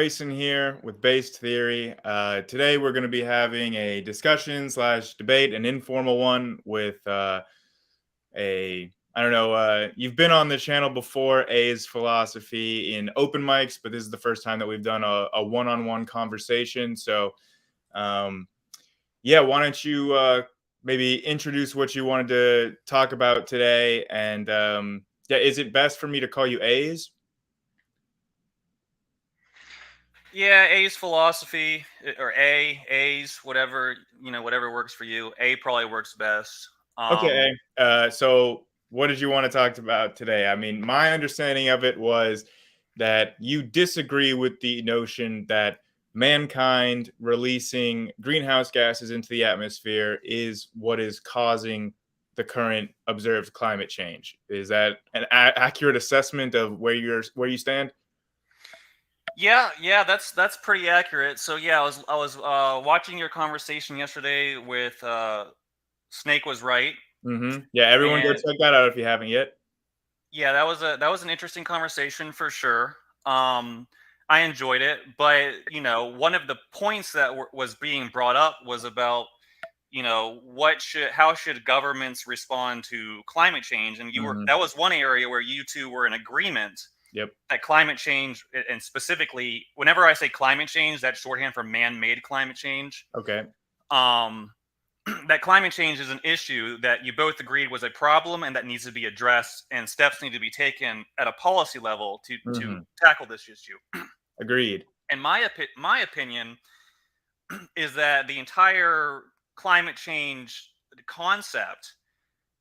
Grayson here with Based Theory. Today we're going to be having a discussion slash debate, an informal one with I don't know, you've been on the channel before, A's Philosophy, in open mics, but this is the first time that we've done a one-on-one conversation. So, yeah, why don't you maybe introduce what you wanted to talk about today? And yeah, is it best for me to call you A's? Yeah, A's philosophy or A's, whatever, whatever works for you. A probably works best. Um, Okay. So what did you want to talk about today? I mean, my understanding of it was that you disagree with the notion that mankind releasing greenhouse gases into the atmosphere is what is causing the current observed climate change. Is that an accurate assessment of where you stand? yeah, that's pretty accurate. So yeah, I was watching your conversation yesterday with Snake was right, Yeah, everyone go and check that out if you haven't yet. yeah, that was an interesting conversation for sure. I enjoyed it, but one of the points that was being brought up was about how should governments respond to climate change, and hmm that was one area where you two were in agreement Yep. that climate change, and specifically whenever I say climate change, that's shorthand for man-made climate change. Okay. um that climate change is an issue that you both agreed was a problem and that needs to be addressed, and steps need to be taken at a policy level to hmm tackle this issue. Agreed. And my opinion is that the entire climate change concept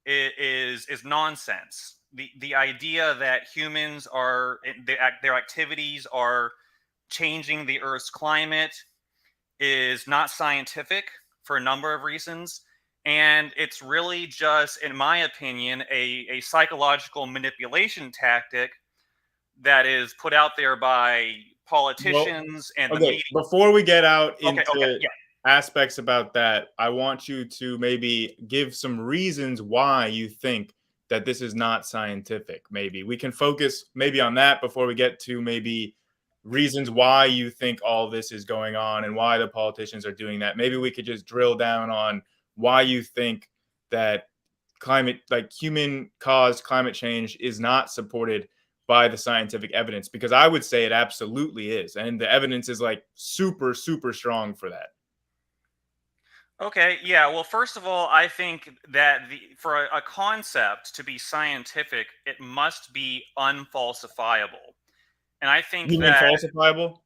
is nonsense. The idea that humans are their activities are changing the Earth's climate is not scientific for a number of reasons, and it's really just, in my opinion, a psychological manipulation tactic that is put out there by Well, politicians and the okay, media. before we get out Okay, into yeah. aspects about that, I want you to maybe give some reasons why you think that this is not scientific. Maybe we can focus maybe on that before we get to maybe reasons why you think all this is going on and why the politicians are doing that. Maybe we could just drill down on why you think that climate, like human caused climate change, is not supported by the scientific evidence, because I would say it absolutely is, and the evidence is like super super strong for that. Okay, yeah. Well, first of all, I think that for a concept to be scientific, it must be unfalsifiable. And I think You mean that, falsifiable?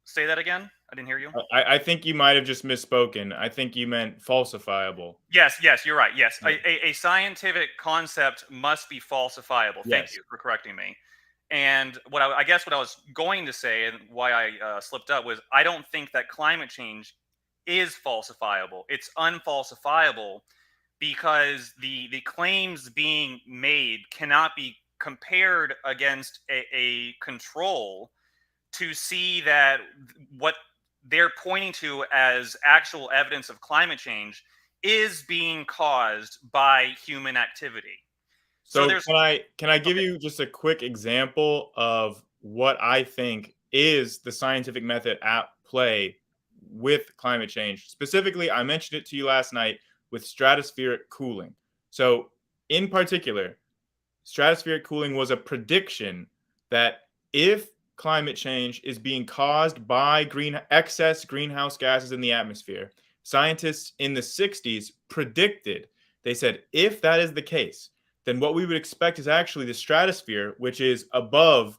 say that again. I didn't hear you. I think you might have just misspoken. I think you meant falsifiable. Yes, you're right. Yes, Yeah. a scientific concept must be falsifiable. Thank Yes. you for correcting me. And I guess what I was going to say, and why I slipped up, was I don't think that climate change is falsifiable. It's unfalsifiable because the claims being made cannot be compared against a control to see that what they're pointing to as actual evidence of climate change is being caused by human activity. So So there's can I give okay, you just a quick example of what I think is the scientific method at play with climate change? Specifically, I mentioned it to you last night with stratospheric cooling. So, in particular, stratospheric cooling was a prediction that if climate change is being caused by excess greenhouse gases in the atmosphere, scientists in the 60s predicted, they said, if that is the case, then what we would expect is actually the stratosphere, which is above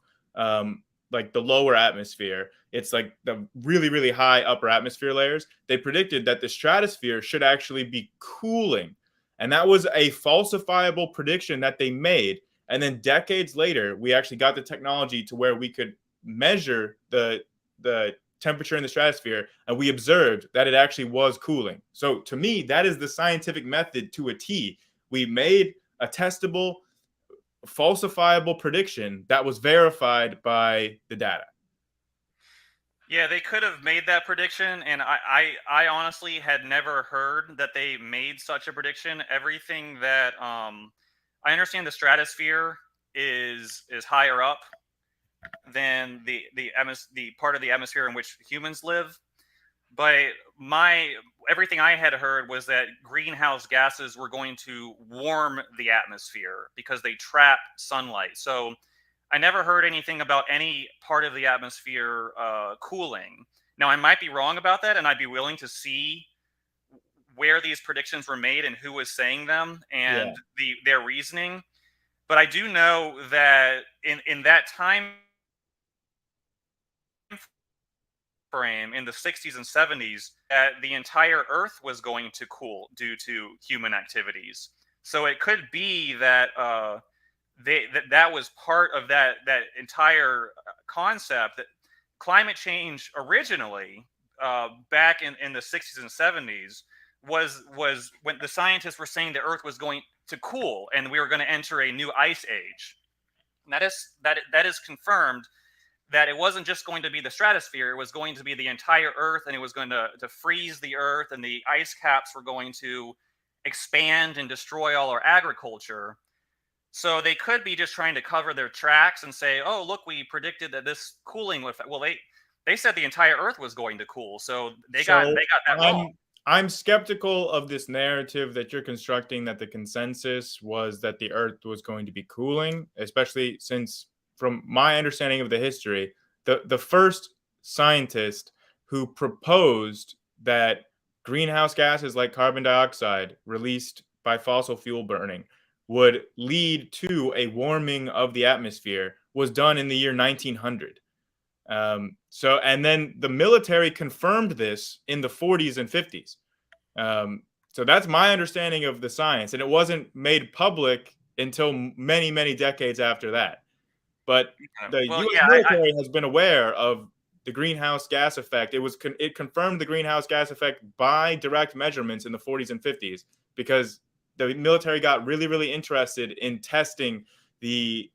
like the lower atmosphere. It's like the really, really high upper atmosphere layers. They predicted that the stratosphere should actually be cooling. And that was a falsifiable prediction that they made. And then decades later, we actually got the technology to where we could measure the temperature in the stratosphere, and we observed that it actually was cooling. So to me, that is the scientific method to a T. We made a testable, falsifiable prediction that was verified by the data. yeah, they could have made that prediction, and I honestly had never heard that they made such a prediction. Everything that I understand, the stratosphere is higher up than the part of the atmosphere in which humans live. But my everything I had heard was that greenhouse gases were going to warm the atmosphere because they trap sunlight. So I never heard anything about any part of the atmosphere cooling. Now I might be wrong about that, and I'd be willing to see where these predictions were made and who was saying them Yeah. and their reasoning. But I do know that in that time frame in the 60s and 70s that the entire earth was going to cool due to human activities. So it could be that that was part of that entire concept, that climate change originally, back in the 60s and 70s, was when the scientists were saying the earth was going to cool and we were going to enter a new ice age. And that is confirmed, that it wasn't just going to be the stratosphere, it was going to be the entire earth, and it was going to freeze the earth, and the ice caps were going to expand and destroy all our agriculture. So they could be just trying to cover their tracks and say, oh, look, we predicted that this cooling would, well, they said the entire earth was going to cool, so they got that wrong. I'm skeptical of this narrative that you're constructing, that the consensus was that the earth was going to be cooling, especially since, from my understanding of the history, the first scientist who proposed that greenhouse gases like carbon dioxide released by fossil fuel burning would lead to a warming of the atmosphere was done in the year 1900. And then the military confirmed this in the 40s and 50s. So that's my understanding of the science, and it wasn't made public until many, many decades after that. But the Well, U.S. yeah, military has been aware of the greenhouse gas effect. It confirmed the greenhouse gas effect by direct measurements in the 40s and 50s, because the military got really, really interested in testing the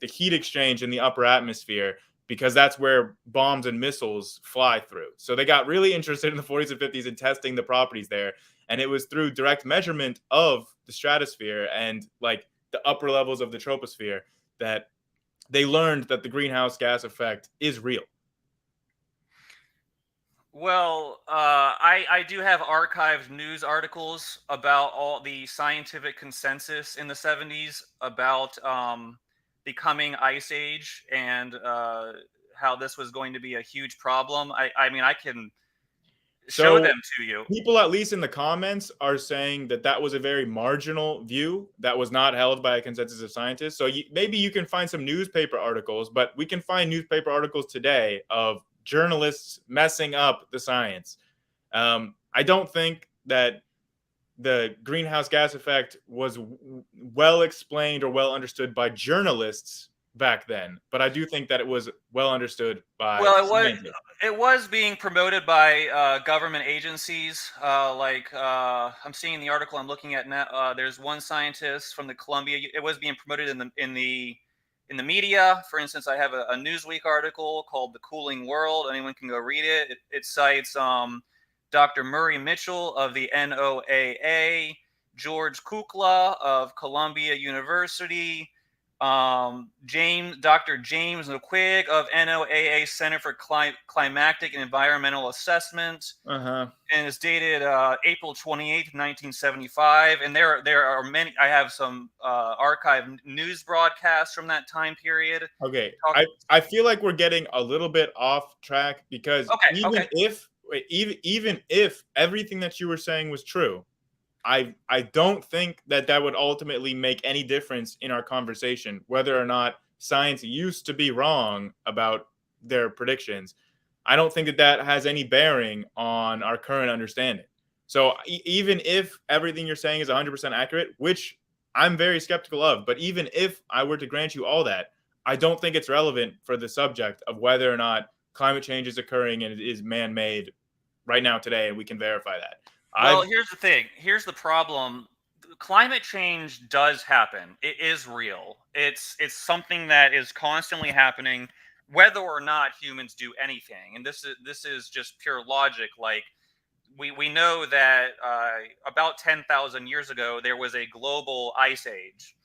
heat exchange in the upper atmosphere, because that's where bombs and missiles fly through. So they got really interested in the 40s and 50s in testing the properties there. And it was through direct measurement of the stratosphere and like the upper levels of the troposphere that they learned that the greenhouse gas effect is real. Well, I do have archived news articles about all the scientific consensus in the 70s about the coming ice age, and how this was going to be a huge problem. I mean, I can show So them to you. people, at least in the comments, are saying that that was a very marginal view that was not held by a consensus of scientists. So maybe you can find some newspaper articles, but we can find newspaper articles today of journalists messing up the science. I don't think that the greenhouse gas effect was well explained or well understood by journalists back then, but I do think that it was well understood by Well, scientists. it was being promoted by government agencies. I'm seeing the article I'm looking at now. There's one scientist from the Columbia. It was being promoted in the media. For instance, I have a Newsweek article called "The Cooling World." Anyone can go read it. It cites Dr. Murray Mitchell of the NOAA, George Kukla of Columbia University, Dr. James McQuigg of NOAA Center for Climatic and Environmental Assessment, Uh-huh. and it's dated April 28th, 1975. And there are many. I have some archived news broadcasts from that time period. Okay. I feel like we're getting a little bit off track, because Okay. even if everything that you were saying was true, I don't think that that would ultimately make any difference in our conversation, whether or not science used to be wrong about their predictions. I don't think that that has any bearing on our current understanding. So even if everything you're saying is 100% accurate, which I'm very skeptical of, but even if I were to grant you all that, I don't think it's relevant for the subject of whether or not climate change is occurring and it is man-made right now today, and we can verify that. Well, I've here's the thing. Here's the problem. Climate change does happen. It is real. It's something that is constantly happening, whether or not humans do anything. And this is just pure logic. Like we know that about 10,000 years ago there was a global ice age,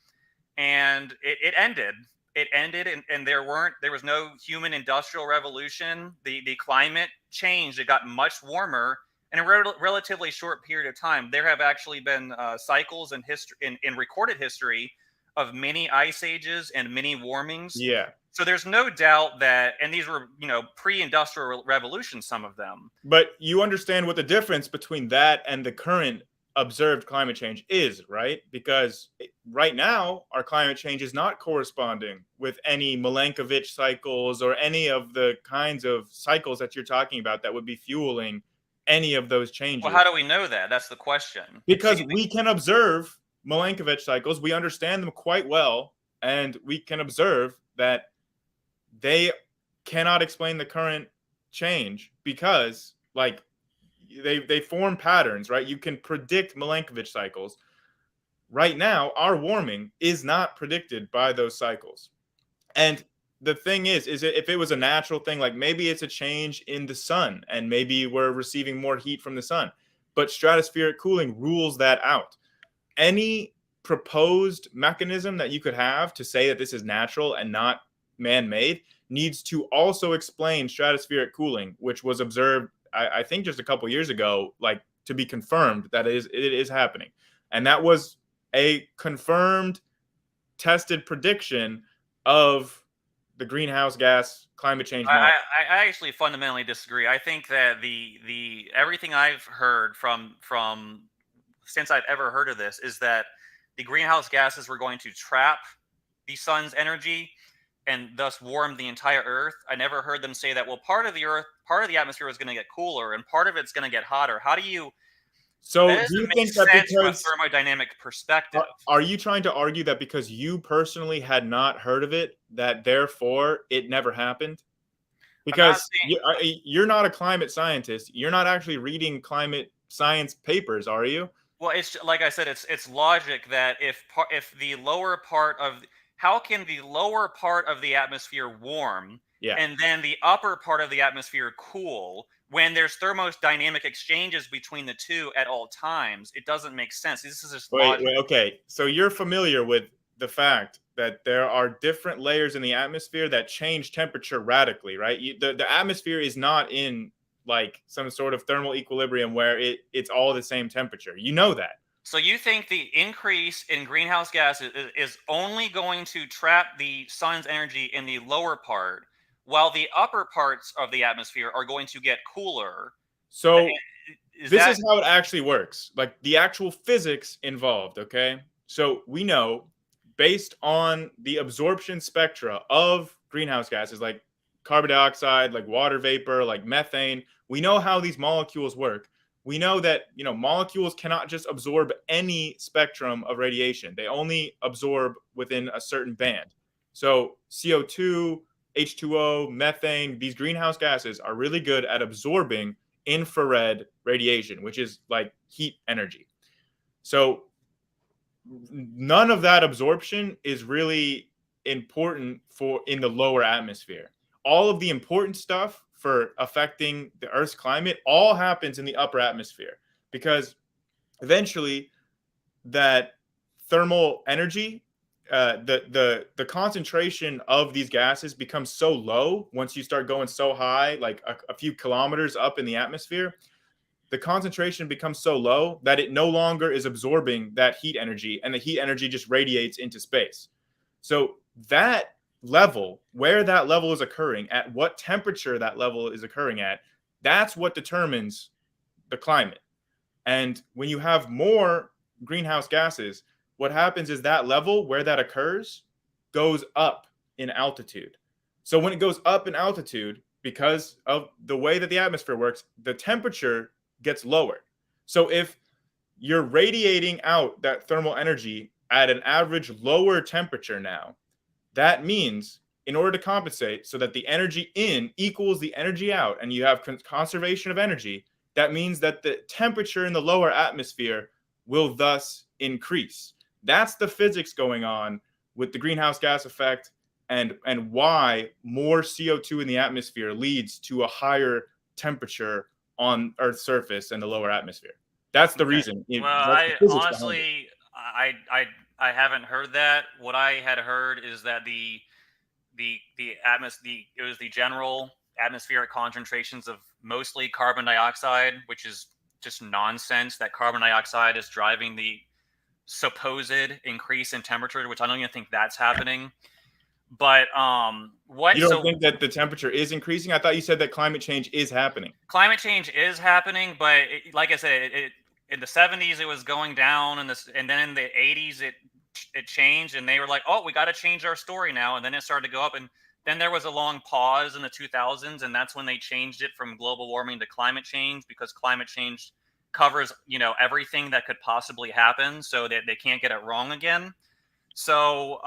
and it ended it ended, and there was no human industrial revolution. The climate changed. It got much warmer in a relatively short period of time. There have actually been cycles in history, in recorded history, of many ice ages and many warmings. Yeah. So there's no doubt that, and these were, pre-industrial revolution, some of them. But you understand what the difference between that and the current observed climate change is, right? Because right now, our climate change is not corresponding with any Milankovitch cycles or any of the kinds of cycles that you're talking about that would be fueling any of those changes. Well, how do we know that? That's the question. Because we can observe Milankovitch cycles, we understand them quite well, and we can observe that they cannot explain the current change because, like, they form patterns, right? You can predict Milankovitch cycles. Right now, our warming is not predicted by those cycles. And the thing is if it was a natural thing, like maybe it's a change in the sun and maybe we're receiving more heat from the sun, but stratospheric cooling rules that out. Any proposed mechanism that you could have to say that this is natural and not man-made needs to also explain stratospheric cooling, which was observed, I think, just a couple years ago, like, to be confirmed that it is happening. And that was a confirmed, tested prediction of the greenhouse gas climate change model. I actually fundamentally disagree. I think that the everything I've heard from since I've ever heard of this is that the greenhouse gases were going to trap the sun's energy and thus warm the entire Earth. I never heard them say that, well, part of the atmosphere is going to get cooler and part of it's going to get hotter. How do you? So do you think that because from a thermodynamic perspective, are you trying to argue that because you personally had not heard of it, that therefore it never happened? Because you're not a climate scientist. You're not actually reading climate science papers, are you? Well, it's like I said, it's logic that if the lower part of, how can the lower part of the atmosphere warm, and then the upper part of the atmosphere cool when there's thermodynamic exchanges between the two at all times? It doesn't make sense. This is just logic. Wait, okay. So you're familiar with the fact that there are different layers in the atmosphere that change temperature radically, right? The atmosphere is not in like some sort of thermal equilibrium where it's all the same temperature. You know that. So you think the increase in greenhouse gas is only going to trap the sun's energy in the lower part, while the upper parts of the atmosphere are going to get cooler? So this is how it actually works. Like the actual physics involved, okay? So we know, based on the absorption spectra of greenhouse gases like carbon dioxide, like water vapor, like methane, we know how these molecules work. We know that, molecules cannot just absorb any spectrum of radiation. They only absorb within a certain band. So CO2, H2O, methane, these greenhouse gases are really good at absorbing infrared radiation, which is like heat energy. So none of that absorption is really important in the lower atmosphere. All of the important stuff for affecting the Earth's climate all happens in the upper atmosphere, because eventually that thermal energy, the concentration of these gases becomes so low once you start going so high, like a few kilometers up in the atmosphere. The concentration becomes so low that it no longer is absorbing that heat energy, and the heat energy just radiates into space. So that level, where that level is occurring, at what temperature that level is occurring at, that's what determines the climate. And when you have more greenhouse gases, what happens is that level where that occurs goes up in altitude. So when it goes up in altitude, because of the way that the atmosphere works, the temperature gets lower. So if you're radiating out that thermal energy at an average lower temperature now, that means in order to compensate so that the energy in equals the energy out and you have conservation of energy, that means that the temperature in the lower atmosphere will thus increase. That's the physics going on with the greenhouse gas effect, and why more CO2 in the atmosphere leads to a higher temperature on Earth's surface and the lower atmosphere. That's the reason. Well, I honestly, I haven't heard that. What I had heard is that the it was the general atmospheric concentrations of mostly carbon dioxide, which is just nonsense. That carbon dioxide is driving the supposed increase in temperature, which I don't even think that's happening. But You don't think that the temperature is increasing? I thought you said that climate change is happening. Climate change is happening, but like I said, in the 70s it was going down, and then in the 80s it changed, and they were like, oh, we got to change our story now, and then it started to go up, and then there was a long pause in the 2000s, and that's when they changed it from global warming to climate change, because climate change covers everything that could possibly happen, so that they can't get it wrong again. So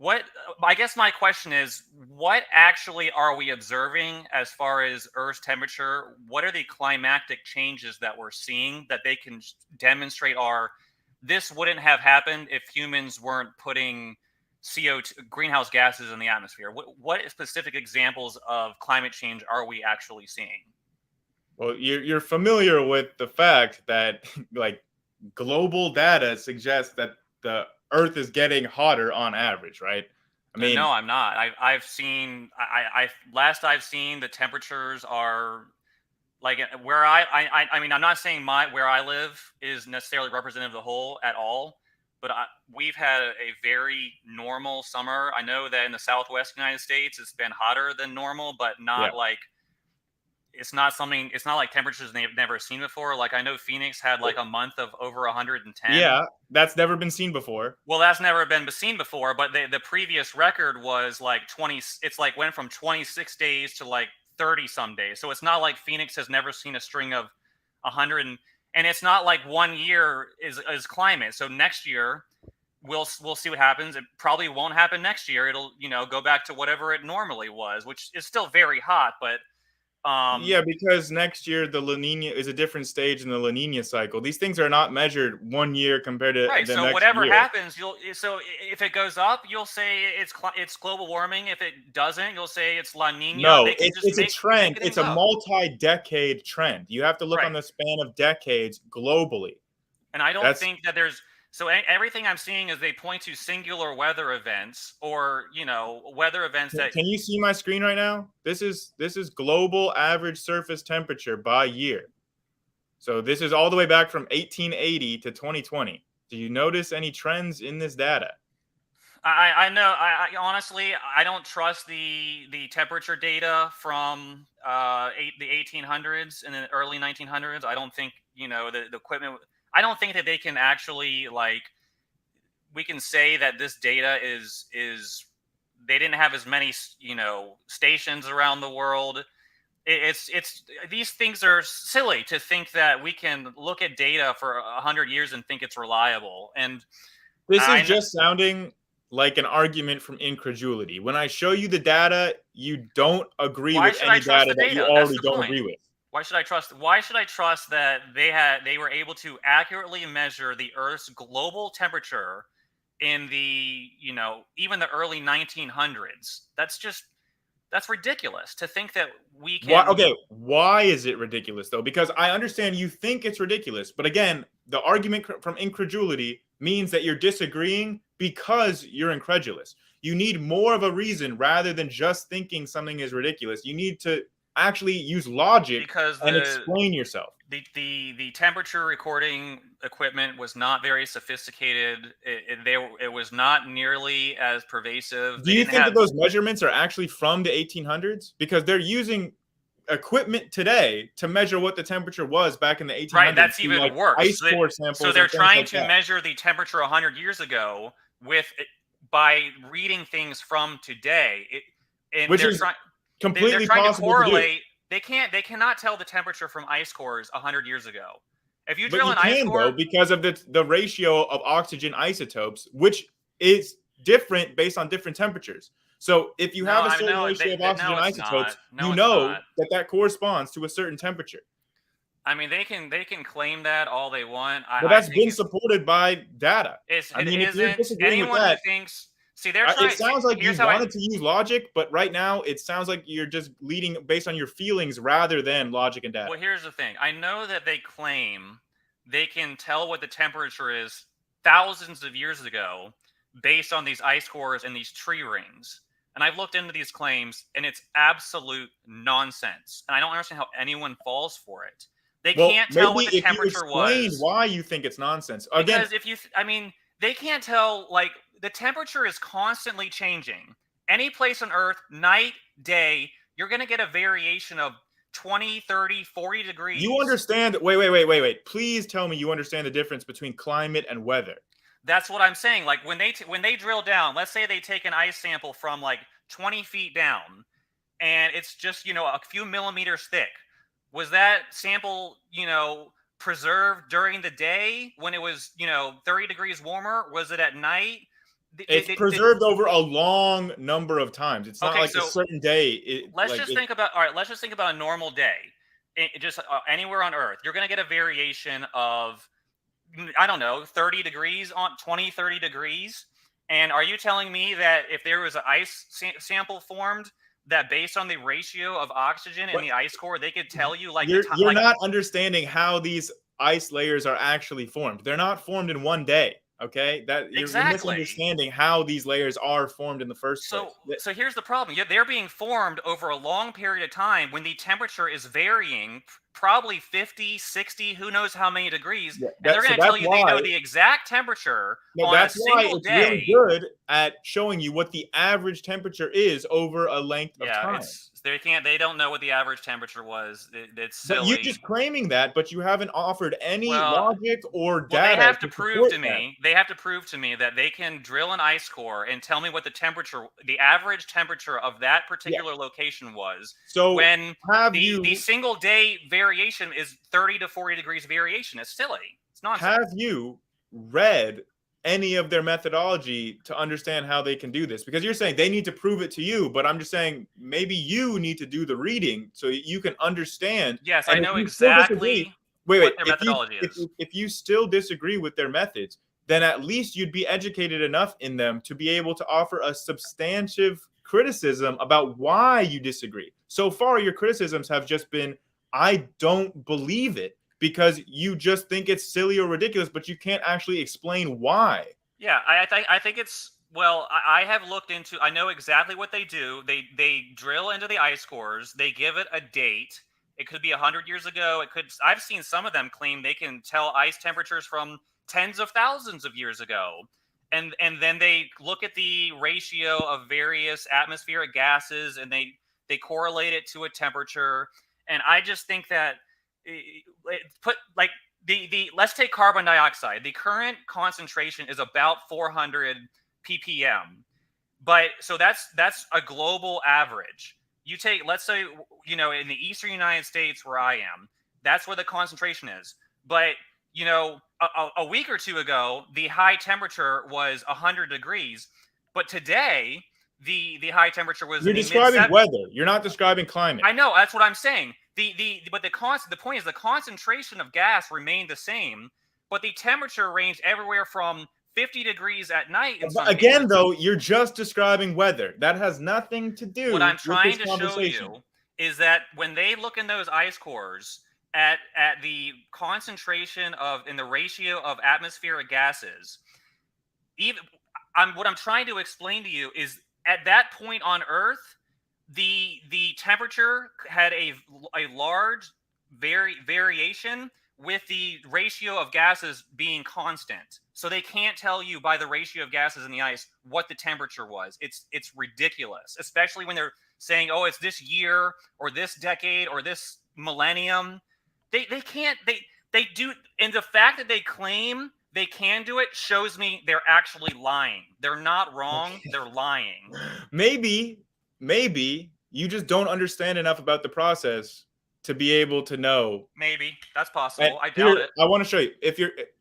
what I guess my question is, what actually are we observing as far as Earth's temperature? What are the climatic changes that we're seeing that they can demonstrate this wouldn't have happened if humans weren't putting CO2 greenhouse gases in the atmosphere? What specific examples of climate change are we actually seeing? Well, you're familiar with the fact that like global data suggests that the Earth is getting hotter on average, right? I mean, No, I'm not. I've seen last I've seen the temperatures are like where I mean, I'm not saying where I live is necessarily representative of the whole at all, but we've had a very normal summer. I know that in the Southwest United States it's been hotter than normal, but yeah, not like it's not like temperatures they've never seen before. Like I know Phoenix had like a month of over 110. yeah, that's never been seen before. Well, that's never been seen before, but the previous record was like 20. It's like went from 26 days to like 30 some days. So it's not like Phoenix has never seen a string of 100, and it's not like 1 year is climate. So next year we'll see what happens. It probably won't happen next year. It'll go back to whatever it normally was, which is still very hot, but Yeah, because next year the La Nina is a different stage in the La Nina cycle. These things are not measured 1 year compared to right. the So next whatever year. happens, so if it goes up, you'll say it's global warming. If it doesn't, you'll say it's La Nina. No, They can just it's a make trend. It's things a up. multi-decade trend. You have to look on Right. the span of decades globally. And I don't That's think that there's everything I'm seeing is they point to singular weather events, or weather events that Can you see my screen right now? This is global average surface temperature by year. So this is all the way back from 1880 to 2020. Do you notice any trends in this data? I know. I honestly I don't trust the temperature data from the 1800s and the early 1900s. I don't think the equipment. I don't think that they can actually like we can say that this data is they didn't have as many stations around the world. It's these things are silly to think that we can look at data for 100 years and think it's reliable. And This is I know. just sounding like an argument from incredulity. When I show you the data, you don't agree Why with should I any trust data the that you data? That's already the don't point. agree with. Why should I trust that they were able to accurately measure the Earth's global temperature in the, even the early 1900s? That's ridiculous to think that we Why? can. Okay, why is it ridiculous though? Because I understand you think it's ridiculous, but again, the argument from incredulity means that you're disagreeing because you're incredulous. You need more of a reason rather than just thinking something is ridiculous. You need to actually use logic Because and explain yourself. the temperature recording equipment was not very sophisticated. It was not nearly as pervasive. Do They you didn't think that have. those measurements are actually from the 1800s? Because they're using equipment today to measure what the temperature was back in the Right, 1800s that's through like even worse. ice core So samples they're and things trying like to that. measure the temperature 100 years ago by reading things from today. And Which is they're completely trying to possible to do. correlate. They cannot tell the temperature from ice cores 100 years ago. If you But drill you an ice can though core, because of the ratio of oxygen isotopes, which is different based on different temperatures. So if you no, have a I certain know ratio of no, oxygen it's not. isotopes, No, you it's know not. that that corresponds to a certain temperature. I mean, they can claim that all they want. But I that's think been supported by data. I it mean, if you're isn't. disagreeing with Anyone who that, thinks, see, they're it trying. See, sounds like you here's how I wanted to use logic, but right now it sounds like you're just leading based on your feelings rather than logic and data. Well, here's the thing. I know that they claim they can tell what the temperature is thousands of years ago based on these ice cores and these tree rings. And I've looked into these claims, and it's absolute nonsense. And I don't understand how anyone falls for it. They Well, can't tell maybe what the if you temperature explain was why you think it's nonsense. Again, because if you, I mean, they can't tell, like, the temperature is constantly changing. Any place on Earth, night, day, you're going to get a variation of 20, 30, 40 degrees. you understand. Wait. Please tell me you understand the difference between climate and weather. That's what I'm saying. Like when they drill down, let's say they take an ice sample from like 20 feet down, and it's just a few millimeters thick. Was that sample preserved during the day when it was 30 degrees warmer? Was it at night? It's preserved over a long number of times. It's not Okay, like a so certain day. let's just think about a normal day. Just anywhere on Earth, you're going to get a variation of, I don't know, 30 degrees on 20, 30 degrees. And are you telling me that if there was an ice sample formed, that based on the ratio of oxygen in the ice core, they could tell you like you're not understanding how these ice layers are actually formed. They're not formed in one day. Okay, that you're misunderstanding how these layers are formed in the first place. So here's the problem. They're being formed over a long period of time when the temperature is varying, probably 50, 60, who knows how many degrees. And they're going to tell you they know the exact temperature on a single day. It's really good at showing you what the average temperature is over a length of time. They don't know what the average temperature was. It's silly. But you're just claiming that, but you haven't offered any logic or data. They have to prove to me. They have to prove to me that they can drill an ice core and tell me what the average temperature of that particular location was. So when the single day variation is 30 to 40 degrees variation, it's silly. It's nonsense. Have you read any of their methodology to understand how they can do this? Because you're saying they need to prove it to you, but I'm just saying maybe you need to do the reading so you can understand. Yes, I know exactly what their methodology is. If you still disagree with their methods, then at least you'd be educated enough in them to be able to offer a substantive criticism about why you disagree. So far, your criticisms have just been, I don't believe it, because you just think it's silly or ridiculous, but you can't actually explain why. Yeah, I think it's, well, I have looked into, I know exactly what they do. They drill into the ice cores. They give it a date. It could be 100 years ago. I've seen some of them claim they can tell ice temperatures from tens of thousands of years ago. And then they look at the ratio of various atmospheric gases and they correlate it to a temperature. And I just think that let's take carbon dioxide. The current concentration is about 400 ppm, but so that's a global average. You take, let's say, in the eastern United States where I am, that's where the concentration is. But a week or two ago, the high temperature was 100 degrees, but today the high temperature was. You're describing weather. You're not describing climate. I know, that's what I'm saying. The point is the concentration of gas remained the same, but the temperature ranged everywhere from 50 degrees at night. Again, though, you're just describing weather. That has nothing to do. What I'm trying to show you is that when they look in those ice cores at the concentration in the ratio of atmospheric gases, what I'm trying to explain to you is at that point on Earth, the temperature had a large variation with the ratio of gases being constant. So they can't tell you by the ratio of gases in the ice what the temperature was. It's ridiculous, especially when they're saying, oh, it's this year or this decade or this millennium. They can't, they do. And the fact that they claim they can do it shows me they're actually lying. They're not wrong. They're lying. Maybe you just don't understand enough about the process to be able to know. Maybe that's possible. I doubt it. I want to show you.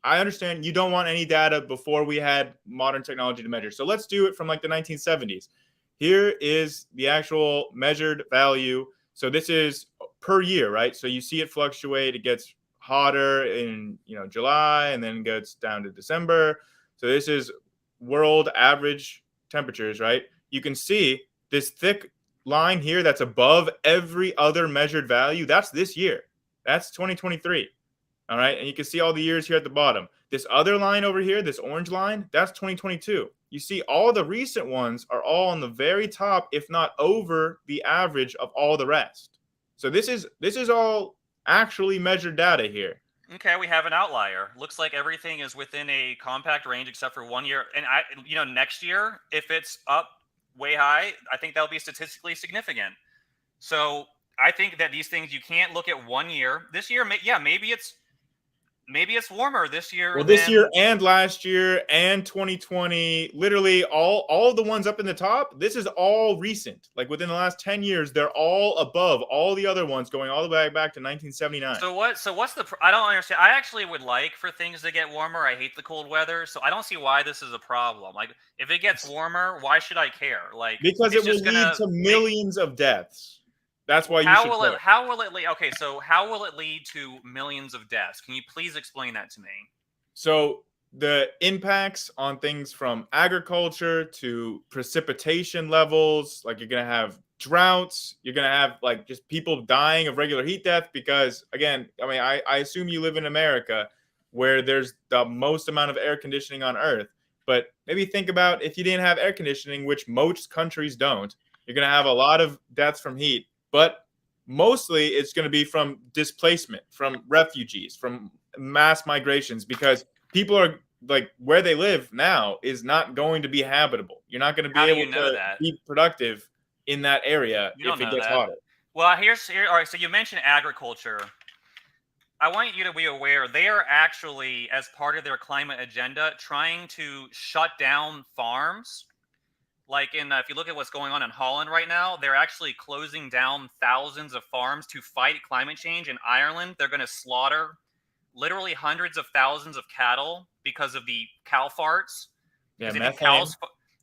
I understand you don't want any data before we had modern technology to measure. So let's do it from like the 1970s. Here is the actual measured value. So this is per year, right? So you see it fluctuate. It gets hotter in July and then gets down to December. So this is world average temperatures, right? You can see this thick line here that's above every other measured value. That's this year. That's 2023. All right. And you can see all the years here at the bottom. This other line over here, this orange line, that's 2022. you see all the recent ones are all on the very top, if not over the average of all the rest. So this is all actually measured data here. Okay, we have an outlier. Looks like everything is within a compact range except for 1 year. And next year, if it's up way high, I think that'll be statistically significant. So I think that these things, you can't look at 1 year. This year, maybe it's warmer this year. Well, this year and last year and 2020, literally all the ones up in the top, this is all recent. Like within the last 10 years, they're all above all the other ones going all the way back to 1979. So what's I don't understand. I actually would like for things to get warmer. I hate the cold weather, so I don't see why this is a problem. Like, if it gets warmer, why should I care? Like, because it will lead to millions of deaths. That's why you should care. How will it lead? Okay, so how will it lead to millions of deaths? Can you please explain that to me? So the impacts on things from agriculture to precipitation levels, like you're going to have droughts, you're going to have like just people dying of regular heat death because, again, I mean, I assume you live in America where there's the most amount of air conditioning on Earth. But maybe think about if you didn't have air conditioning, which most countries don't, you're going to have a lot of deaths from heat. But mostly it's going to be from displacement, from refugees, from mass migrations, because people are like where they live now is not going to be habitable. You're not going to be able to be productive in that area if it gets hotter. Well, all right. So you mentioned agriculture. I want you to be aware they are actually, as part of their climate agenda, trying to shut down farms. Like if you look at what's going on in Holland right now, they're actually closing down thousands of farms to fight climate change. In Ireland, they're going to slaughter literally hundreds of thousands of cattle because of the cow farts. Yeah,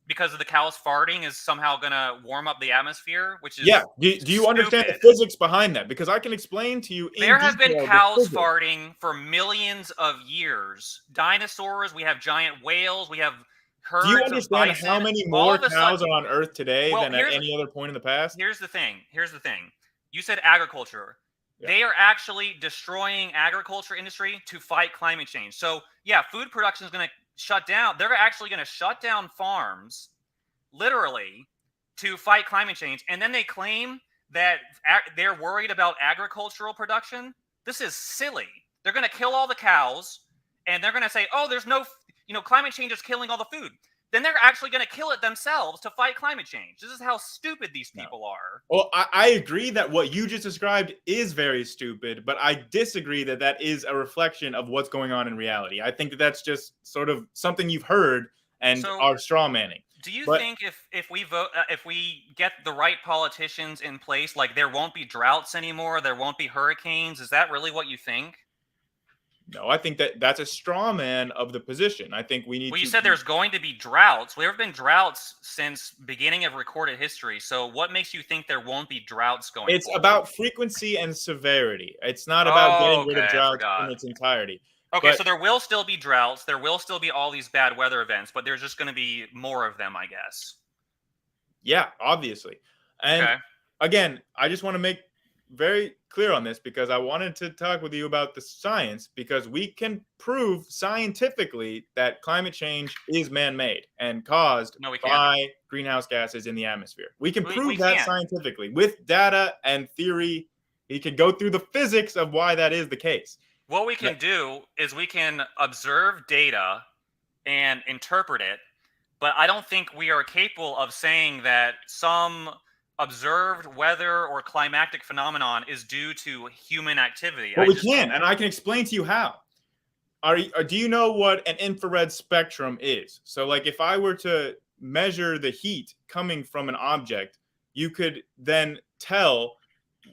because of the cows farting is somehow going to warm up the atmosphere, which is Do you understand the physics behind that? Because I can explain to you. There have been cows farting for millions of years. Dinosaurs, we have giant whales, we have herds. Do you understand how many more cows are on Earth today than at any other point in the past? Here's the thing. You said agriculture. Yeah. They are actually destroying agriculture industry to fight climate change. So yeah, food production is going to shut down. They're actually going to shut down farms, literally, to fight climate change. And then they claim that they're worried about agricultural production. This is silly. They're going to kill all the cows, and they're going to say, oh, there's no, climate change is killing all the food. Then they're actually going to kill it themselves to fight climate change. This is how stupid these people are. Well, I agree that what you just described is very stupid, but I disagree that that is a reflection of what's going on in reality. I think that that's just sort of something you've heard and are straw manning. Do you think if we vote, if we get the right politicians in place, like there won't be droughts anymore, there won't be hurricanes? Is that really what you think? No, I think that that's a straw man of the position. I think we need. Well, you said there's going to be droughts. There have been droughts since beginning of recorded history. So what makes you think there won't be droughts going forward? It's about frequency and severity. It's not about getting rid of droughts in its entirety. Okay, so there will still be droughts. There will still be all these bad weather events, but there's just going to be more of them, I guess. Yeah, obviously. And again, I just want to make very clear on this because I wanted to talk with you about the science, because we can prove scientifically that climate change is man-made and caused by greenhouse gases in the atmosphere. We can prove that scientifically with data and theory. We can go through the physics of why that is the case. What we can do is we can observe data and interpret it, but I don't think we are capable of saying that some observed weather or climatic phenomenon is due to human activity. Well, we can, and I can explain to you how. Do you know what an infrared spectrum is? So, like, if I were to measure the heat coming from an object, you could then tell,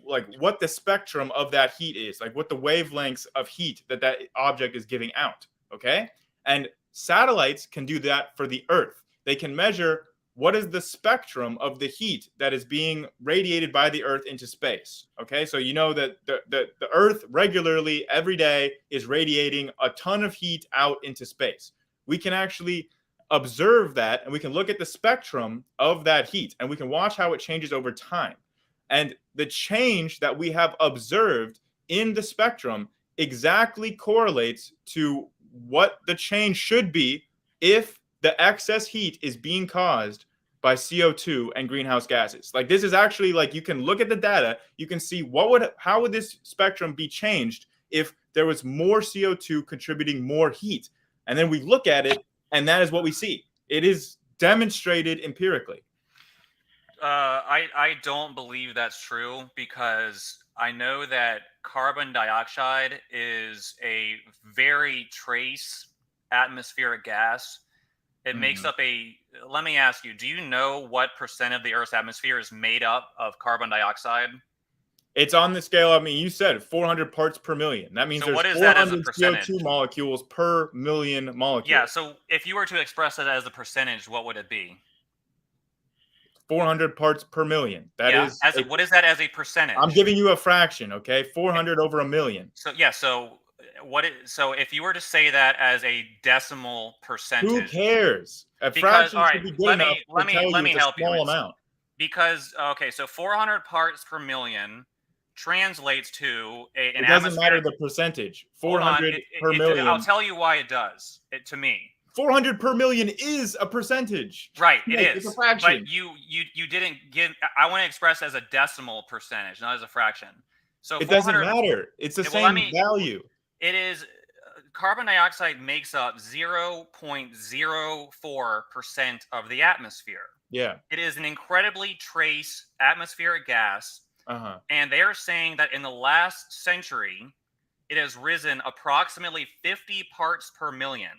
like, what the spectrum of that heat is, like what the wavelengths of heat that object is giving out, okay? And satellites can do that for the Earth. They can measure what is the spectrum of the heat that is being radiated by the Earth into space, okay? So you know that the Earth regularly, every day, is radiating a ton of heat out into space. We can actually observe that, and we can look at the spectrum of that heat, and we can watch how it changes over time. And the change that we have observed in the spectrum exactly correlates to what the change should be if the excess heat is being caused by CO2 and greenhouse gases. Like, this is actually, like, you can look at the data, you can see how would this spectrum be changed if there was more CO2 contributing more heat. And then we look at it, and that is what we see. It is demonstrated empirically. I don't believe that's true, because I know that carbon dioxide is a very trace atmospheric gas. It makes up let me ask you, do you know what percent of the Earth's atmosphere is made up of carbon dioxide? It's on the scale, I mean, you said 400 parts per million. That means So there's what is that as a 400 percentage? CO2 molecules per million molecules. Yeah, so if you were to express it as a percentage, what would it be? 400 parts per million. That is. What is that as a percentage? I'm giving you a fraction, okay? 400 over a million. So yeah, so so if you were to say that as a decimal percentage, who cares? A because fraction all right, should be good enough to tell you it's a small amount. Because okay, so 400 parts per million translates to an It doesn't atmosphere. matter the percentage. 400 per million. I'll tell you why it does. To me, 400 per million is a percentage. Right, it is. It's a fraction. But you didn't give. I want to express as a decimal percentage, not as a fraction. So it doesn't matter. It's the same value. It is. Carbon dioxide makes up 0.04% of the atmosphere. Yeah. It is an incredibly trace atmospheric gas. And they're saying that in the last century, it has risen approximately 50 parts per million,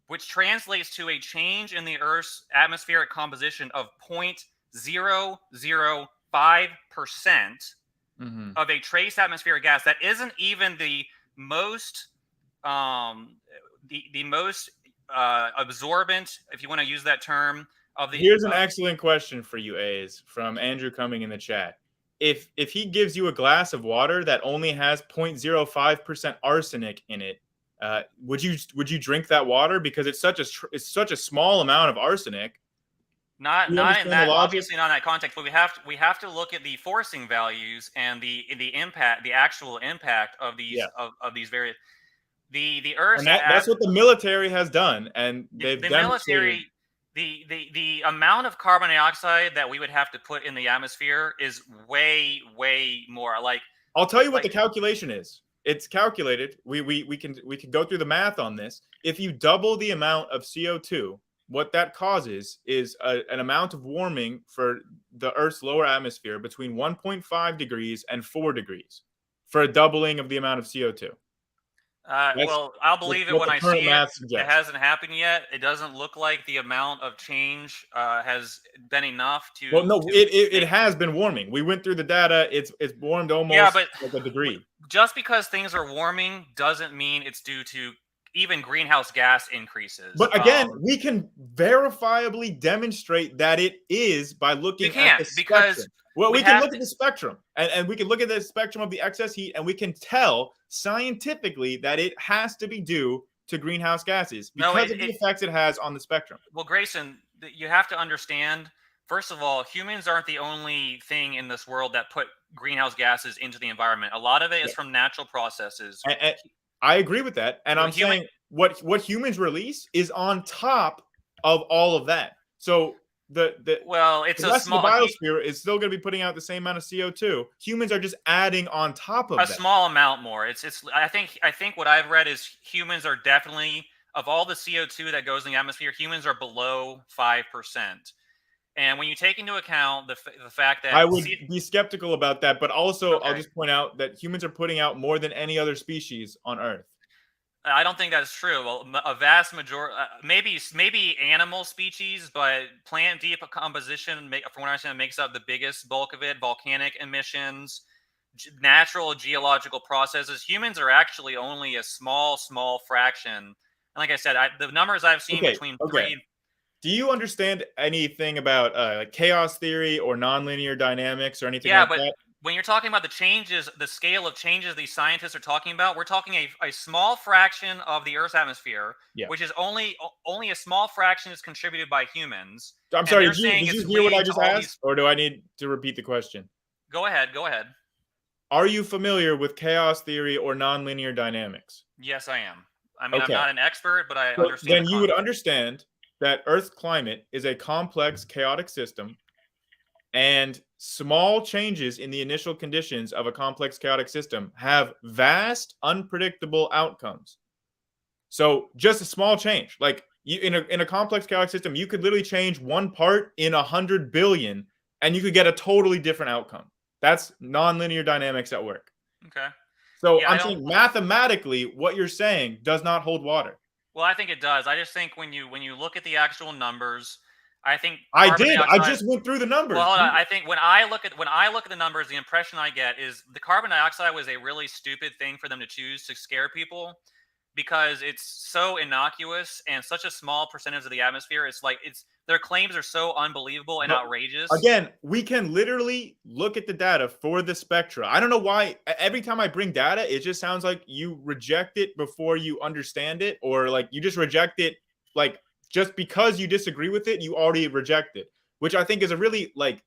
which translates to a change in the Earth's atmospheric composition of 0.005% of a trace atmospheric gas. That isn't even the most the most absorbent, if you want to use that term, of the. Here's an excellent question for you, A's, from Andrew coming in the chat. If he gives you a glass of water that only has 0.05% arsenic in it, would you drink that water because it's such a small amount of arsenic? Not in that, obviously not in that context, but we have to look at the forcing values and the impact, the actual impact of these of these various. The Earth. And that's what the military has done, and they've demonstrated. The amount of carbon dioxide that we would have to put in the atmosphere is way more. Like, I'll tell you what the calculation is. It's calculated. We can go through the math on this. If you double the amount of CO2, what that causes is an amount of warming for the Earth's lower atmosphere between 1.5 degrees and 4 degrees for a doubling of the amount of CO2. Well, I'll believe it when I see it. Suggests. It hasn't happened yet. It doesn't look like the amount of change has been enough to. Well, no, it has been warming. We went through the data. It's warmed almost like a degree. Just because things are warming doesn't mean it's due to even greenhouse gas increases. But again, we can verifiably demonstrate that it is by looking at the spectrum. Well, we can look at the spectrum, and we can look at the spectrum of the excess heat, and we can tell scientifically that it has to be due to greenhouse gases because of the effects it has on the spectrum. Well, Grayson, you have to understand, first of all, humans aren't the only thing in this world that put greenhouse gases into the environment. A lot of it is from natural processes. And I agree with that. And I'm saying what humans release is on top of all of that. So the rest of the biosphere is still going to be putting out the same amount of CO2. Humans are just adding on top of that. A small amount more. I think what I've read is humans are definitely, of all the CO2 that goes in the atmosphere, humans are below 5%. And when you take into account the fact that I would be skeptical about that, but also I'll just point out that humans are putting out more than any other species on Earth. I don't think that's true. Well, a vast majority, maybe animal species, but plant decomposition, from what I understand, makes up the biggest bulk of it. Volcanic emissions, natural geological processes. Humans are actually only a small fraction. And like I said, the numbers I've seen between 3. Do you understand anything about chaos theory or nonlinear dynamics or anything like that? Yeah, but when you're talking about the changes, the scale of changes these scientists are talking about, we're talking a small fraction of the Earth's atmosphere, which is only a small fraction is contributed by humans. I'm sorry, did you hear what I just asked, or do I need to repeat the question? Go ahead. Are you familiar with chaos theory or nonlinear dynamics? Yes, I am. I mean, I'm not an expert, but I understand. Then you would understand that Earth's climate is a complex, chaotic system, and small changes in the initial conditions of a complex, chaotic system have vast, unpredictable outcomes. So just a small change, like you in a complex, chaotic system, you could literally change one part in 100 billion, and you could get a totally different outcome. That's nonlinear dynamics at work. Okay. So Yeah, I I'm don't. saying mathematically, what you're saying does not hold water. Well, I think it does. I just think when you look at the actual numbers, I think I carbon did. I dioxide. just went through the Well, numbers. hold on. I think when I look at the numbers, the impression I get is the carbon dioxide was a really stupid thing for them to choose to scare people because it's so innocuous and such a small percentage of the atmosphere. It's like it's their claims are so unbelievable and But outrageous. again, we can literally look at the data for the spectra. I don't know why every time I bring data, it just sounds like you reject it before you understand it, or like you just reject it like just because you disagree with it, you already reject it, which I think is a really like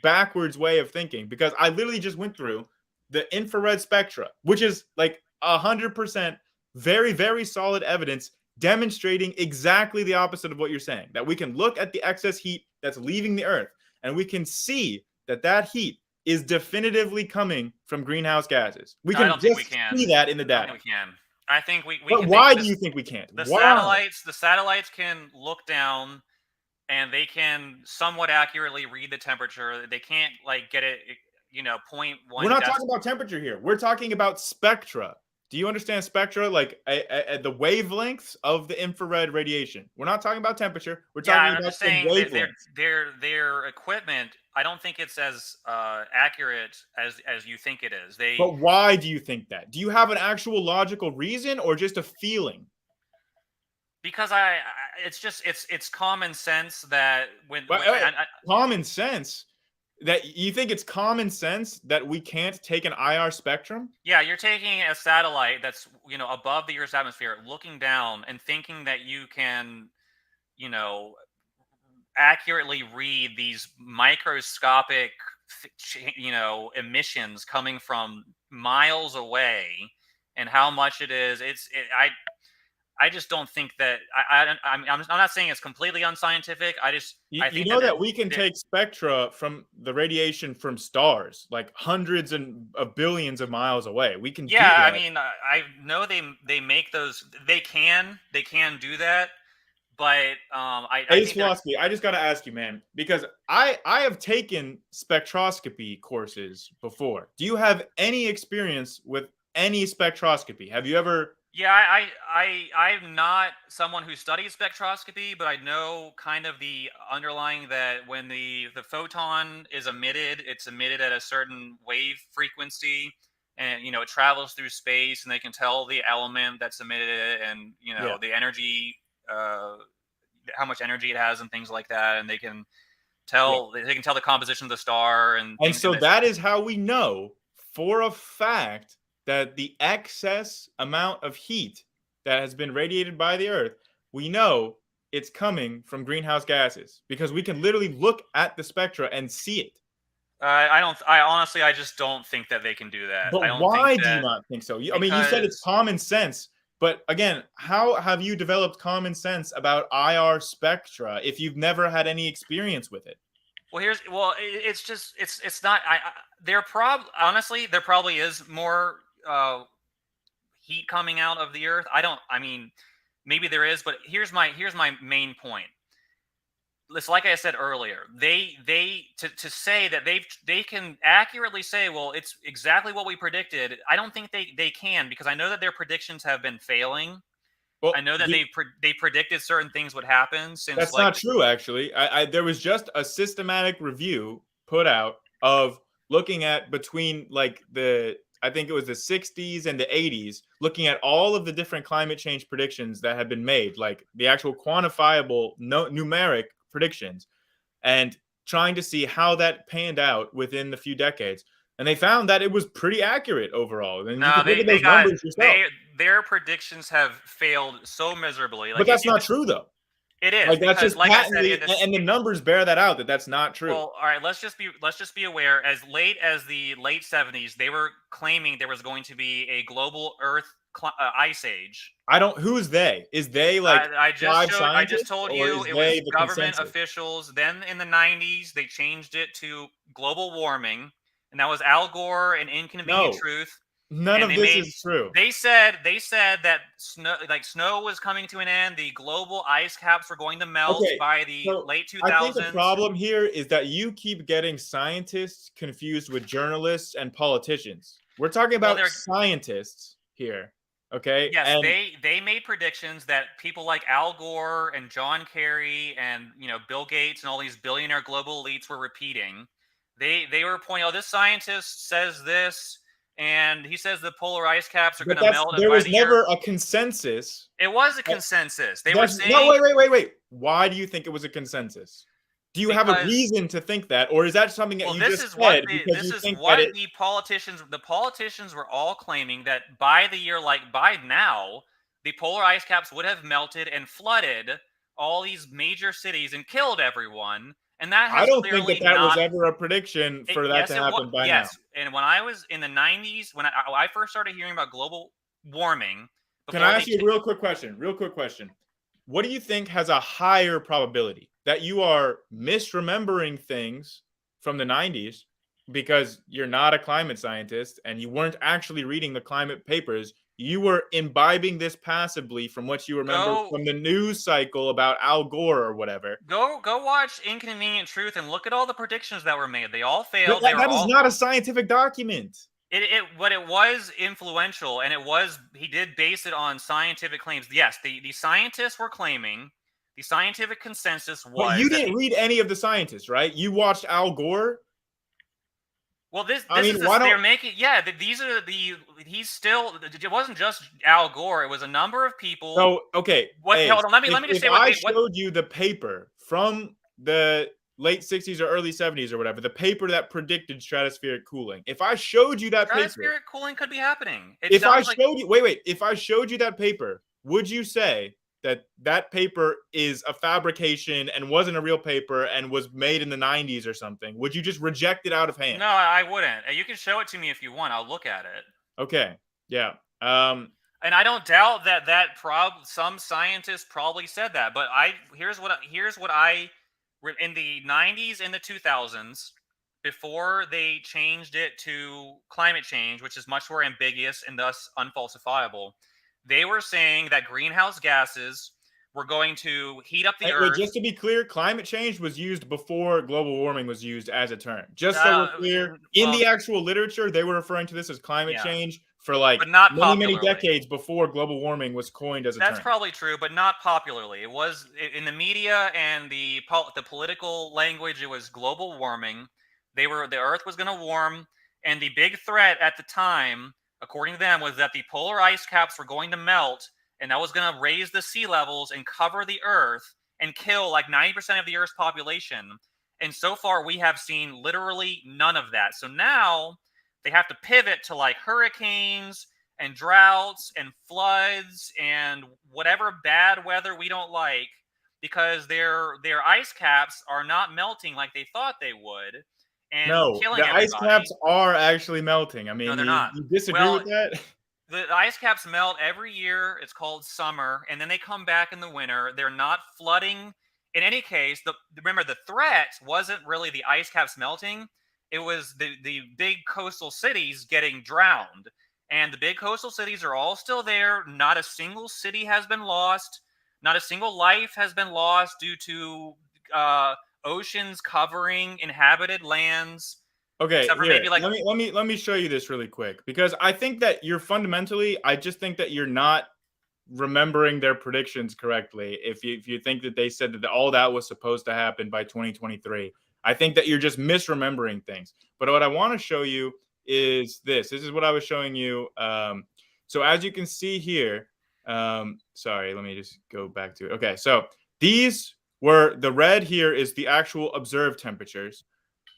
backwards way of thinking because I literally just went through the infrared spectra, which is like 100% very, very solid evidence demonstrating exactly the opposite of what you're saying. That we can look at the excess heat that's leaving the Earth, and we can see that that heat is definitively coming from greenhouse gases. We I can don't think we just can. see that in the I don't data. think we can. I think we But can take why do this. you think we can't? The Why? satellites can look down and they can somewhat accurately read the temperature. They can't like get it, point We're one not dec. talking about temperature here. We're talking about spectra. Do you understand spectra? Like the wavelengths of the infrared radiation. We're not talking about temperature. We're Yeah, talking I'm about just the saying that wavelengths. their equipment. I don't think it's as accurate as you think it is. They But why do you think that? Do you have an actual logical reason or just a feeling? because it's just it's common sense that But common sense that you think it's common sense that we can't take an IR spectrum? yeah, you're taking a satellite that's above the Earth's atmosphere, looking down and thinking that you can you know accurately read these microscopic emissions coming from miles away and how much it is. I just don't think that I'm not saying it's completely unscientific. You, I you think that know that we can take spectra from the radiation from stars, like hundreds of billions of miles away. We can do yeah, I that. mean, I know they make those. They can do that, but I Ace think they're philosophy. I just got to ask you, man, because I have taken spectroscopy courses before. Do you have any experience with any spectroscopy? Have you ever? yeah, I'm not someone who studies spectroscopy, but I know kind of the underlying that when the photon is emitted, it's emitted at a certain wave frequency, and it travels through space, and they can tell the element that's emitted it, and Yeah. the energy, uh, how much energy it has, and things like that, and they can tell the composition of the star and And things. And so that is how we know for a fact that the excess amount of heat that has been radiated by the Earth, we know it's coming from greenhouse gases because we can literally look at the spectra and see it. I don't. I honestly, I just don't think that they can do that. I But don't think why do you that not think so? I mean, you said it's because common sense, but again, how have you developed common sense about IR spectra if you've never had any experience with it? it's just it's not. Honestly, there probably is more heat coming out of the Earth. I don't. I mean, maybe there is, but here's my main point. It's like I said earlier. To say that they can accurately say, well, it's exactly what we predicted. I don't think they can, because I know that their predictions have been failing. I Well, know that they predicted certain things would happen since that's like not true, actually. There was just a systematic review put out of looking at between like I think it was the 60s and the 80s, looking at all of the different climate change predictions that had been made, like the actual quantifiable numeric predictions, and trying to see how that panned out within the few decades. And they found that it was pretty accurate overall. And you no, could look they at they those got numbers yourself. their predictions have failed so miserably. But Like that's not true, though. it is Like that's because, just like I said, patently, and the numbers bear that out that that's not true. well, all right. Let's just be aware. As late as the late 70s, they were claiming there was going to be a global Earth ice age. I don't. Who's they? Is they like I just five showed. I just scientists, told or you is it they was the government consensus? officials. Then in the 90s, they changed it to global warming, and that was Al Gore and Inconvenient No, Truth. none And of they this made. is true. They said that snow was coming to an end. The global ice caps were going to melt Okay, by the so late I think the 2000s. problem here is that you keep getting scientists confused with journalists and politicians. We're talking Well, about they're scientists here, okay? yes, And they made predictions that people like Al Gore and John Kerry and Bill Gates and all these billionaire global elites were repeating. They were pointing, oh, this scientist says this, and he says the polar ice caps are going but to melt there by was the year. never a consensus. It was a consensus. They were That's no, saying wait. Why do you think it was a consensus? Do you have a because reason to think that, or is that something that well, you this just is what said the because this you is think that what it? the politicians were all claiming that by the year, like by now, the polar ice caps would have melted and flooded all these major cities and killed everyone, and that I has don't think that clearly that was not. ever a prediction for that Yes, to it was. happen by now. Yes, and when I was in the 90s, when I first started hearing about global warming, Can before I they ask you a real quick question? Real quick question. What do you think has a higher probability that you are misremembering things from the 90s because you're not a climate scientist and you weren't actually reading the climate papers? You were imbibing this passively from what you remember go from the news cycle about Al Gore or whatever. go watch Inconvenient Truth and look at all the predictions that were made. They all But failed. They were that is all not a scientific document. but it was influential, and he did base it on scientific claims. Yes, the scientists were claiming, the scientific consensus But you was that didn't read any of the scientists, right? You watched Al Gore. well, this I this mean, is why they're don't making, yeah, these are the he's still, it wasn't just Al Gore, it was a number of people. So, okay, What Ace, hold on, let me just if say I what showed you the paper from the late 60s or early 70s or whatever, the paper that predicted stratospheric cooling, if I showed you that paper, stratospheric cooling could be happening. It if I sounds like showed you, wait, if I showed you that paper, would you say that that paper is a fabrication and wasn't a real paper and was made in the 90s or something? Would you just reject it out of hand? no, I wouldn't. You can show it to me if you want. I'll look at it. Okay, yeah. And I don't doubt that some scientists probably said that, but here's what I in the 90s and the 2000s, before they changed it to climate change, which is much more ambiguous and thus unfalsifiable. They were saying that greenhouse gases were going to heat up the Wait, earth. just to be clear, climate change was used before global warming was used as a term. Just so we're uh, clear, in well, the actual literature, they were referring to this as climate yeah, change for like but not many popularly. decades before global warming was coined as a That's term. probably true, but not popularly. It was in the media and the political language. It was global warming. The Earth was going to warm, and the big threat at the time, according to them, was that the polar ice caps were going to melt, and that was going to raise the sea levels and cover the Earth and kill like 90% of the Earth's population. And so far, we have seen literally none of that. So now they have to pivot to like hurricanes and droughts and floods and whatever bad weather we don't like, because their ice caps are not melting like they thought they would and No, killing the ice everybody. caps are actually melting. I No, mean, they're not. you disagree Well, with that? the ice caps melt every year. It's called summer, and then they come back in the winter. They're not flooding. In any case, remember the threat wasn't really the ice caps melting. It was the big coastal cities getting drowned. And the big coastal cities are all still there. Not a single city has been lost. Not a single life has been lost due to oceans covering inhabited lands, Okay, except for here. maybe like Let me show you this really quick because I think that you're fundamentally I just think that you're not remembering their predictions correctly. If you think that they said that all that was supposed to happen by 2023, I think that you're just misremembering things. But what I want to show you is this. This is what I was showing you. So as you can see here, sorry, let me just go back to it. Okay, so these were the red here is the actual observed temperatures.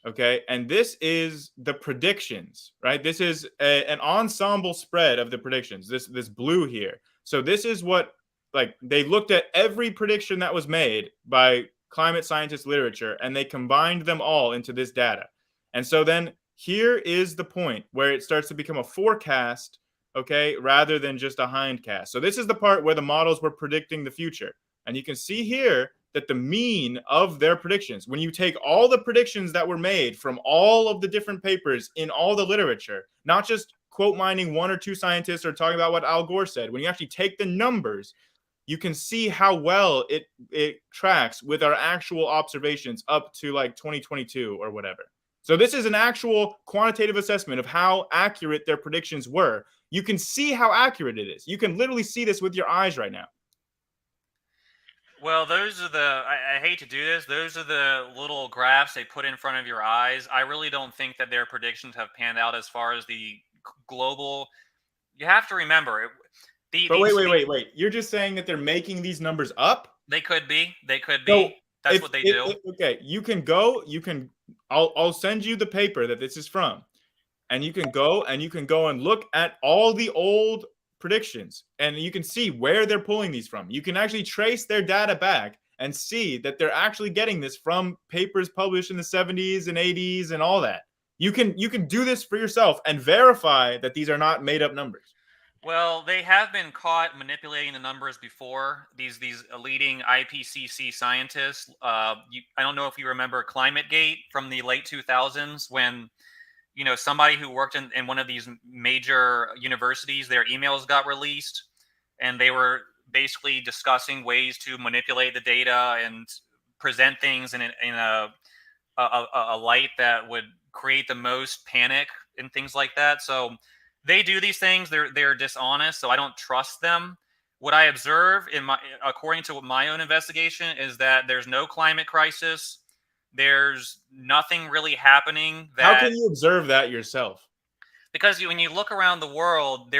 Okay, and this is the predictions, right? This is an ensemble spread of the predictions. This blue here. So this is what like they looked at every prediction that was made by climate scientist literature and they combined them all into this data. And so then here is the point where it starts to become a forecast, okay, rather than just a hindcast. So this is the part where the models were predicting the future. And you can see here that the mean of their predictions, when you take all the predictions that were made from all of the different papers in all the literature, not just quote mining one or two scientists or talking about what Al Gore said, when you actually take the numbers, you can see how well it tracks with our actual observations up to like 2022 or whatever. So this is an actual quantitative assessment of how accurate their predictions were. You can see how accurate it is. You can literally see this with your eyes right now. Well, those are I hate to do this. Those are the little graphs they put in front of your eyes. I really don't think that their predictions have panned out as far as the global. You have to remember, But wait. You're just saying that they're making these numbers up? They could be. They could So be. That's what they do. Okay, I'll send you the paper that this is from. And you can go and look at all the old predictions, and you can see where they're pulling these from. You can actually trace their data back and see that they're actually getting this from papers published in the 70s and 80s and all that. You can do this for yourself and verify that these are not made up numbers. Well, they have been caught manipulating the numbers before. These leading IPCC scientists. I don't know if you remember ClimateGate from the late 2000s, when somebody who worked in one of these major universities, their emails got released, and they were basically discussing ways to manipulate the data and present things in a light that would create the most panic and things like that. So they do these things. They're dishonest, so I don't trust them. What I observe according to my own investigation, is that there's no climate crisis. There's nothing really happening. How can you observe that yourself? Because when you look around the world,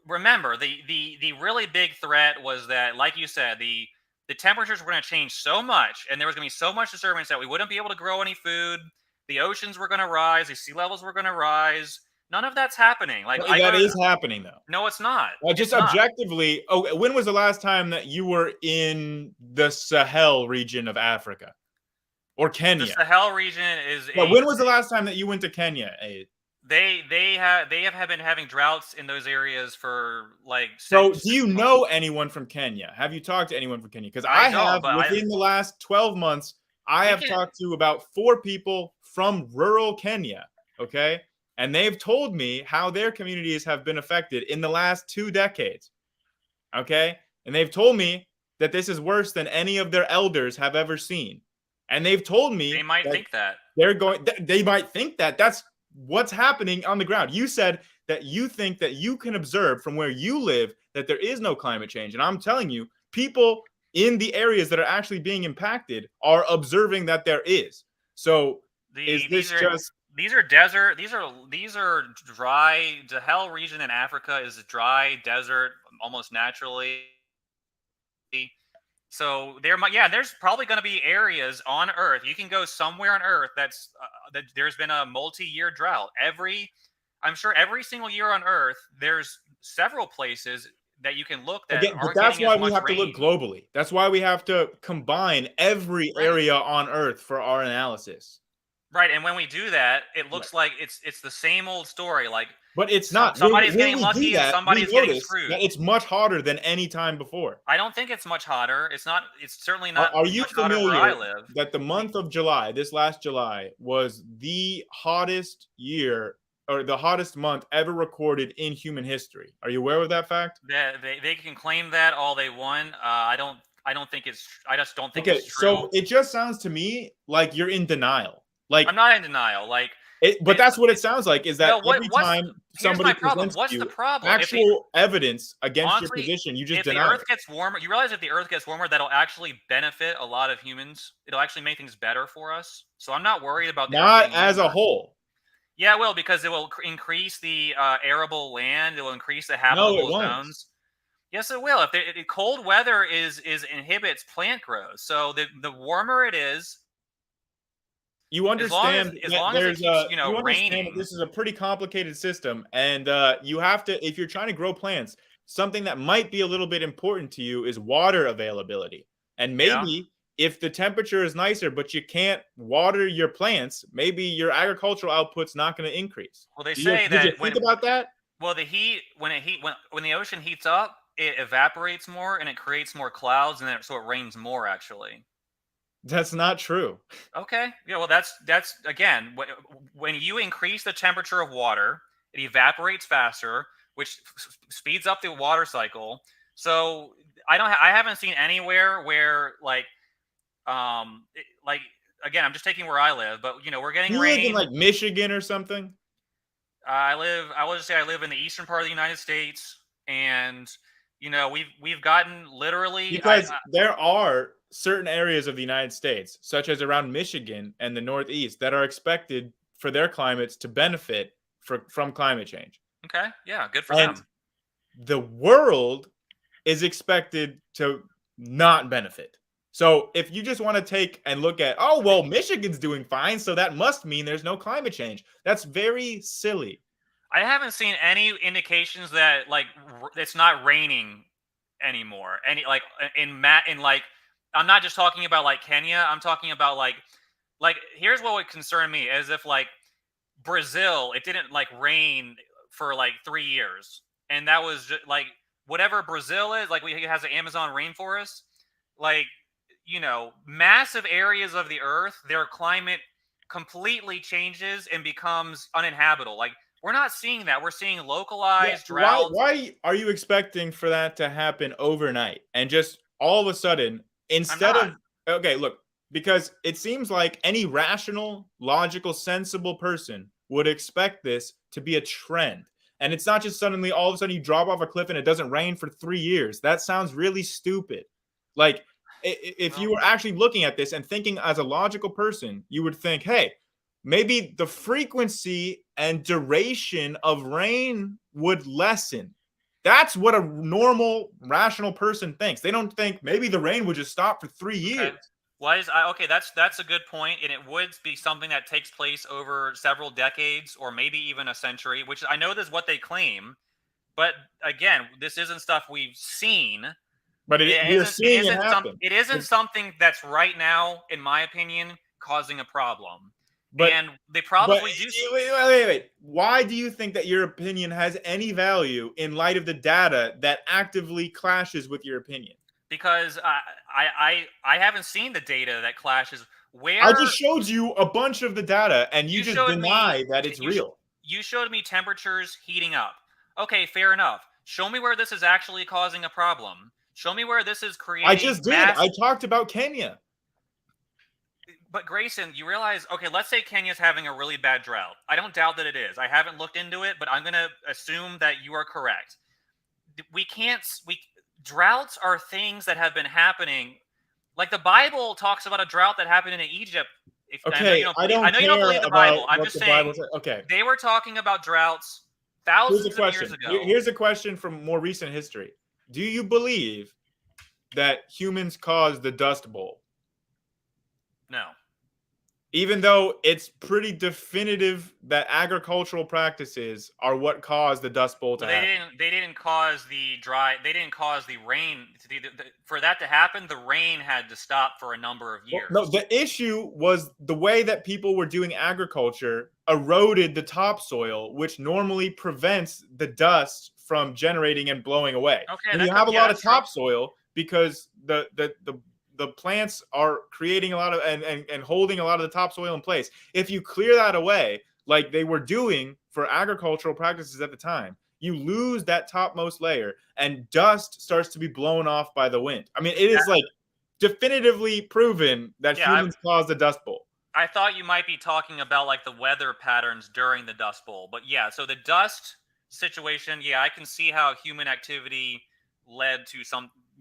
remember, the really big threat was that, like you said, the temperatures were going to change so much, and there was going to be so much disturbance that we wouldn't be able to grow any food. The oceans were going to rise. The sea levels were going to rise. None of that's happening. That is happening, though. No, it's not. Just objectively. Oh, when was the last time that you were in the Sahel region of Africa? Or Kenya? The Sahel region is. When was the last time that you went to Kenya, Aid? They have been having droughts in those areas for like. So, do you know anyone from Kenya? Have you talked to anyone from Kenya? Because I have, within the last 12 months, I have talked to about 4 people from rural Kenya. Okay, and they've told me how their communities have been affected in the last 2 decades. Okay, and they've told me that this is worse than any of their elders have ever seen. And they've told me they might think that they might think that that's what's happening on the ground. You said that you think that you can observe from where you live that there is no climate change. And I'm telling you, people in the areas that are actually being impacted are observing that there is. So these are desert. These are dry. The Sahel region in Africa is a dry desert almost naturally. So there's probably going to be areas on Earth. You can go somewhere on Earth that there's been a multi-year drought. I'm sure every single year on Earth, there's several places that you can look that but that's why we have to look globally. That's why we have to combine every area on Earth for our analysis. Right, and when we do that, it looks like it's the same old story. But it's not. Somebody's getting lucky and somebody's getting screwed. It's much hotter than any time before. I don't think it's much hotter. It's not. It's certainly not. Are you familiar where I live? That the month of July, this last July, was the hottest year or the hottest month ever recorded in human history? Are you aware of that fact? They can claim that all they want. I don't think it's. I just don't think it's true. So it just sounds to me like you're in denial. I'm not in denial. But that's what it sounds like. Is that every time somebody presents you actual evidence against your position, you just deny it. If the Earth gets warmer, you realize if the Earth gets warmer, that'll actually benefit a lot of humans. It'll actually make things better for us. So I'm not worried about not as a whole. Yeah, it will, because it will increase the arable land. It will increase the habitable zones. Yes, it will. If cold weather inhibits plant growth, so the warmer it is. You understand as long as it keeps, raining. This is a pretty complicated system, and you have to, if you're trying to grow plants, something that might be a little bit important to you is water availability. And maybe if the temperature is nicer, but you can't water your plants, maybe your agricultural output's not going to increase. Well, they say that think about that? Well, the heat when the ocean heats up, it evaporates more and it creates more clouds, and then so it rains more actually. That's not true. Okay. Yeah, well that's again, when you increase the temperature of water, it evaporates faster, which speeds up the water cycle. So I haven't seen anywhere where like again, I'm just taking where I live, but we're getting You live in rain. like Michigan or something? I will just say I live in the eastern part of the United States, and we've gotten literally Because there are certain areas of the United States, such as around Michigan and the Northeast, that are expected for their climates to benefit from climate change. okay, yeah, good for And them. the world is expected to not benefit. So if you just want to take and look at, oh, well, Michigan's doing fine, so that must mean there's no climate change. That's very silly. I haven't seen any indications that it's not raining anymore. Any like in like I'm not just talking about like Kenya. I'm talking about here's what would concern me as if like Brazil, it didn't like rain for like 3 years, and that was just like whatever Brazil is like. It has the Amazon rainforest, like massive areas of the Earth. Their climate completely changes and becomes uninhabitable. Like we're not seeing that. We're seeing Yeah, localized why droughts. why are you expecting for that to happen overnight and just all of a sudden I'm instead not. of okay, look, because it seems like any rational, logical, sensible person would expect this to be a trend. And it's not just suddenly all of a sudden you drop off a cliff and it doesn't rain for 3 years. That sounds really stupid. Like if you Well, were actually looking at this and thinking as a logical person, you would think, "Hey, maybe the frequency and duration of rain would lessen." That's what a normal, rational person thinks. They don't think maybe the rain would just stop for 3 okay. years. Okay? That's a good point, and it would be something that takes place over several decades or maybe even a century, which I know this is what they claim. But again, this isn't stuff we've seen. But we're It seeing it isn't some. happen. It isn't something that's right now, in my opinion, causing a problem. But And they but probably do. wait. Why do you think that your opinion has any value in light of the data that actively clashes with your opinion? Because I haven't seen the data that clashes. I just Where showed you a bunch of the data and you you just showed me, deny that it's real. you showed me temperatures heating up. Okay, fair enough. Show me where this is actually causing a problem. Show me where this is I creating just did. mass. I talked about Kenya. But Grayson, you realize, okay, let's say Kenya's having a really bad drought. I don't doubt that it is. I haven't looked into it, but I'm going to assume that you are correct. We can't we Droughts are things that have been happening. Like the Bible talks about a drought that happened in Egypt. If Okay, I I don't know you don't care believe the about Bible. I'm what just the Bible saying says. Okay, they were talking about droughts here's a thousands of years question. ago. Here's a question from more recent history. Do you believe that humans caused the Dust Bowl? No. Even though it's pretty definitive that agricultural practices are what caused the Dust Bowl to Well, happen. they didn't cause the dry. They didn't cause the rain. For that to happen, the rain had to stop for a number of Well, years. no, the issue was the way that people were doing agriculture eroded the topsoil, which normally prevents the dust from generating and blowing away. Okay, When you have a lot of that's true. topsoil, because the plants are creating a lot of and holding a lot of the topsoil in place. If you clear that away, like they were doing for agricultural practices at the time, you lose that topmost layer and dust starts to be blown off by the wind. I mean, it is like definitively proven that Yeah, humans caused the Dust Bowl. I thought you might be talking about like the weather patterns during the Dust Bowl, but yeah. So the dust situation, yeah, I can see how human activity led to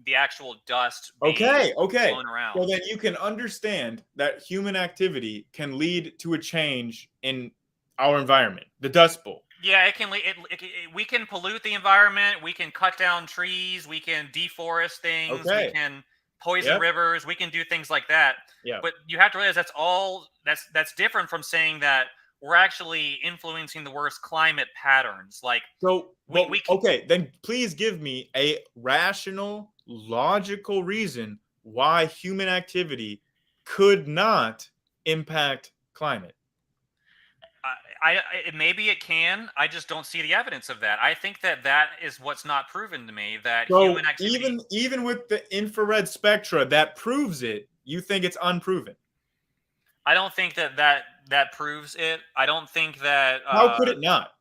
the actual dust being Okay. blown So around. then you can understand that human activity can lead to a change in our environment, the Dust Bowl. Yeah, we can pollute the environment. We can cut down trees. We can deforest things. We Okay. can poison Yep. rivers. We can do things like that. Yeah. But you have to realize that's different from saying that we're actually influencing the worst climate patterns. Like So, we can, okay, then please give me a rational, logical reason why human activity could not impact climate. maybe it can. I just don't see the evidence of that. I think that is what's not proven to me, that So human activity. even with the infrared spectra that proves it, you think it's unproven. I don't think that proves it. I don't think that. How could it not?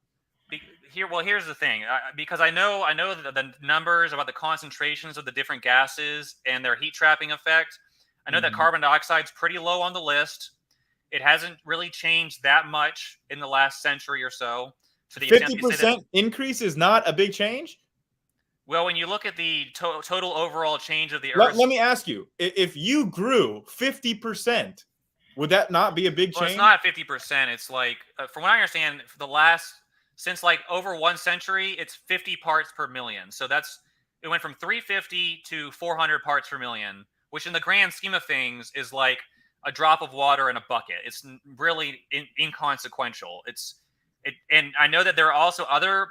Here's the thing. Because I know the numbers about the concentrations of the different gases and their heat trapping effect. I know that carbon dioxide's pretty low on the list. It hasn't really changed that much in the last century or so. To the extent they say that, 50% increase is not a big change. well, when you look at the total overall change of the Let, Earth, let me ask you: if you grew 50%, would that not be a big well, change? it's not 50%. It's like, from what I understand, for the last since like over 1 century, it's 50 parts per million. So it went from 350 to 400 parts per million, which in the grand scheme of things is like a drop of water in a bucket. It's really inconsequential. And I know that there are also other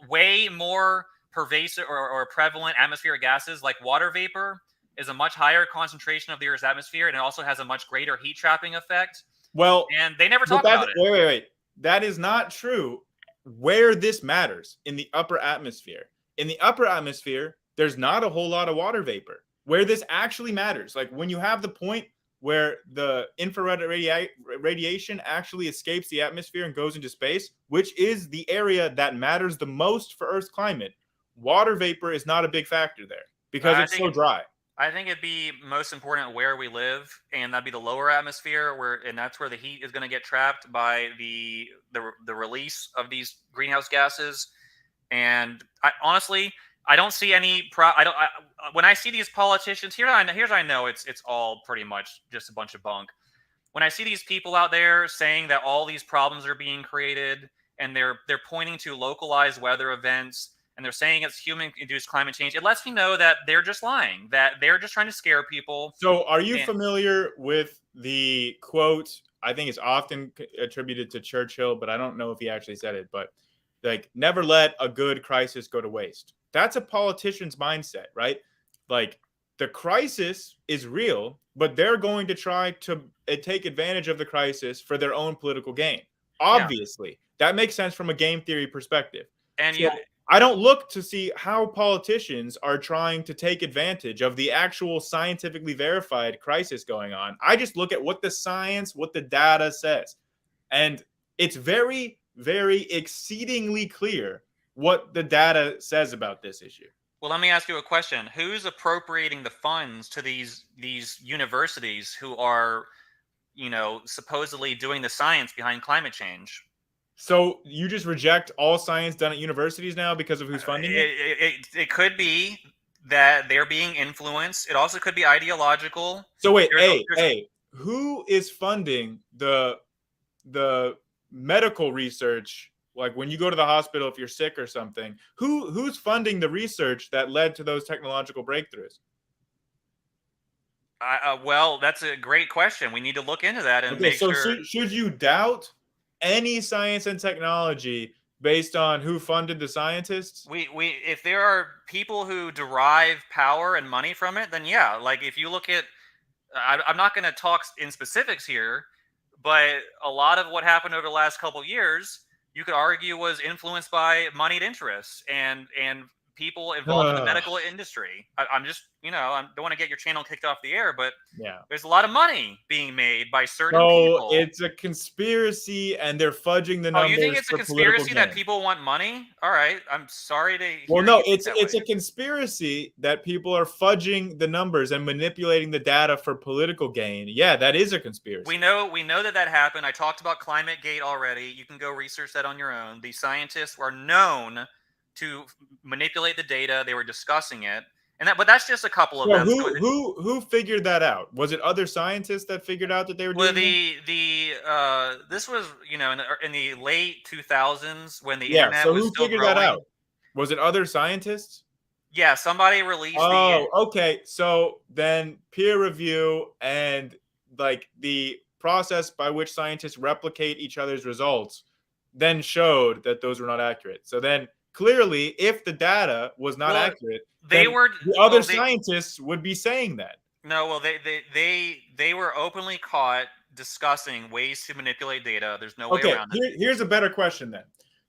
way more pervasive or prevalent atmospheric gases, like water vapor is a much higher concentration of the Earth's atmosphere, and it also has a much greater heat trapping effect. Well, And they never talk about it. Wait. That is not true where this matters, in the upper atmosphere. In the upper atmosphere, there's not a whole lot of water vapor. Where this actually matters, like when you have the point where the infrared radiation actually escapes the atmosphere and goes into space, which is the area that matters the most for Earth's climate, water vapor is not a big factor there because it's so dry. I think it'd be most important where we live, and that'd be the lower atmosphere, and that's where the heat is going to get trapped by the release of these greenhouse gases. And honestly, I don't see any when I see these politicians here's how I know it's all pretty much just a bunch of bunk. When I see these people out there saying that all these problems are being created, and they're pointing to localized weather events, and they're saying it's human-induced climate change, it lets me know that they're just lying, that they're just trying to scare people. So are you familiar with the quote? I think it's often attributed to Churchill, but I don't know if he actually said it, but like, never let a good crisis go to waste. That's a politician's mindset, right? Like, the crisis is real, but they're going to try to take advantage of the crisis for their own political gain. Obviously, that makes sense from a game theory perspective. And so I don't look to see how politicians are trying to take advantage of the actual scientifically verified crisis going on. I just look at what the science, what the data says. And it's very, very exceedingly clear what the data says about this issue. Well, let me ask you a question. Who's appropriating the funds to these universities who are, supposedly doing the science behind climate change? So you just reject all science done at universities now because of who's funding it? It could be that they're being influenced. It also could be ideological. So wait, who is funding the medical research? Like when you go to the hospital, if you're sick or something, who's funding the research that led to those technological breakthroughs? Well, that's a great question. We need to look into that and make sure. Should you doubt any science and technology based on who funded the scientists? If there are people who derive power and money from it, then yeah. Like if you look at, I'm not going to talk in specifics here, but a lot of what happened over the last couple of years, you could argue was influenced by moneyed interests and people involved in the medical industry. I'm just, I don't want to get your channel kicked off the air, but there's a lot of money being made by certain people. It's a conspiracy, and they're fudging the numbers. Oh, you think it's a conspiracy that people want money? All right, I'm sorry to hear. Well, no, it's a conspiracy that people are fudging the numbers and manipulating the data for political gain. Yeah, that is a conspiracy. We know that happened. I talked about ClimateGate already. You can go research that on your own. The scientists were known to manipulate the data. They were discussing it, but that's just a couple of them. Who figured that out? Was it other scientists that figured out that they were doing this was in the late 2000s when the internet was still figured growing. That out? Was it other scientists? Yeah, somebody released. Okay. So then peer review and like the process by which scientists replicate each other's results then showed that those were not accurate. So then clearly, if the data was not accurate, the other scientists would be saying that. No, well, they were openly caught discussing ways to manipulate data. There's no way Okay, around it. here's a better question then.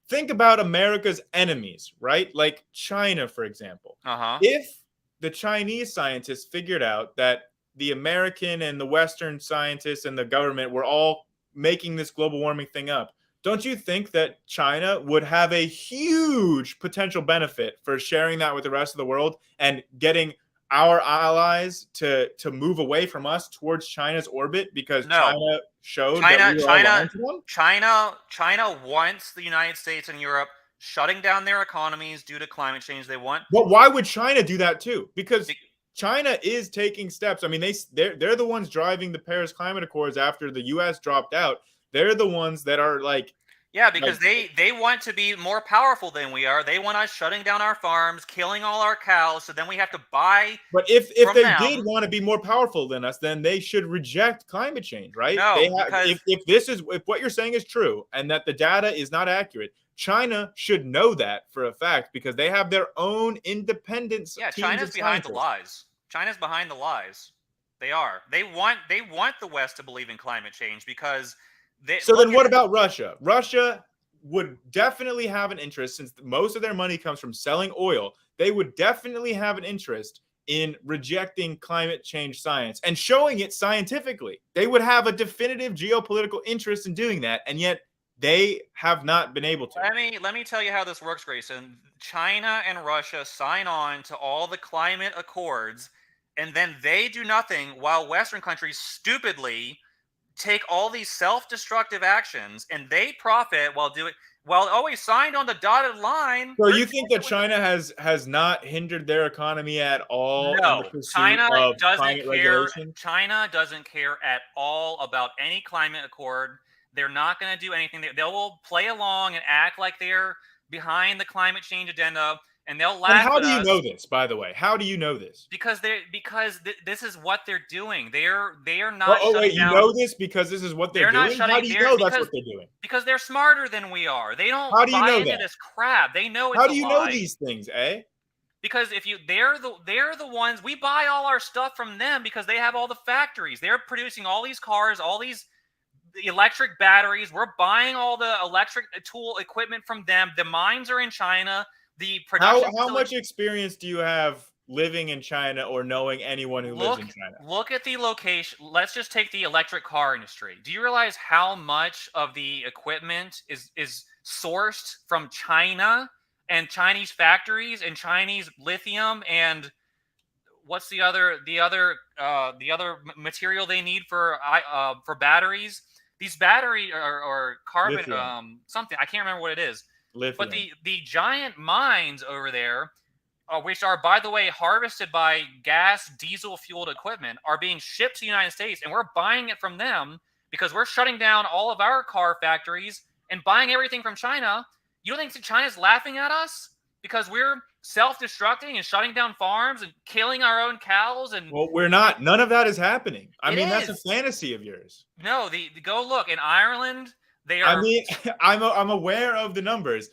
Think about America's enemies, right? Like China, for example. Uh-huh. If the Chinese scientists figured out that the American and the Western scientists and the government were all making this global warming thing up, don't you think that China would have a huge potential benefit for sharing that with the rest of the world and getting our allies to move away from us towards China's orbit because No. China showed that we were all lying to them? China wants the United States and Europe shutting down their economies due to climate change. They want. But why would China do that too? Because China is taking steps. I mean, they're the ones driving the Paris Climate Accords after the U.S. dropped out. They're the ones that are like. Yeah, because they want to be more powerful than we are. They want us shutting down our farms, killing all our cows, so then we have to buy. But if they did want to be more powerful than us, then they should reject climate change, right? No, if what you're saying is true and that the data is not accurate, China should know that for a fact because they have their own independent. Yeah, China's behind the lies. China's behind the lies. They are. They want the West to believe in climate change because. So then what about Russia? Russia would definitely have an interest, since most of their money comes from selling oil. They would definitely have an interest in rejecting climate change science and showing it scientifically. They would have a definitive geopolitical interest in doing that, and yet they have not been able to. Let me tell you how this works, Grayson. China and Russia sign on to all the climate accords, and then they do nothing while Western countries stupidly take all these self-destructive actions, and they profit while always signed on the dotted line. So you think that China has not hindered their economy at all? No, in the pursuit China of doesn't care. regulation? China doesn't care at all about any climate accord. They're not going to do anything. They will play along and act like they're behind the climate change agenda. And they'll laugh. And how do you know this, by the way? How do you know this? Because this is what they're doing. They are not. Oh wait, you know this because this is what they're doing. How do you know that's what they're doing? Because they're smarter than we are. They don't. How do you know into that? this crap. They know it's How do you a know lie. these things, eh? Because they're the ones we buy all our stuff from them because they have all the factories. They're producing all these cars, all these electric batteries. We're buying all the electric tool equipment from them. The mines are in China. The production. How much experience do you have living in China or knowing anyone who lives in China? Look at the location. Let's just take the electric car industry. Do you realize how much of the equipment is sourced from China and Chinese factories and Chinese lithium and what's the other material they need for batteries? These battery or carbon Lithium. something, I can't remember what it is. Lithium. But the giant mines over there, which are, by the way, harvested by gas, diesel-fueled equipment, are being shipped to the United States, and we're buying it from them because we're shutting down all of our car factories and buying everything from China. You don't think China's laughing at us because we're self-destructing and shutting down farms and killing our own cows? And well, we're not. None of that is happening. I mean, that's a fantasy of yours. No, go look in Ireland. They are. I mean, I'm aware of the numbers,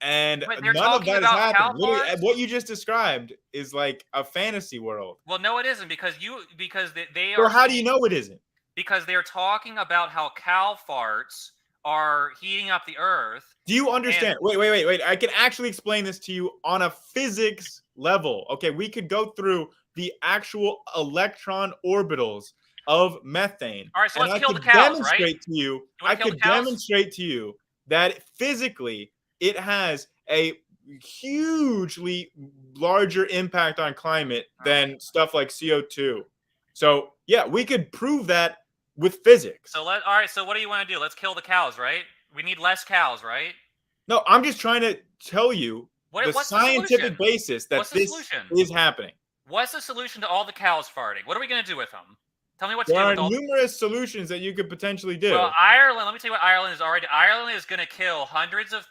and none of that is happening. What you just described is like a fantasy world. Well, no, it isn't because they are. Well, how do you know it isn't? Because they're talking about how cow farts are heating up the earth. Do you understand? Wait. I can actually explain this to you on a physics level. Okay, we could go through the actual electron orbitals of methane. All right, so let's kill the cows, right? I could demonstrate to you that physically it has a hugely larger impact on climate than stuff like CO2. So yeah, we could prove that with physics. So all right, so what do you want to do? Let's kill the cows, right? We need less cows, right? No, I'm just trying to tell you the scientific basis that this is happening. What's the solution to all the cows farting? What are we going to do with them? Tell me what to do. There are numerous solutions that you could potentially do. Well, Ireland, let me tell you what Ireland is already. Ireland is going to kill hundreds of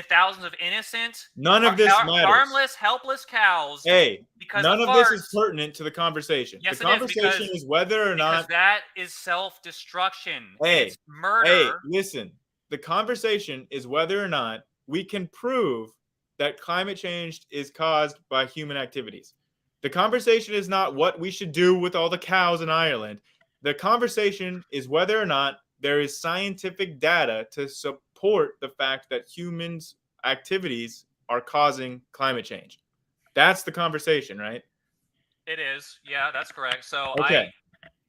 thousands of innocent, none of this matters. Harmless, helpless cows. Hey, none of this is pertinent to the conversation. Yes, the conversation is whether or not that is self-destruction. Hey, it's murder. Hey, listen. The conversation is whether or not we can prove that climate change is caused by human activities. The conversation is not what we should do with all the cows in Ireland. The conversation is whether or not there is scientific data to support the fact that humans' activities are causing climate change. That's the conversation, right? It is. Yeah, that's correct. So Okay.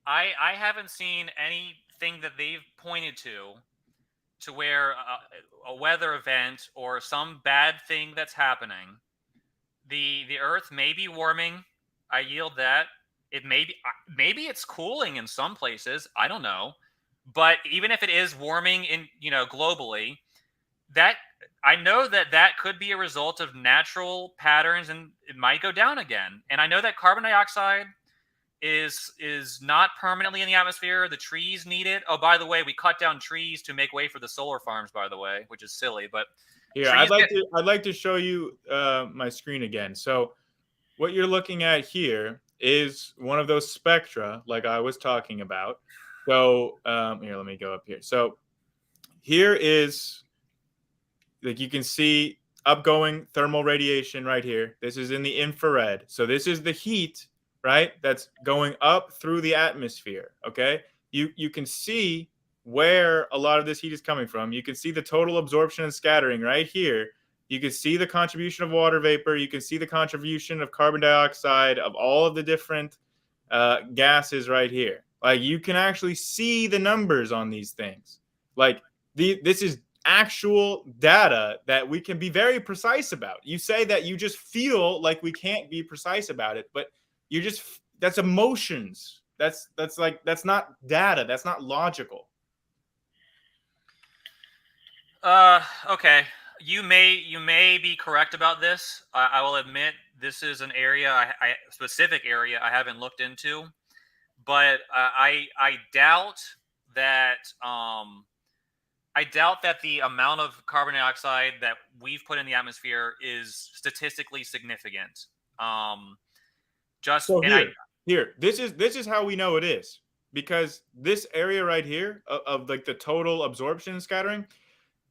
I haven't seen anything that they've pointed to where a weather event or some bad thing that's happening, the Earth may be warming. I yield that. It may be, maybe it's cooling in some places. I don't know, but even if it is warming in, globally, that I know that that could be a result of natural patterns, and it might go down again. And I know that carbon dioxide is not permanently in the atmosphere. The trees need it. Oh, by the way, we cut down trees to make way for the solar farms, by the way, which is silly, but Here, trees get I'd like to show you my screen again. So what you're looking at here is one of those spectra, like I was talking about. So here, let me go up here. So here is, like, you can see upgoing thermal radiation right here. This is in the infrared. So this is the heat, right? That's going up through the atmosphere. Okay. You can see where a lot of this heat is coming from. You can see the total absorption and scattering right here. You can see the contribution of water vapor. You can see the contribution of carbon dioxide, of all of the different gases right here. Like, you can actually see the numbers on these things. Like, this is actual data that we can be very precise about. You say that you just feel like we can't be precise about it, but you just, that's emotions. That's not data. That's not logical. Okay. You may be correct about this. I will admit this is an area, specific area I haven't looked into, but I doubt that the amount of carbon dioxide that we've put in the atmosphere is statistically significant. So here, this is how we know it is, because this area right here of like the total absorption and scattering,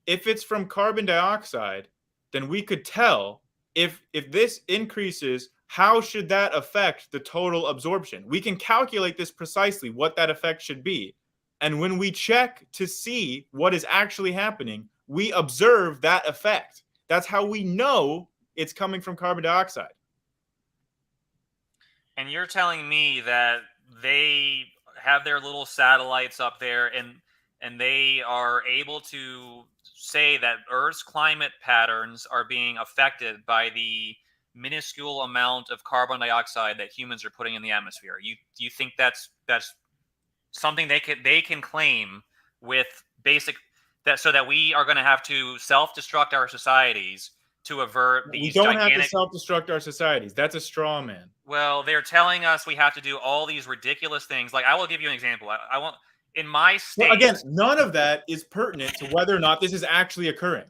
if it's from carbon dioxide, then we could tell if this increases, how should that affect the total absorption? We can calculate this precisely, what that effect should be. And when we check to see what is actually happening, we observe that effect. That's how we know it's coming from carbon dioxide. And you're telling me that they have their little satellites up there, and they are able to say that Earth's climate patterns are being affected by the minuscule amount of carbon dioxide that humans are putting in the atmosphere. You think that's something they can claim with basic, that so that we are going to have to self-destruct our societies to avert We these don't have to gigantic. self-destruct our societies. That's a straw man. Well, they're telling us we have to do all these ridiculous things. Like, I will give you an example. I want, in my state. Well, again, none of that is pertinent to whether or not this is actually occurring.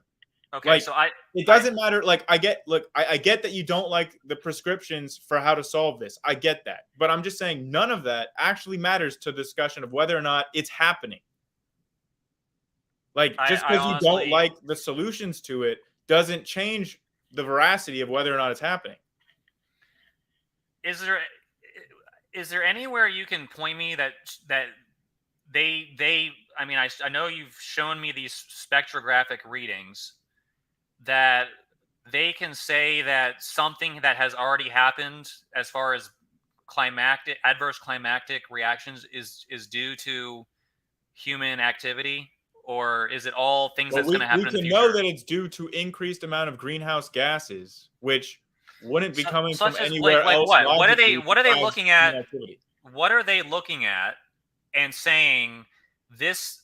Okay, Like, so it doesn't matter. Like, I get that you don't like the prescriptions for how to solve this. I get that. But I'm just saying none of that actually matters to the discussion of whether or not it's happening. Like, just because you don't like the solutions to it doesn't change the veracity of whether or not it's happening. Is there anywhere you can point me that they I mean, I know you've shown me these spectrographic readings, that they can say that something that has already happened as far as adverse climactic reactions is due to human activity, or is it all things that's going to happen in the We can future? know that it's due to increased amount of greenhouse gases, which wouldn't be coming from anywhere else. What are they looking at? Activity. What are they looking at and saying this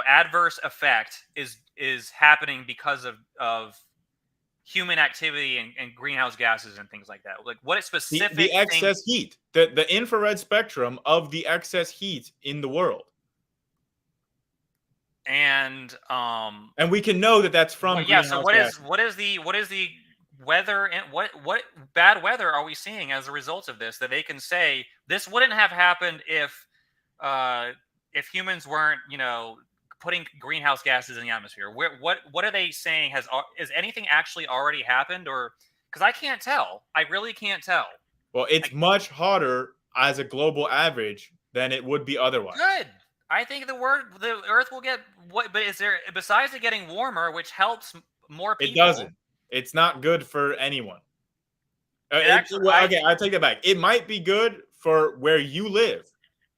adverse effect is happening because of human activity and greenhouse gases and things like that? Like, what is specific? The excess heat, the infrared spectrum of the excess heat in the world. And we can know that that's from greenhouse gas. So what is the weather, and what bad weather are we seeing as a result of this, that they can say this wouldn't have happened if humans weren't putting greenhouse gases in the atmosphere? What are they saying? Is anything actually already happened? Or, because I can't tell, I really can't tell. Well, it's much hotter as a global average than it would be otherwise. Good. I think the Earth will get what? But is there, besides it getting warmer, which helps more It people? doesn't. It's not good for anyone. Actually, Well, okay, I take that back. It might be good for where you live,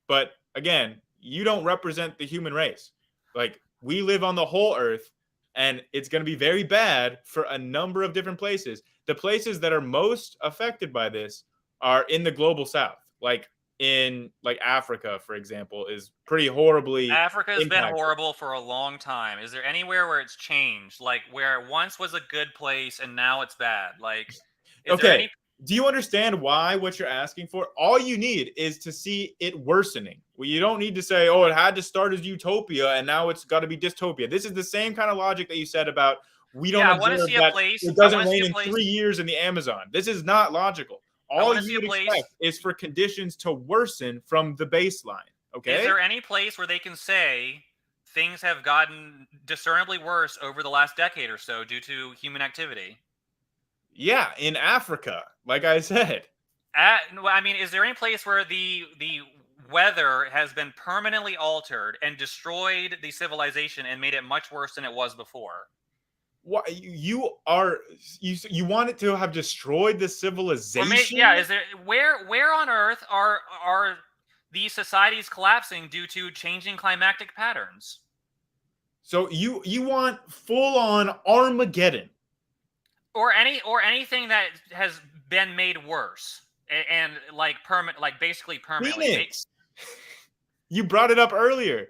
but again, you don't represent the human race. Like, we live on the whole Earth, and it's going to be very bad for a number of different places. The places that are most affected by this are in the global South, like in like Africa, for example, is pretty horribly Africa's been impacted. horrible for a long time. Is there anywhere where it's changed? Like where it once was a good place and now it's bad? Like, is there Okay. any? Do you understand why what you're asking for? All you need is to see it worsening. Well, you don't need to say, oh, it had to start as utopia and now it's got to be dystopia. This is the same kind of logic that you said about we don't Yeah, I want to observe see a that place. it I doesn't want to see rain a in place. 3 years in the Amazon. This is not logical. I All want to see you a would place. expect is for conditions to worsen from the baseline. Okay. Is there any place where they can say things have gotten discernibly worse over the last decade or so due to human activity? Yeah, in Africa, like I said. I mean, is there any place where the weather has been permanently altered and destroyed the civilization and made it much worse than it was before? What you want it to have destroyed the civilization? Or maybe, yeah, is there where on Earth are these societies collapsing due to changing climatic patterns? So you want full on Armageddon? Or anything that has been made worse and like basically permanently. Phoenix. You brought it up earlier.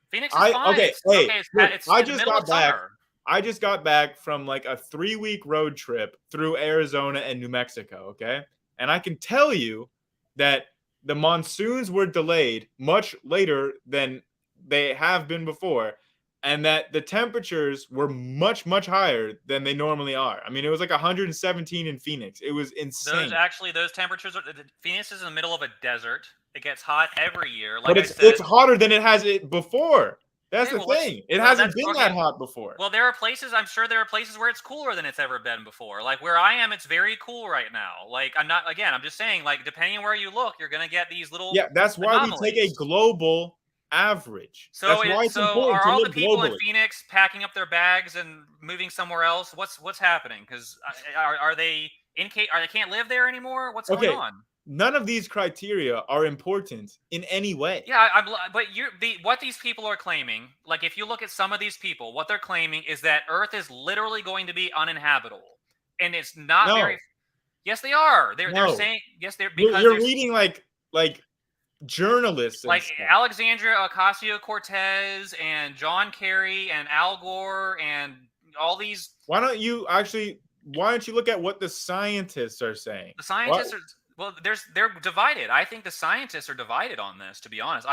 Phoenix is fine. Okay, It's I in the just middle got of back. summer. I just got back from like a 3-week road trip through Arizona and New Mexico. Okay, and I can tell you that the monsoons were delayed much later than they have been before, and that the temperatures were much higher than they normally are. I mean, it was like 117 in Phoenix. It was insane. Those temperatures are. Phoenix is in the middle of a desert. It gets hot every year. But it's hotter than it has it before. That's the thing. It hasn't been that hot before. Well, there are places. I'm sure there are places where it's cooler than it's ever been before. Like where I am, it's very cool right now. Like I'm not. Again, I'm just saying. Like depending on where you look, you're gonna get these little. Yeah, that's why anomalies. we take a global average. So, that's why it's important are to all live the people globally. in Phoenix packing up their bags and moving somewhere else? What's happening? Because are they are they can't live there anymore? What's going on? None of these criteria are important in any way. Yeah, but what these people are claiming, like if you look at some of these people, what they're claiming is that Earth is literally going to be uninhabitable, and it's not very. Yes, they are. They're saying yes. They're because you're reading like journalists, like Alexandria Ocasio-Cortez and John Kerry and Al Gore and all these. Why don't you look at what the scientists are saying? The scientists are. Well, they're divided. I think the scientists are divided on this. To be honest,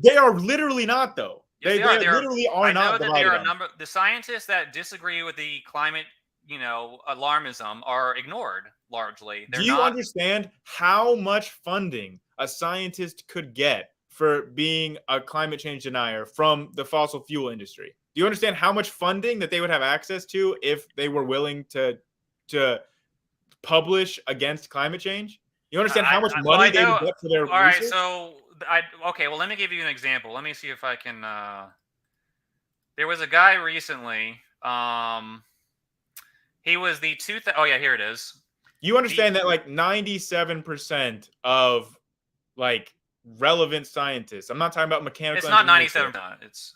they are literally not though. Yes, they literally are not. I know that there are a number. The scientists that disagree with the climate, alarmism are ignored largely. Do you understand how much funding a scientist could get for being a climate change denier from the fossil fuel industry? Do you understand how much funding that they would have access to if they were willing to publish against climate change? You understand how much money they would get for their research? Right, so okay, well, let me give you an example. Let me see if I can there was a guy recently, he was the here it is. You understand that like 97% of like relevant scientists, I'm not talking about mechanical. It's not 97%. It's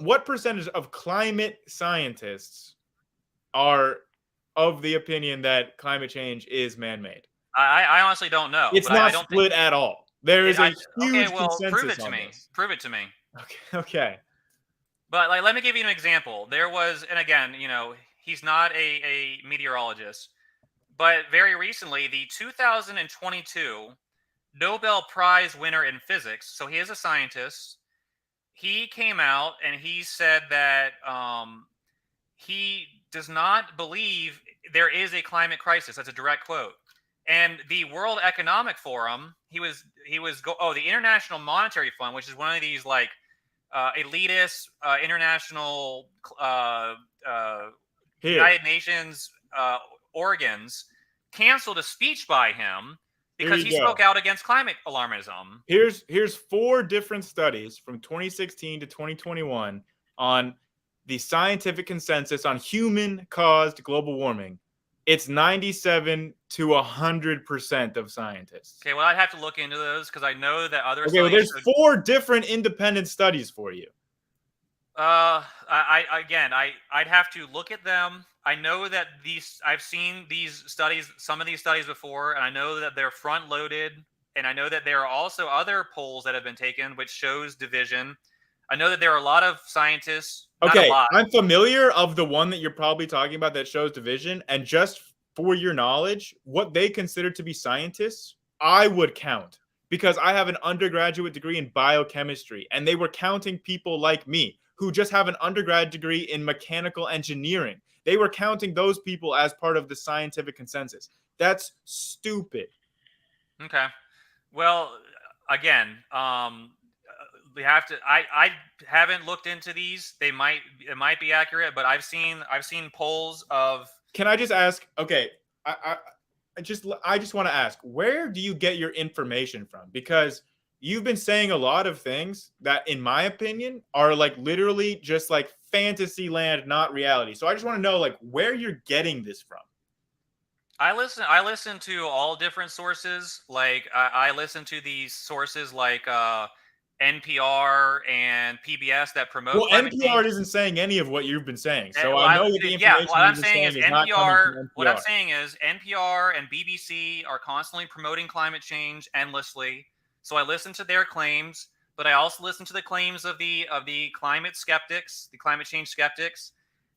what percentage of climate scientists are of the opinion that climate change is man-made? I honestly don't know. It's not split at all. There is a huge consensus. Prove it to me. Prove it to me. Okay. But let me give you an example. There was, and again, he's not a meteorologist, but very recently, the 2022 Nobel Prize winner in physics. So he is a scientist. He came out and he said that he does not believe there is a climate crisis. That's a direct quote. And the World Economic Forum, the International Monetary Fund, which is one of these like elitist international United Nations organs, canceled a speech by him because he spoke out against climate alarmism. Here's 4 different studies from 2016 to 2021 on the scientific consensus on human-caused global warming. It's 97 to 100% of scientists. Okay, well, I'd have to look into those because I know that other. Okay, well, there's 4 different independent studies for you. I'd have to look at them. I know that I've seen these studies, some of these studies before, and I know that they're front loaded, and I know that there are also other polls that have been taken which shows division. I know that there are a lot of scientists. Okay, I'm familiar of the one that you're probably talking about that shows division, and just for your knowledge, what they consider to be scientists, I would count, because I have an undergraduate degree in biochemistry, and they were counting people like me who just have an undergrad degree in mechanical engineering. They were counting those people as part of the scientific consensus. That's stupid. Okay. Well, again, we have to. I haven't looked into these. It might be accurate, but I've seen polls of. Can I just ask? Okay, I just want to ask, where do you get your information from? Because you've been saying a lot of things that, in my opinion, are like literally just like fantasy land, not reality. So I just want to know like where you're getting this from. I listen to all different sources. Like I listen to these sources like NPR and PBS that promote. Well, NPR isn't saying any of what you've been saying, so I know that the information what I'm saying is not coming from NPR. What I'm saying is NPR and BBC are constantly promoting climate change endlessly. So I listen to their claims, but I also listen to the claims of the climate skeptics, the climate change skeptics.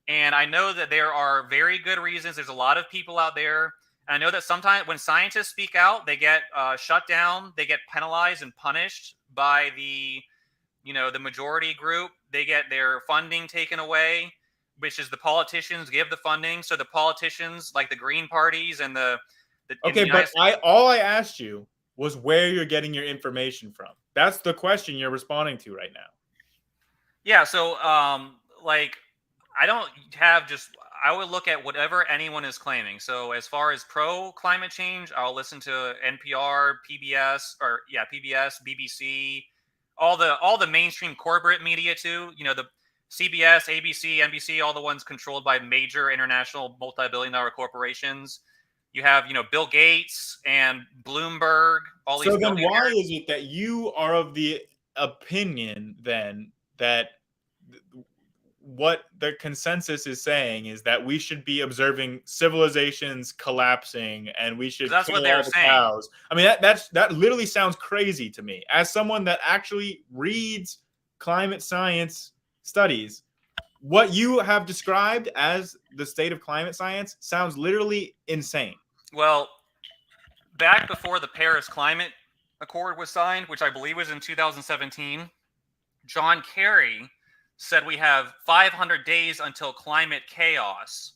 And I know that there are very good reasons. There's a lot of people out there. And I know that sometimes when scientists speak out, they get shut down, they get penalized and punished by the majority group. They get their funding taken away, which is the politicians give the funding. So the politicians, like the Green parties and the okay, but all I asked you was where you're getting your information from. That's the question you're responding to right now. Yeah. So I don't have I would look at whatever anyone is claiming. So as far as pro climate change, I'll listen to NPR, PBS, BBC, all the mainstream corporate media too. The CBS, ABC, NBC, all the ones controlled by major international multi-billion-dollar corporations. You have, Bill Gates and Bloomberg. All these. So then, why is it that you are of the opinion then that what the consensus is saying is that we should be observing civilizations collapsing and we should kill all the cows? I mean, that literally sounds crazy to me. As someone that actually reads climate science studies, what you have described as the state of climate science sounds literally insane. Well, back before the Paris Climate Accord was signed, which I believe was in 2017, John Kerry said we have 500 days until climate chaos.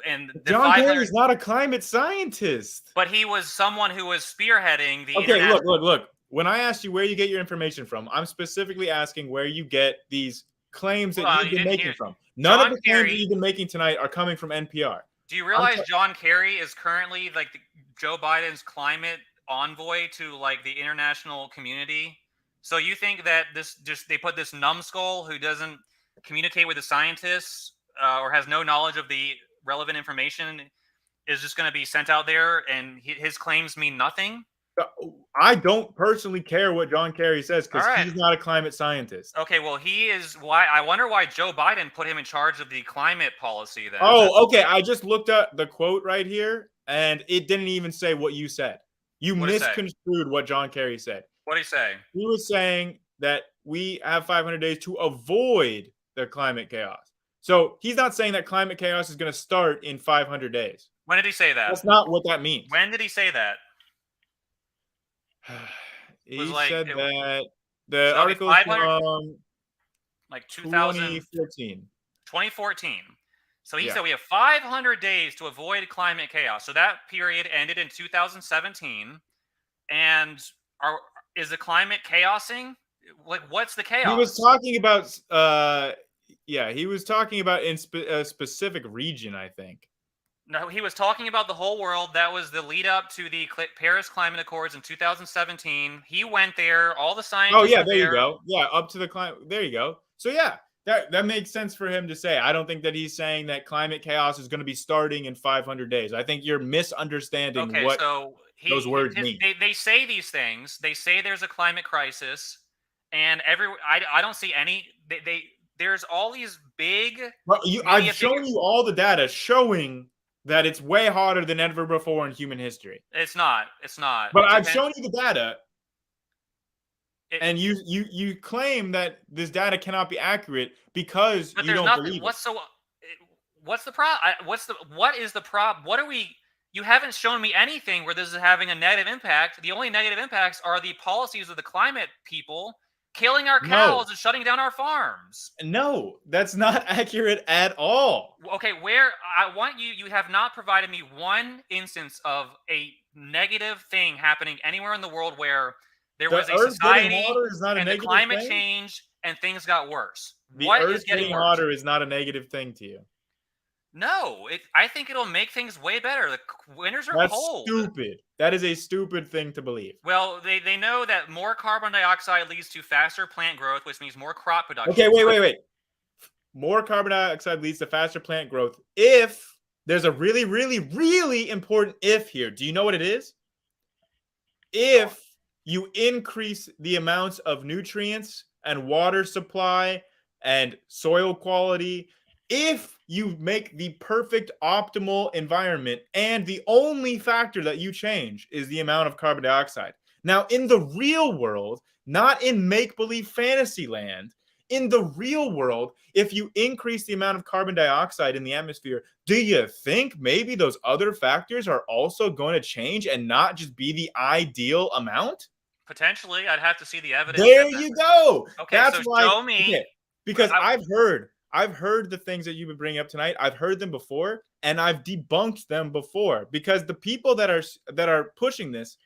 And John Kerry is not a climate scientist. But he was someone who was spearheading the. Okay, look. When I asked you where you get your information from, I'm specifically asking where you get these claims that you've been making from. None of the claims that you've been making tonight are coming from NPR. Do you realize John Kerry is currently like Joe Biden's climate envoy to like the international community? So you think that they put this numbskull who doesn't communicate with the scientists or has no knowledge of the relevant information is just going to be sent out there and his claims mean nothing? I don't personally care what John Kerry says because he's not a climate scientist. Okay, well, he is. Why? I wonder why Joe Biden put him in charge of the climate policy then. Oh, okay. I just looked at the quote right here, and it didn't even say what you said. You misconstrued what John Kerry said. What did he say? He was saying that we have 500 days to avoid the climate chaos. So he's not saying that climate chaos is going to start in 500 days. When did he say that? That's not what that means. When did he say that? He said that the article is from like 2014. 2014. So he said we have 500 days to avoid climate chaos. So that period ended in 2017. And is the climate chaosing? Like, what's the chaos? He was talking about he was talking about in a specific region, I think. No, he was talking about the whole world. That was the lead up to the Paris Climate Accords in 2017. He went there. All the Oh scientists yeah, were there you there. go. Yeah, up to the climate. There you go. So yeah, that makes sense for him to say. I don't think that he's saying that climate chaos is going to be starting in 500 days. I think you're misunderstanding Okay, what so those words mean. they say these things. They say there's a climate crisis, and I don't see any. There's all these big Well, I've media shown figures. you all the data showing that it's way hotter than ever before in human history. It's not. It's not. But It I've depends. shown you the data, It, and you claim that this data cannot be accurate because but you there's don't nothing. believe it. What's the problem? What is the problem? What are we? You haven't shown me anything where this is having a negative impact. The only negative impacts are the policies of the climate people killing our No, cows and shutting down our farms. no, that's not accurate at all. Okay, where I want you have not provided me one instance of a negative thing happening anywhere in the world where there The was a Earth getting society hotter is not a and the negative climate thing. changed and things got worse. The What is Earth getting getting worse? hotter is not a negative thing to you. No, I think it'll make things way better. The winters are That's cold. stupid. That is a stupid thing to believe. Well, they know that more carbon dioxide leads to faster plant growth, which means more crop production. Okay, wait. More carbon dioxide leads to faster plant growth if there's a really, really, really important if here. Do you know what it is? If you increase the amounts of nutrients and water supply and soil quality, if you make the perfect optimal environment, and the only factor that you change is the amount of carbon dioxide. Now, in the real world, not in make-believe fantasy land, in the real world, if you increase the amount of carbon dioxide in the atmosphere, do you think maybe those other factors are also going to change and not just be the ideal amount? Potentially, I'd have to see the evidence. There you go. Okay, That's so why. show me. Okay, because I, I've heard the things that you've been bringing up tonight. I've heard them before, and I've debunked them before because the people that are pushing this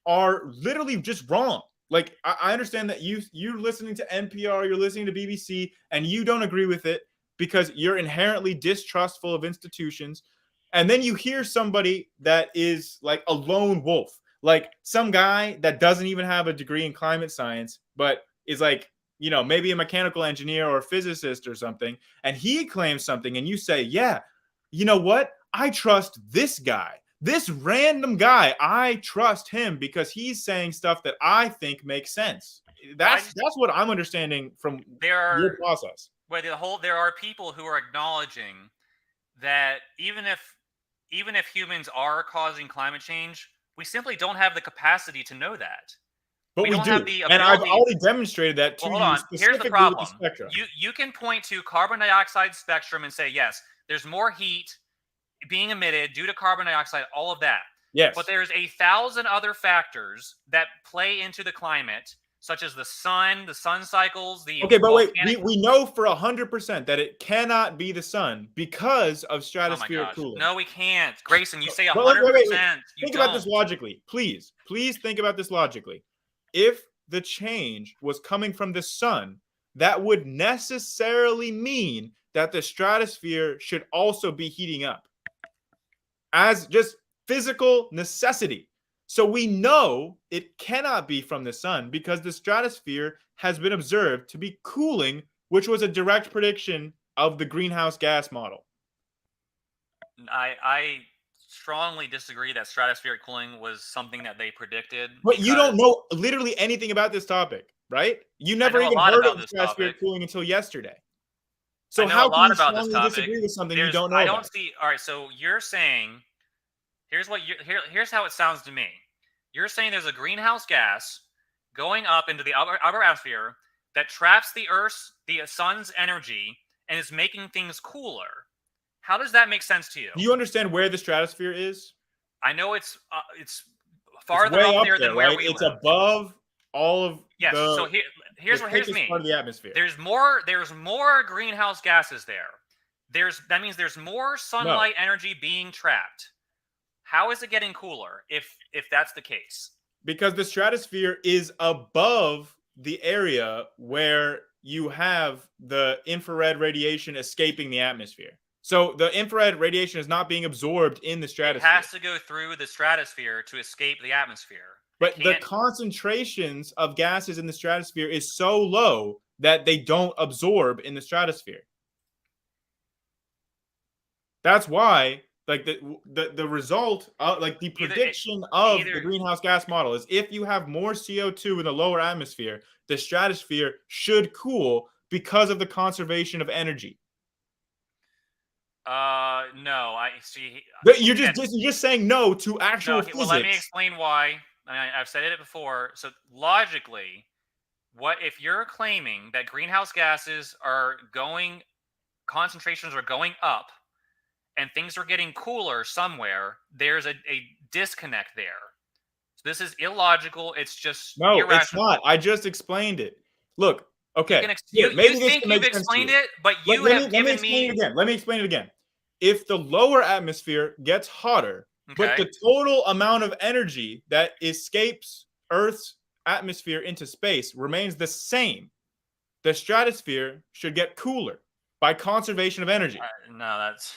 are literally just wrong. Like I understand that you're listening to NPR, you're listening to BBC, and you don't agree with it because you're inherently distrustful of institutions. And then you hear somebody that is like a lone wolf, like some guy that doesn't even have a degree in climate science, but is like, maybe a mechanical engineer or a physicist or something, and he claims something, and you say, yeah, you know what? I trust this guy. This random guy, I trust him because he's saying stuff that I think makes sense. That's what I'm understanding from your process. There are people who are acknowledging that even if humans are causing climate change, we simply don't have the capacity to know that. But we don't do. have the And I've ability. already demonstrated that to Well, hold you on. Here's the specifically with the problem. spectrum. You can point to carbon dioxide spectrum and say, yes, there's more heat being emitted due to carbon dioxide, all of that. Yes. But there's 1,000 other factors that play into the climate, such as the sun cycles, the Okay, but volcanic... wait, we know for 100% that it cannot be the sun because of stratospheric cooling. No, we can't. Grayson, you say 100%. Wait. Think about this logically. Please think about this logically. If the change was coming from the sun, that would necessarily mean that the stratosphere should also be heating up as just physical necessity. So we know it cannot be from the sun because the stratosphere has been observed to be cooling, which was a direct prediction of the greenhouse gas model. I strongly disagree that stratospheric cooling was something that they predicted. But you don't know literally anything about this topic, right? You never even heard of stratospheric cooling until yesterday. So how can you strongly disagree with something you don't know about? I don't see. All right, so you're saying, here's how it sounds to me. You're saying there's a greenhouse gas going up into the upper atmosphere that traps the sun's energy and is making things cooler. How does that make sense to you? Do you understand where the stratosphere is? I know it's farther up there than where we live. It's above all of so here's me. Part of the atmosphere. There's more greenhouse gases there. That means there's more sunlight energy being trapped. How is it getting cooler if that's the case? Because the stratosphere is above the area where you have the infrared radiation escaping the atmosphere. So the infrared radiation is not being absorbed in the stratosphere. It has to go through the stratosphere to escape the atmosphere. But the concentrations of gases in the stratosphere is so low that they don't absorb in the stratosphere. That's why, like the result, like the prediction of the greenhouse gas model is if you have more CO2 in the lower atmosphere, the stratosphere should cool because of the conservation of energy. No, I see. You're just saying no to actual physics. Well, let me explain why. I've said it before. So logically, what if you're claiming that greenhouse gases are going, concentrations are going up, and things are getting cooler somewhere? There's a disconnect there. So this is illogical. It's just no, irrational. It's not. I just explained it. Look, okay. You think you've explained it, but you have given me. Let me explain it again. If the lower atmosphere gets hotter, but the total amount of energy that escapes Earth's atmosphere into space remains the same, the stratosphere should get cooler by conservation of energy. No, that's.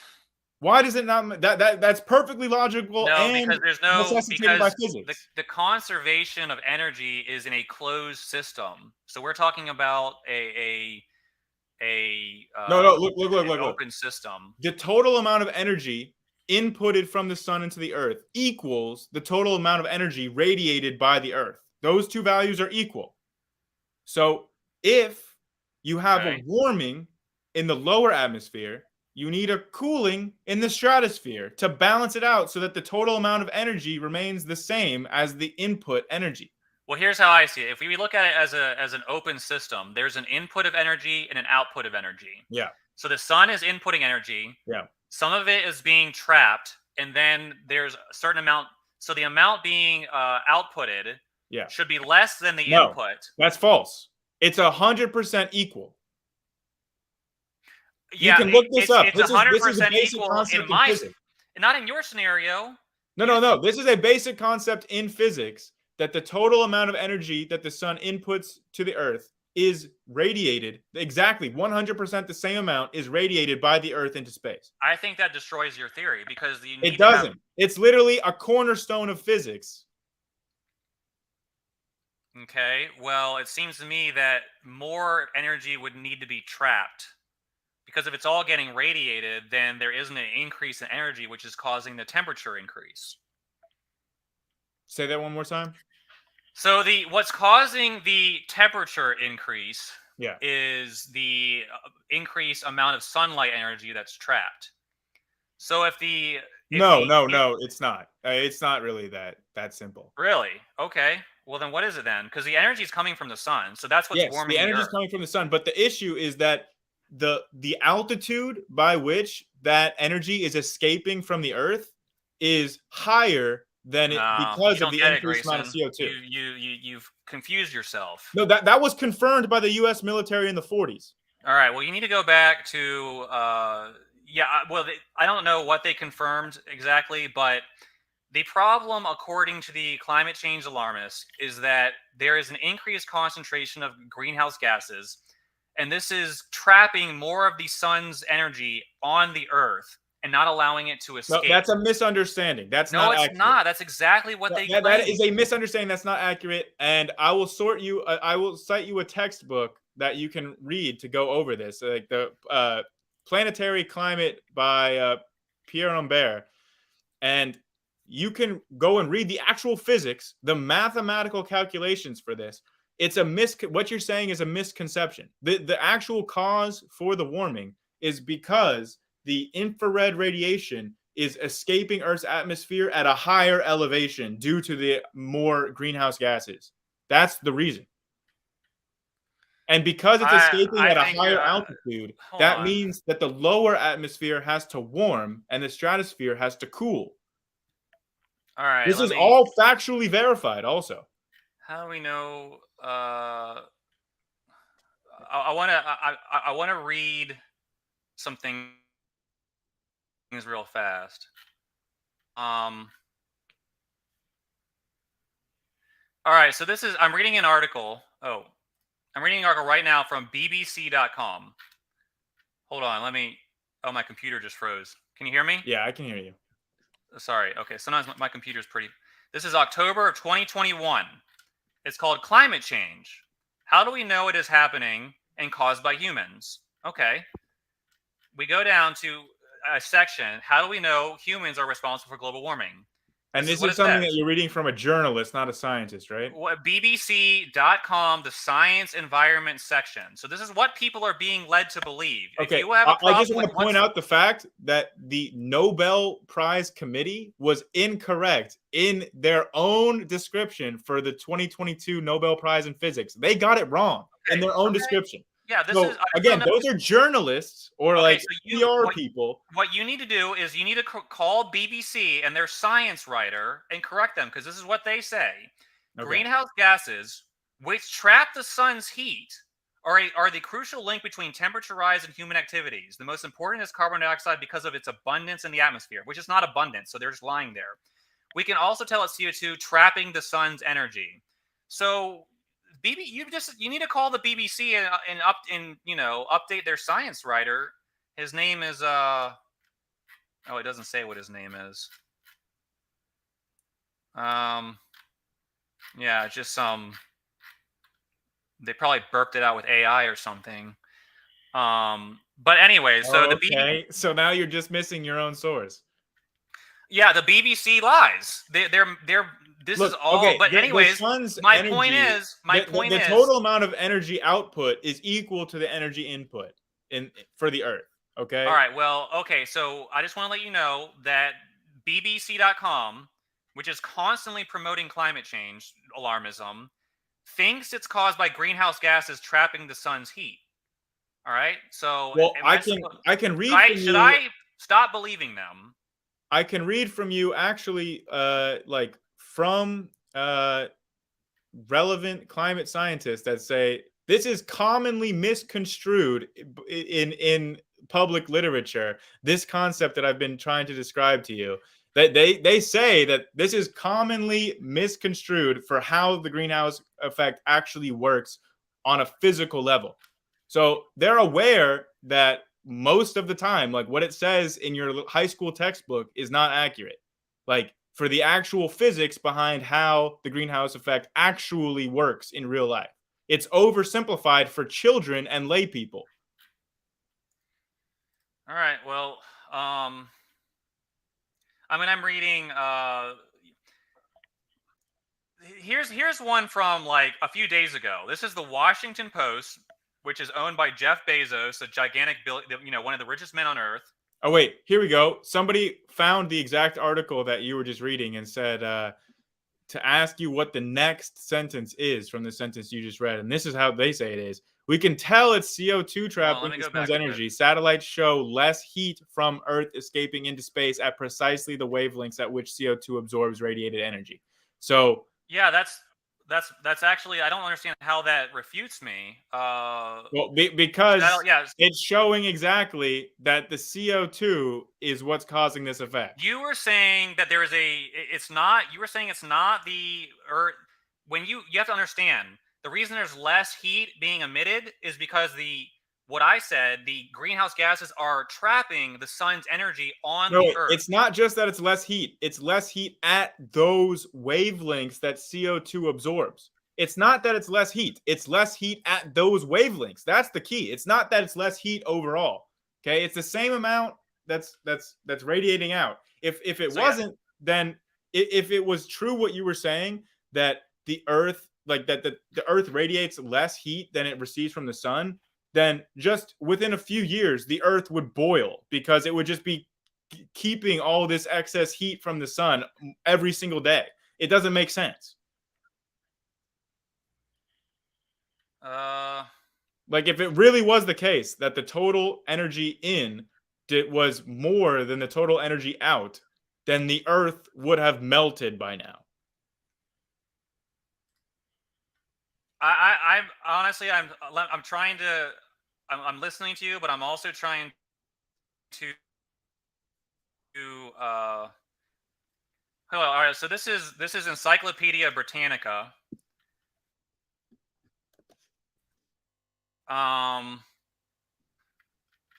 Why does it not? That's perfectly logical. No, and because there's no necessitated by physics. The conservation of energy is in a closed system. So we're talking about look, open system. The total amount of energy inputted from the sun into the Earth equals the total amount of energy radiated by the Earth. Those two values are equal. So if you have a warming in the lower atmosphere, you need a cooling in the stratosphere to balance it out so that the total amount of energy remains the same as the input energy. Well, here's how I see it. If we look at it as an open system, there's an input of energy and an output of energy. Yeah. So the sun is inputting energy. Yeah. Some of it is being trapped, and then there's a certain amount. So the amount being outputted should be less than the input. That's false. It's 100% equal. Yeah, you can look this up. It's 100% equal in my physics. Not in your scenario. No. This is a basic concept in physics that the total amount of energy that the sun inputs to the Earth is radiated. Exactly 100% the same amount is radiated by the Earth into space. I think that destroys your theory because it doesn't. It's literally a cornerstone of physics. Okay, well, it seems to me that more energy would need to be trapped. Because if it's all getting radiated, then there isn't an increase in energy, which is causing the temperature increase. Say that one more time. So what's causing the temperature increase is the increased amount of sunlight energy that's trapped. So if it's not. It's not really that simple. Really? Okay. Well, then what is it then? Because the energy is coming from the sun, so that's what's warming the Earth. The energy is coming from the sun, but the issue is that the altitude by which that energy is escaping from the Earth is higher than because of the increased amount of CO2. You've confused yourself. No, that was confirmed by the U.S. military in the 40s. All right. Well, you need to go back to I don't know what they confirmed exactly, but the problem, according to the climate change alarmists, is that there is an increased concentration of greenhouse gases. And this is trapping more of the sun's energy on the Earth and not allowing it to escape. No, that's a misunderstanding. That's not accurate. No, it's not. That's exactly what they claim. That is a misunderstanding. That's not accurate. And I will cite you a textbook that you can read to go over this, like the Planetary Climate by Pierre Humbert. And you can go and read the actual physics, the mathematical calculations for this. It's what you're saying is a misconception. The actual cause for the warming is because the infrared radiation is escaping Earth's atmosphere at a higher elevation due to the more greenhouse gases. That's the reason. And because it's escaping at a higher altitude, that means that the lower atmosphere has to warm and the stratosphere has to cool. All right. This is all factually verified also. How do we know? I want to read some things real fast. All right, so I'm reading an article. I'm reading an article right now from BBC.com. Hold on, let me. Oh, my computer just froze. Can you hear me? Yeah, I can hear you. Sorry. Okay, sometimes my computer's pretty. This is October of 2021. It's called climate change. How do we know it is happening and caused by humans? Okay. We go down to a section. How do we know humans are responsible for global warming? And This is this what is it something that says. you're reading from a journalist, not a scientist, right? BBC.com, the science environment section. So this is what people are being led to believe. If Okay, you have a I just problem want with to point out the fact that the Nobel Prize Committee was incorrect in their own description for the 2022 Nobel Prize in Physics. They got it wrong in their own okay, description. yeah, this is. So I just again, want to those are journalists or Okay, like so PR people. what you need to do is you need to call BBC and their science writer and correct them, because this is what they say. Okay. Greenhouse gases, which trap the sun's heat, are the crucial link between temperature rise and human activities. The most important is carbon dioxide because of its abundance in the atmosphere, which is not abundant, so they're just lying there. We can also tell it's CO2 trapping the sun's energy. So you need to call the BBC and update their science writer. His name is it doesn't say what his name is. Yeah, just some. They probably burped it out with AI or something. But anyway, so the Okay. So now you're just missing your own source. Yeah, the BBC lies. They're this Look, is all. okay, But the anyways, sun's my point energy, is, the total amount of energy output is equal to the energy input for the Earth. All Okay. right. Well, okay. So I just want to let you know that BBC.com, which is constantly promoting climate change alarmism, thinks it's caused by greenhouse gases trapping the sun's heat. All right. So Well, am I supposed? I can read from Should you. I stop believing them? I can read from you actually, like from relevant climate scientists that say this is commonly misconstrued in public literature. This concept that I've been trying to describe to you, that they say that this is commonly misconstrued for how the greenhouse effect actually works on a physical level. So they're aware that most of the time, like what it says in your high school textbook is not accurate. Like for the actual physics behind how the greenhouse effect actually works in real life. It's oversimplified for children and lay people. All right. Well, I mean, I'm reading. Here's one from like a few days ago. This is the Washington Post, which is owned by Jeff Bezos, a gigantic, one of the richest men on earth. Oh wait, here we go. Somebody found the exact article that you were just reading and said to ask you what the next sentence is from the sentence you just read, and this is how they say it is. We can tell it's CO2 trapping the sun's energy. Satellites show less heat from Earth escaping into space at precisely the wavelengths at which CO2 absorbs radiated energy. So yeah, that's actually, I don't understand how that refutes me. Well, because it's showing exactly that the CO2 is what's causing this effect. You were saying that there is it's not. You were saying it's not the Earth. When you have to understand, the reason there's less heat being emitted is because what I said, the greenhouse gases are trapping the sun's energy on the Earth. It's not just that it's less heat. It's less heat at those wavelengths that CO2 absorbs. It's not that it's less heat. It's less heat at those wavelengths. That's the key. It's not that it's less heat overall. Okay, it's the same amount that's radiating out. If it wasn't, then if it was true what you were saying, that the Earth, like that the Earth radiates less heat than it receives from the sun, then just within a few years, the Earth would boil because it would just be keeping all this excess heat from the sun every single day. It doesn't make sense. Like if it really was the case that the total energy in was more than the total energy out, then the Earth would have melted by now. I'm honestly, I'm trying to, I'm listening to you, but I'm also trying to hello. All right, so this is Encyclopedia Britannica.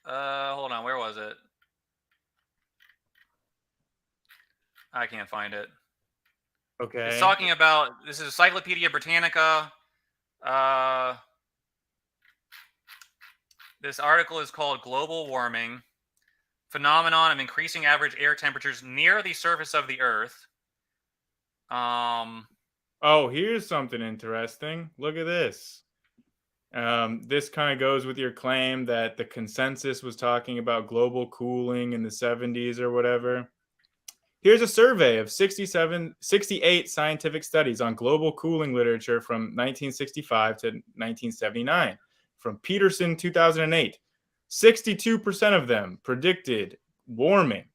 Hold on. Where was it? I can't find it. Okay. It's talking about, this is Encyclopedia Britannica. This article is called Global Warming, Phenomenon of Increasing Average Air Temperatures Near the Surface of the Earth. Oh, here's something interesting. Look at this. This kind of goes with your claim that the consensus was talking about global cooling in the 70s or whatever. Here's a survey of 68 scientific studies on global cooling literature from 1965 to 1979 from Peterson 2008. 62% of them predicted warming.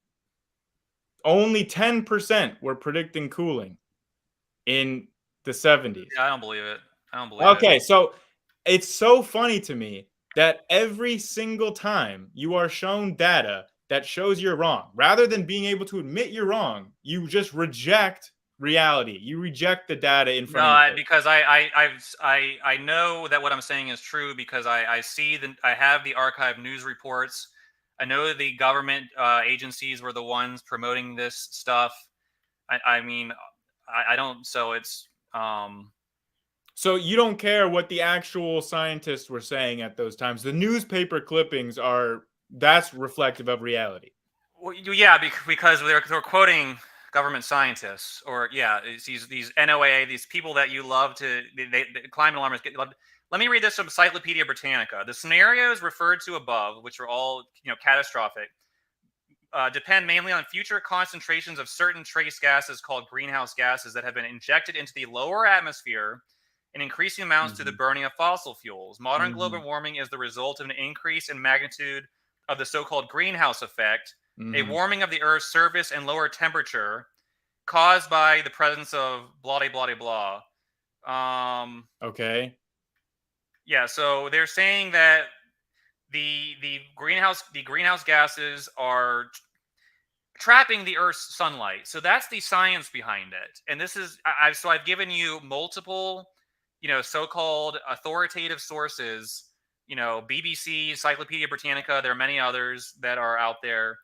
Only 10% were predicting cooling in the 70s. Yeah, I don't believe it. Okay, so it's so funny to me that every single time you are shown data that shows you're wrong, rather than being able to admit you're wrong, you just reject reality. You reject the data in front of you. Because I know that what I'm saying is true, because I see I have the archive news reports. I know the government agencies were the ones promoting this stuff. I mean, I don't. So it's So you don't care what the actual scientists were saying at those times. The newspaper clippings that's reflective of reality. Well, yeah, because they're quoting government scientists, or it's these NOAA, these people that you love to, they climate alarmists get loved. Let me read this from Encyclopedia Britannica. The scenarios referred to above, which are all catastrophic, depend mainly on future concentrations of certain trace gases called greenhouse gases that have been injected into the lower atmosphere in increasing amounts through the burning of fossil fuels. Modern global warming is the result of an increase in magnitude of the so-called greenhouse effect, a warming of the Earth's surface and lower temperature caused by the presence of blah blah blah blah. Okay. Yeah, so they're saying that the greenhouse gases are trapping the Earth's sunlight. So that's the science behind it. And this is I've given you multiple, so-called authoritative sources. BBC, Encyclopedia Britannica. There are many others that are out there.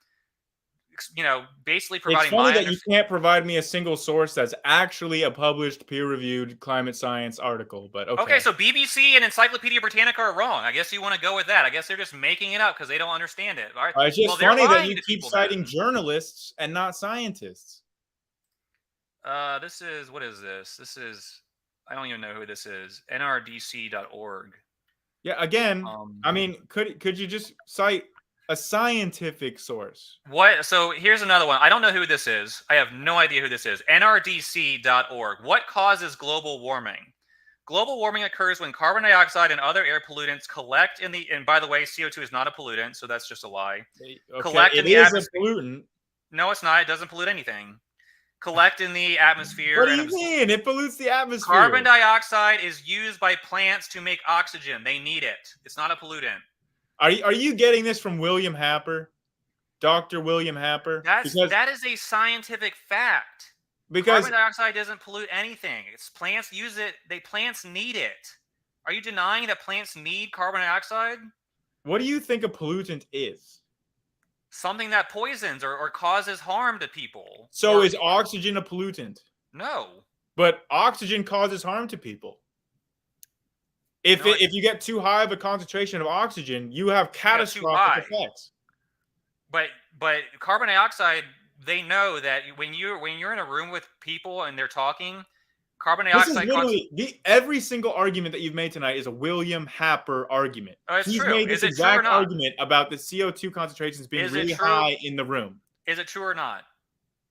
Basically providing. It's funny that you can't provide me a single source that's actually a published, peer-reviewed climate science article. But okay. Okay, so BBC and Encyclopedia Britannica are wrong. I guess you want to go with that. I guess they're just making it up because they don't understand it. All right. It's just funny that you keep citing journalists and not scientists. This is, what is this? This is, I don't even know who this is. nrdc.org. Yeah. Again, I mean, could you just cite a scientific source? What? So here's another one. I don't know who this is. I have no idea who this is. nrdc.org. What causes global warming? Global warming occurs when carbon dioxide and other air pollutants collect in the, and by the way, CO2 is not a pollutant, so that's just a lie. Okay, collect in the atmosphere. It is a pollutant. No, it's not. It doesn't pollute anything. Collect in the atmosphere. What do you mean? It pollutes the atmosphere. Carbon dioxide is used by plants to make oxygen. They need it. It's not a pollutant. Are you getting this from William Happer? Dr. William Happer? That is a scientific fact. Because carbon dioxide doesn't pollute anything. Plants use it. Plants need it. Are you denying that plants need carbon dioxide? What do you think a pollutant is? Something that poisons or causes harm to people. So is oxygen a pollutant? No. But oxygen causes harm to people. If you get too high of a concentration of oxygen, you have catastrophic effects. But carbon dioxide, they know that when you're in a room with people and they're talking, carbon dioxide. This is literally every single argument that you've made tonight is a William Happer argument. It's He's true. made this exact argument about the CO2 concentrations being really high in the room. Is it true or not?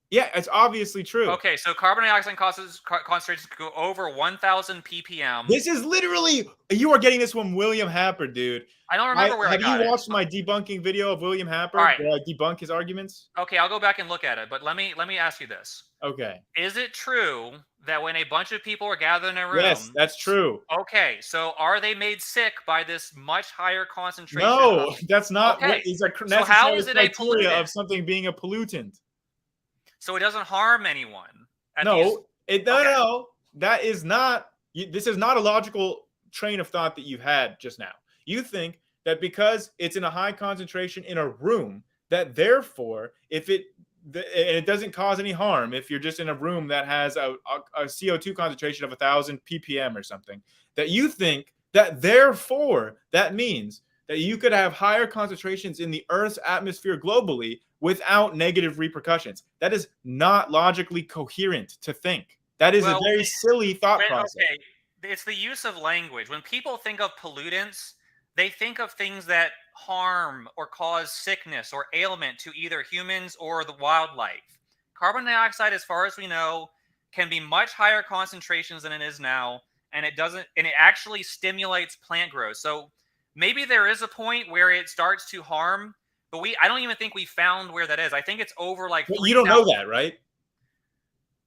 Yeah, it's obviously true. Okay, so carbon dioxide concentrations go over 1,000 ppm. This is literally, you are getting this from William Happer, dude. I don't remember where I got it. Have you watched my debunking video of William Happer? All right. Where I debunk his arguments? Okay, I'll go back and look at it. But let me ask you this. Okay. Is it true that when a bunch of people are gathered in a room? Yes, that's true. Okay, so are they made sick by this much higher concentration? No, that's not what is a necessary how is it criteria a pollutant? Of something being a pollutant. So it doesn't harm anyone. No, that is not. This is not a logical train of thought that you've had just now. You think that because it's in a high concentration in a room, that therefore, if it doesn't cause any harm if you're just in a room that has a CO2 concentration of 1,000 ppm or something, that you think that therefore that means that you could have higher concentrations in the Earth's atmosphere globally without negative repercussions. That is not logically coherent to think. That is a very silly thought process. Okay, it's the use of language. When people think of pollutants, they think of things that harm or cause sickness or ailment to either humans or the wildlife. Carbon dioxide, as far as we know, can be much higher concentrations than it is now, and it actually stimulates plant growth. So maybe there is a point where it starts to harm, but I don't even think we found where that is. I think it's over like 3,000. You don't know that, right?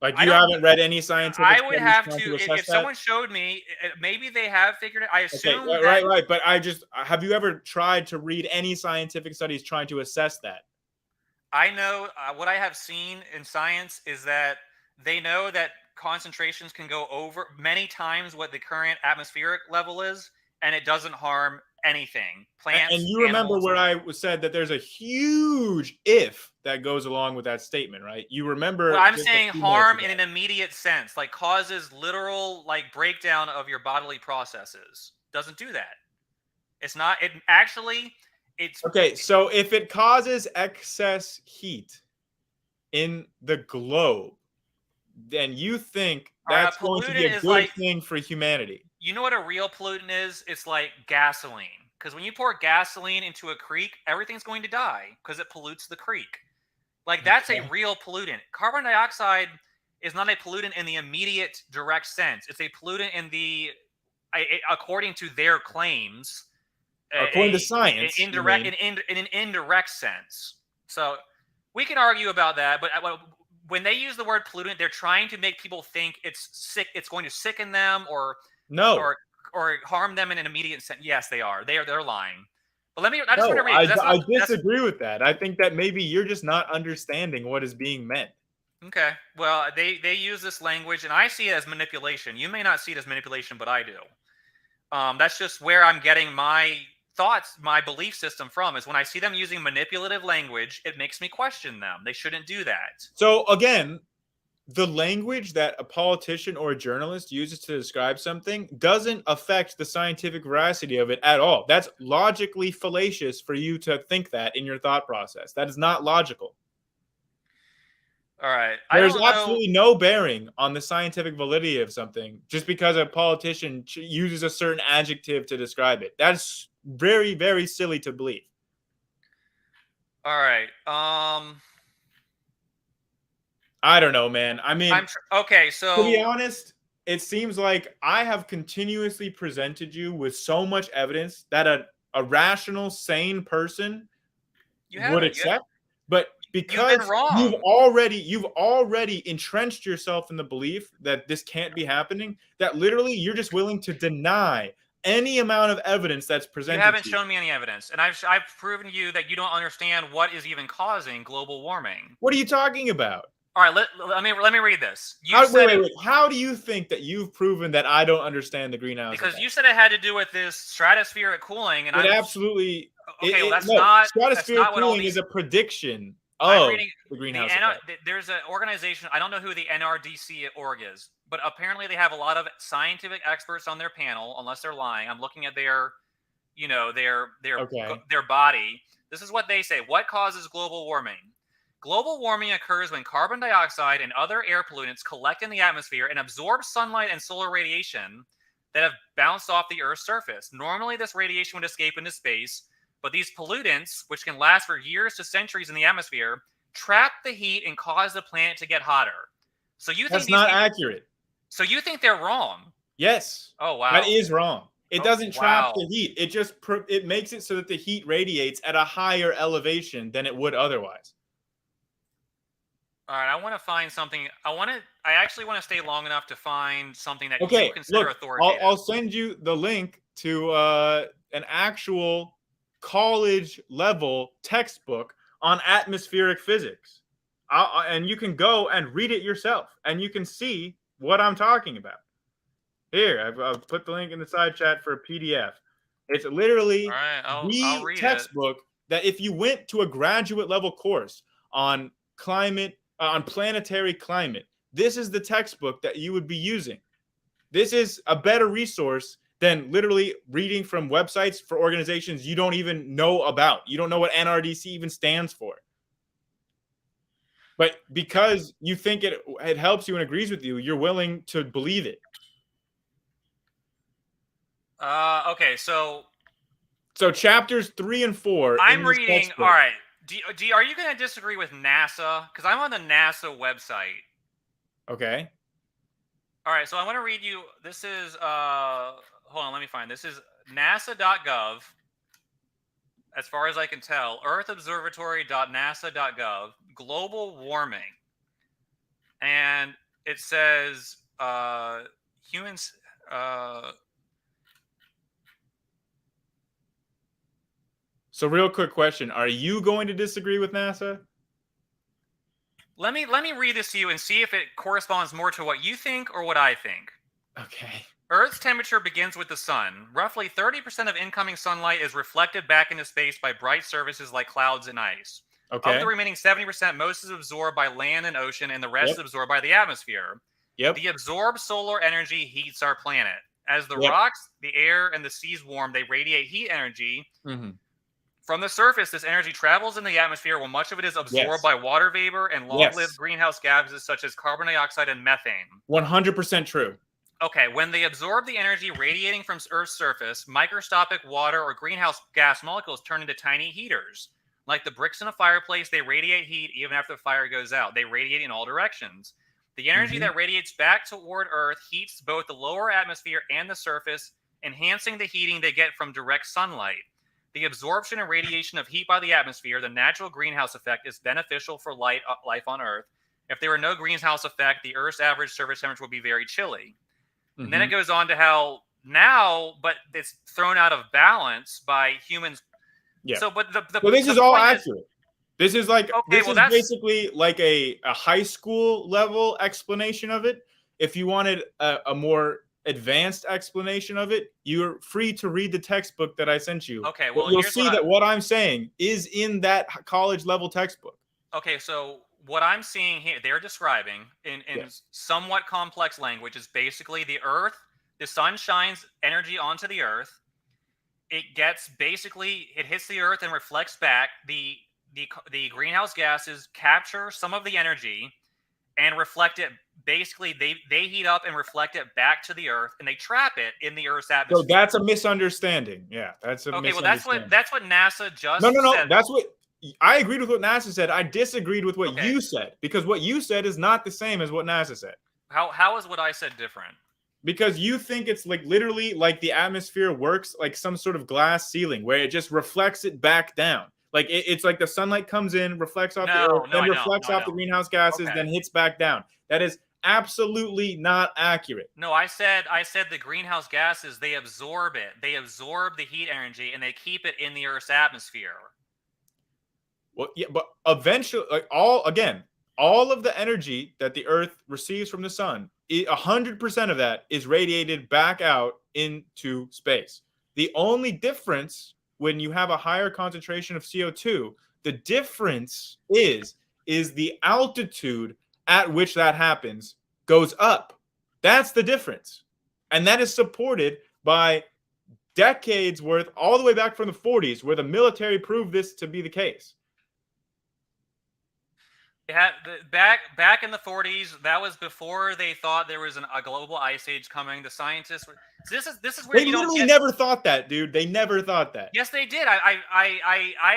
Like, you haven't read any scientific I would have to assess if someone showed me, maybe they have figured it. I assume okay, right. But have you ever tried to read any scientific studies trying to assess that? I know what I have seen in science is that they know that concentrations can go over many times what the current atmospheric level is, and it doesn't harm anything. Plants. And you remember where I said that there's a huge if that goes along with that statement, right? You remember? Well, I'm saying harm in an immediate sense, like causes literal like breakdown of your bodily processes. Doesn't do that. It's not. It actually. It's okay. So if it causes excess heat in the globe, then you think that's going to be a good thing for humanity. You know what a real pollutant is? It's like gasoline. Because when you pour gasoline into a creek, everything's going to die because it pollutes the creek. Like, that's a real pollutant. Carbon dioxide is not a pollutant in the immediate direct sense. It's a pollutant in the, according to their claims, according to science, in an indirect sense. So we can argue about that, but when they use the word pollutant, they're trying to make people think it's going to sicken them or harm them in an immediate sense. Yes, they are. They're lying. But let me. I just want to read. I disagree with that. I think that maybe you're just not understanding what is being meant. Okay. Well, they use this language, and I see it as manipulation. You may not see it as manipulation, but I do. That's just where I'm getting my thoughts, my belief system from. Is when I see them using manipulative language, it makes me question them. They shouldn't do that. So again, the language that a politician or a journalist uses to describe something doesn't affect the scientific veracity of it at all. That's logically fallacious for you to think that in your thought process. That is not logical. All right. There's absolutely no bearing on the scientific validity of something just because a politician uses a certain adjective to describe it. That's very, very silly to believe. All right. I don't know, man. I mean, okay, so to be honest, it seems like I have continuously presented you with so much evidence that a rational, sane person would accept. But because you've already entrenched yourself in the belief that this can't be happening, that literally you're just willing to deny any amount of evidence that's presented. You haven't shown me any evidence, and I've proven to you that you don't understand what is even causing global warming. What are you talking about? All right, let me read this. Wait. How do you think that you've proven that I don't understand the greenhouse because effect? You said it had to do with this stratospheric cooling, and absolutely. Okay, well, that's not stratospheric cooling is a prediction of the greenhouse effect. There's an organization. I don't know who the NRDC org is, but apparently they have a lot of scientific experts on their panel. Unless they're lying, I'm looking at their body. This is what they say. What causes global warming? Global warming occurs when carbon dioxide and other air pollutants collect in the atmosphere and absorb sunlight and solar radiation that have bounced off the Earth's surface. Normally, this radiation would escape into space, but these pollutants, which can last for years to centuries in the atmosphere, trap the heat and cause the planet to get hotter. So you think that's not accurate? So you think they're wrong? Yes. Oh, wow. That is wrong. It doesn't trap the heat. It makes it so that the heat radiates at a higher elevation than it would otherwise. All right, I want to find something. I actually want to stay long enough to find something that you consider authoritative. I'll send you the link to an actual college-level textbook on atmospheric physics. And you can go and read it yourself, and you can see what I'm talking about. Here, I've put the link in the side chat for a PDF. It's literally All right, I'll the read it. textbook that if you went to a graduate level course on climate, on planetary climate, this is the textbook that you would be using. This is a better resource than literally reading from websites for organizations you don't even know about. You don't know what NRDC even stands for. But because you think it helps you and agrees with you, you're willing to believe it. Okay, so chapters 3 and 4 I'm in this reading. textbook. All right, are you going to disagree with NASA? Because I'm on the NASA website. Okay. All right, so I want to read you. This is hold on, let me find. This is nasa.gov. As far as I can tell, earthobservatory.nasa.gov, global warming. And it says humans So real quick question, are you going to disagree with NASA? let me read this to you and see if it corresponds more to what you think or what I think. Okay. Earth's temperature begins with the sun. Roughly 30% of incoming sunlight is reflected back into space by bright surfaces like clouds and ice. Okay. Of the remaining 70%, most is absorbed by land and ocean, and the rest Yep. is absorbed by the atmosphere. Yep. The absorbed solar energy heats our planet. As the Yep. rocks, the air, and the seas warm, they radiate heat energy. Mm-hmm. From the surface, this energy travels in the atmosphere, while much of it is absorbed Yes. by water vapor and long-lived Yes. greenhouse gases such as carbon dioxide and methane. 100% true. Okay, when they absorb the energy radiating from Earth's surface, microscopic water or greenhouse gas molecules turn into tiny heaters. Like the bricks in a fireplace, they radiate heat even after the fire goes out. They radiate in all directions. The energy that radiates back toward Earth heats both the lower atmosphere and the surface, enhancing the heating they get from direct sunlight. The absorption and radiation of heat by the atmosphere, the natural greenhouse effect, is beneficial for life on Earth. If there were no greenhouse effect, the Earth's average surface temperature would be very chilly. And then it goes on to how now, but it's thrown out of balance by humans. Yeah. So, but this is all accurate. This is like basically like a high school level explanation of it. If you wanted a more advanced explanation of it, you're free to read the textbook that I sent you. Okay, well, you'll see that what I'm saying is in that college level textbook. Okay, so what I'm seeing here, they're describing in somewhat complex language is basically the Earth, the sun shines energy onto the Earth. It gets it hits the Earth and reflects back. The greenhouse gases capture some of the energy and reflect it. Basically, they heat up and reflect it back to the Earth, and they trap it in the Earth's atmosphere. So that's a misunderstanding. Yeah, that's a misunderstanding. Well, that's what NASA just said. No. That's what I agreed with what NASA said. I disagreed with what you said because what you said is not the same as what NASA said. How is what I said different? Because you think it's like literally like the atmosphere works like some sort of glass ceiling where it just reflects it back down. Like it's like the sunlight comes in, reflects off the Earth, then reflects off the greenhouse gases, then hits back down. That is absolutely not accurate. No, I said the greenhouse gases, they absorb it. They absorb the heat energy and they keep it in the Earth's atmosphere. Well, yeah, but eventually, like all of the energy that the Earth receives from the sun, 100% of that is radiated back out into space. The only difference when you have a higher concentration of CO2, the difference is the altitude at which that happens goes up. That's the difference. And that is supported by decades worth, all the way back from the 40s, where the military proved this to be the case. Back in the 40s, that was before they thought there was a global ice age coming. The scientists were, this is where they literally never thought that, dude. They never thought that. Yes, they did. I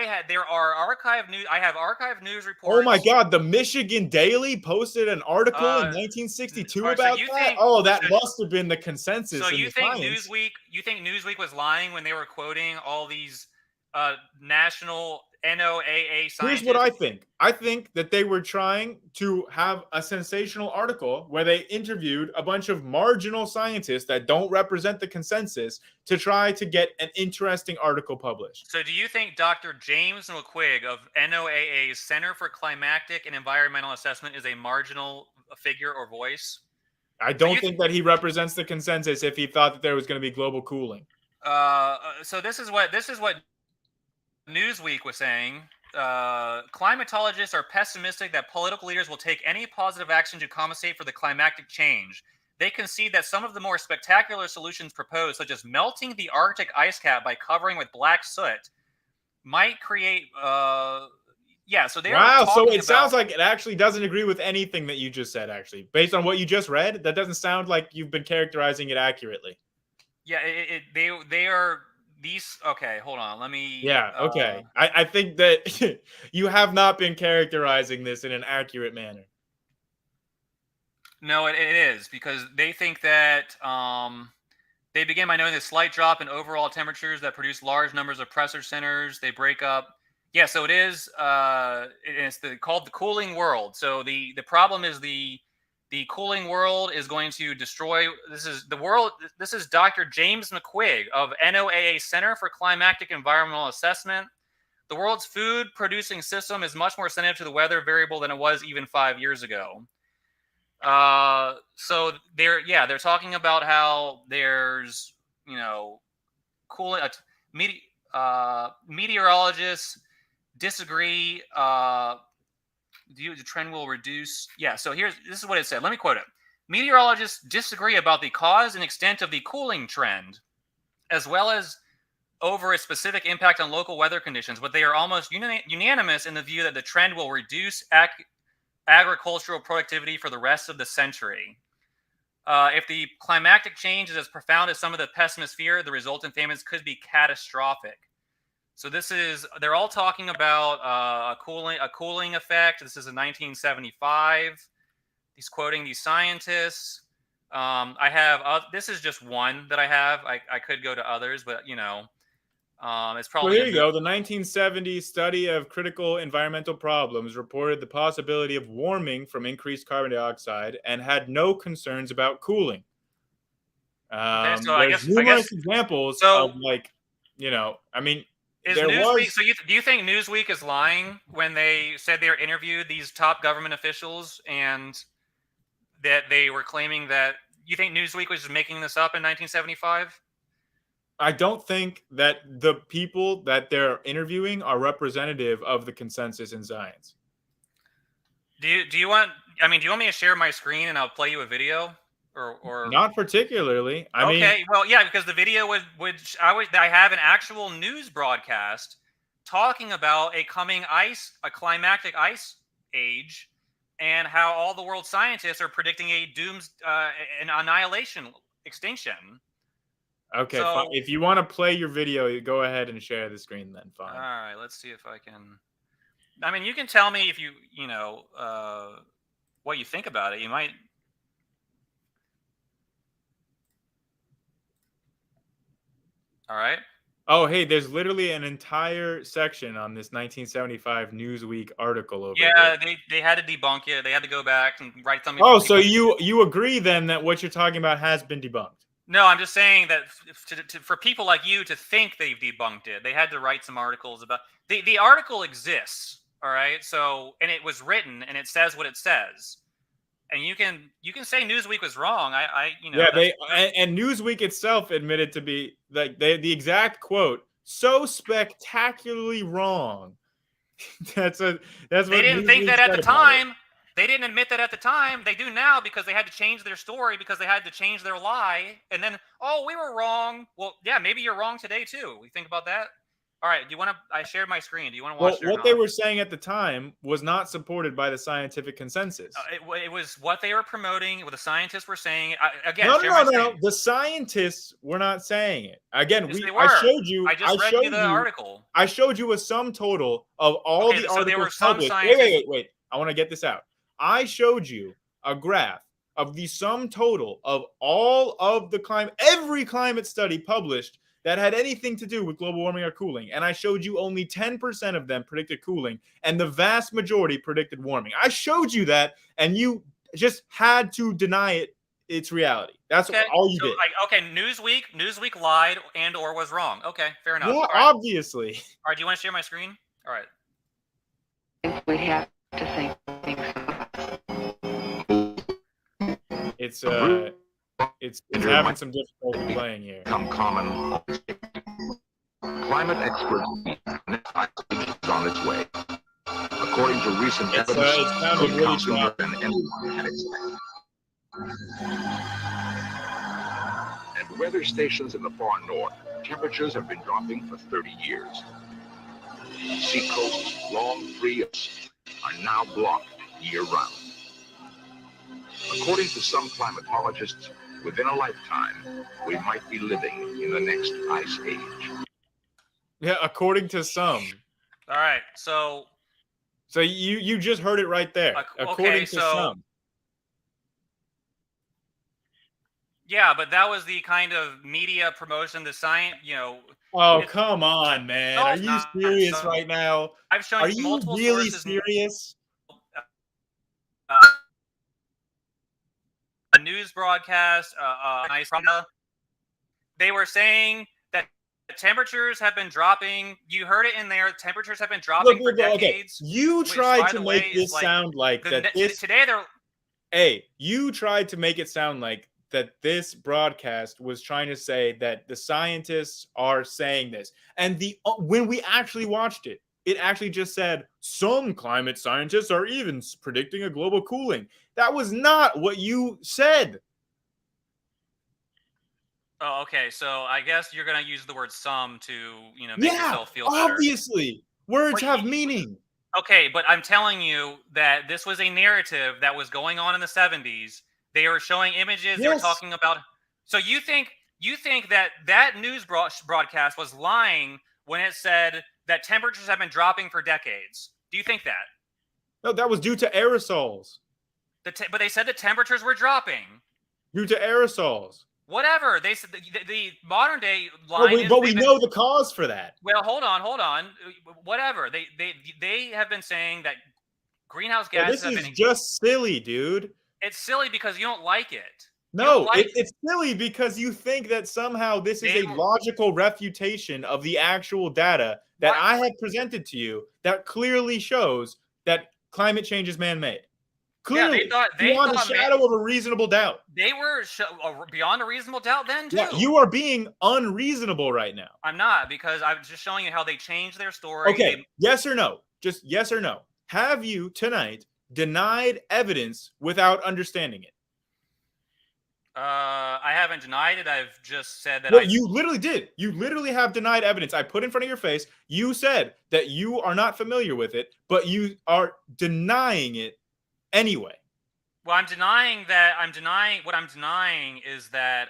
have archived news reports. Oh my God, the Michigan Daily posted an article in 1962 about that. That must have been the consensus. So you think Newsweek was lying when they were quoting all these national NOAA scientists? Here's what I think. I think that they were trying to have a sensational article where they interviewed a bunch of marginal scientists that don't represent the consensus to try to get an interesting article published. So do you think Dr. James McQuigg of NOAA's Center for Climatic and Environmental Assessment is a marginal figure or voice? I don't think that he represents the consensus if he thought that there was going to be global cooling. So this is what Newsweek was saying. Climatologists are pessimistic that political leaders will take any positive action to compensate for the climatic change. They concede that some of the more spectacular solutions proposed, such as melting the Arctic ice cap by covering with black soot, might create. So they are Wow, so talking it sounds about. like it actually doesn't agree with anything that you just said, actually. Based on what you just read, that doesn't sound like you've been characterizing it accurately. Yeah, they are these. Okay, hold on. Let me. Yeah, okay. I think that you have not been characterizing this in an accurate manner. No, it is because they think that they begin by noting the slight drop in overall temperatures that produce large numbers of pressure centers. They break up. Yeah, so it is. It's called the cooling world. So the problem is the cooling world is going to destroy. This is the world. This is Dr. James McQuigg of NOAA Center for Climatic Environmental Assessment. The world's food producing system is much more sensitive to the weather variable than it was even 5 years ago. So they're talking about how there's cooling. Meteorologists disagree. The trend will reduce. Yeah. So this is what it said. Let me quote it. Meteorologists disagree about the cause and extent of the cooling trend, as well as over its specific impact on local weather conditions, but they are almost unanimous in the view that the trend will reduce agricultural productivity for the rest of the century. If the climatic change is as profound as some of the pessimists fear, the resultant famines could be catastrophic. So they're all talking about a cooling effect. This is in 1975. He's quoting these scientists. I have this is just one that I have. I could go to others, but it's probably. Well, here you go. The 1970 study of critical environmental problems reported the possibility of warming from increased carbon dioxide and had no concerns about cooling. Okay, so There's numerous examples of I mean, is there Newsweek. was. So do you think Newsweek is lying when they said they interviewed these top government officials and that they were claiming that? You think Newsweek was just making this up in 1975? I don't think that the people that they're interviewing are representative of the consensus in science. Do you want? I mean, do you want me to share my screen and I'll play you a video? Or Not particularly. I mean, well, yeah, because the video I have an actual news broadcast talking about a climactic ice age, and how all the world scientists are predicting an annihilation, extinction. okay, fine. If you want to play your video, you go ahead and share the screen then. Fine. All right, let's see if I can. I mean, you can tell me if what you think about it. You might. All right. Oh, hey, there's literally an entire section on this 1975 Newsweek article over Yeah, here. they had to debunk it. They had to go back and write something. Oh, so you agree then that what you're talking about has been debunked? No, I'm just saying that for people like you to think they've debunked it, they had to write some articles about the article exists. All right, so and it was written and it says what it says, and you can say Newsweek was wrong. And Newsweek itself admitted to be like the exact quote, so spectacularly wrong. That's what they didn't think that at the time. They didn't admit that at the time. They do now because they had to change their story, because they had to change their lie. And then, oh, we were wrong. Well, yeah, maybe you're wrong today too. We think about that. All right. Do you want to? I shared my screen. Do you want to watch? What they were saying at the time was not supported by the scientific consensus. It was what they were promoting. What the scientists were saying. Again, no. The scientists were not saying it. Again, yes, I showed you. I just read you the article. I showed you a sum total of all the articles there were some published. Wait. I want to get this out. I showed you a graph of the sum total of all of every climate study published that had anything to do with global warming or cooling. And I showed you only 10% of them predicted cooling, and the vast majority predicted warming. I showed you that, and you just had to deny its reality. That's all you did. Newsweek lied and or was wrong. Okay, fair enough. Yeah, obviously. All right, do you want to share my screen? All right. We have to think things. It's having some difficulty playing here. Come common Climate experts believe the next ice age is on its way. According to recent evidence, it's sounding could really come sooner choppy. than anyone had expected. At weather stations in the far north, temperatures have been dropping for 30 years. Seacoasts long free of sea are now blocked year-round. According to some climatologists, within a lifetime, we might be living in the next ice age. Yeah, according to some. All right, so you just heard it right there. okay, According to so some. yeah, but that was the kind of media promotion, the science, Oh, come on, man. No, Are it's you not. serious So right now? I've shown Are you you multiple really sources. serious? A news broadcast, they were saying that temperatures have been dropping. You heard it in there. Temperatures have been dropping for decades. Okay. You which, tried by to the make way, this is like sound like that this today they're Hey, you tried to make it sound like that this broadcast was trying to say that the scientists are saying this. And when we actually watched it, it actually just said some climate scientists are even predicting a global cooling. That was not what you said. Oh, okay. So I guess you're gonna use the word "some" to, make Yeah, yourself feel better. obviously. Words But have meaning. Okay, but I'm telling you that this was a narrative that was going on in the 70s. They were showing images. They were Yes. talking about. So you think that news broadcast was lying when it said that temperatures have been dropping for decades? Do you think that? No, that was due to aerosols. But they said the temperatures were dropping. Due to aerosols. Whatever they said, the modern day line But we know the cause for that. Well, hold on. Whatever they have been saying that greenhouse gases This have is been. just silly, dude. It's silly because you don't like it. No, it's silly because you think that somehow this is a logical refutation of the actual data that I have presented to you that clearly shows that climate change is man-made. Clearly, beyond a shadow of a reasonable doubt. They were beyond a reasonable doubt then, too. Yeah, you are being unreasonable right now. I'm not, because I'm just showing you how they changed their story. Okay, yes or no? Just yes or no. Have you tonight denied evidence without understanding it? I haven't denied it. I've just said that. Well, you literally did. You literally have denied evidence. I put in front of your face. You said that you are not familiar with it, but you are denying it anyway. Well, I'm denying that. What I'm denying is that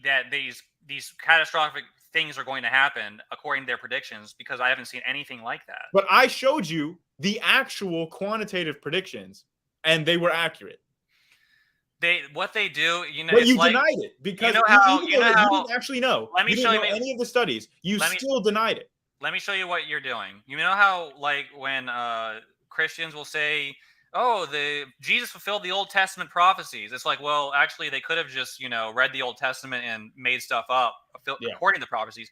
that these catastrophic things are going to happen according to their predictions, because I haven't seen anything like that. But I showed you the actual quantitative predictions, and they were accurate. What they do, but you denied it because you didn't actually know. Let me show you any of the studies. You still denied it. Let me show you what you're doing. You know how, like, when Christians will say, "Oh, Jesus fulfilled the Old Testament prophecies." It's like, well, actually, they could have just read the Old Testament and made stuff up according to the prophecies.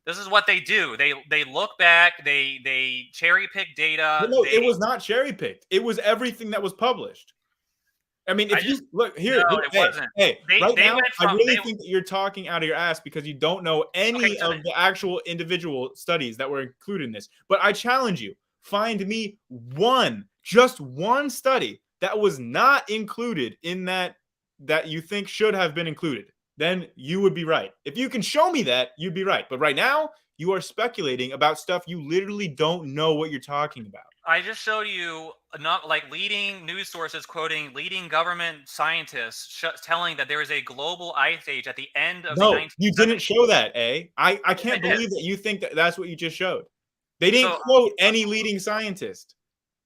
This is what they do. They look back. They cherry pick data. But no, it was not cherry picked. It was everything that was published. I mean, if you look here, no, it wasn't. Right now, I really think that you're talking out of your ass because you don't know any of the actual individual studies that were included in this. But I challenge you, find me just one study that was not included in that you think should have been included. Then you would be right. If you can show me that, you'd be right. But right now, you are speculating about stuff you literally don't know what you're talking about. I just showed you not like leading news sources quoting leading government scientists telling that there is a global ice age at the end of the 1970s. You didn't show that, eh? I can't believe that you think that that's what you just showed. They didn't quote any leading scientist.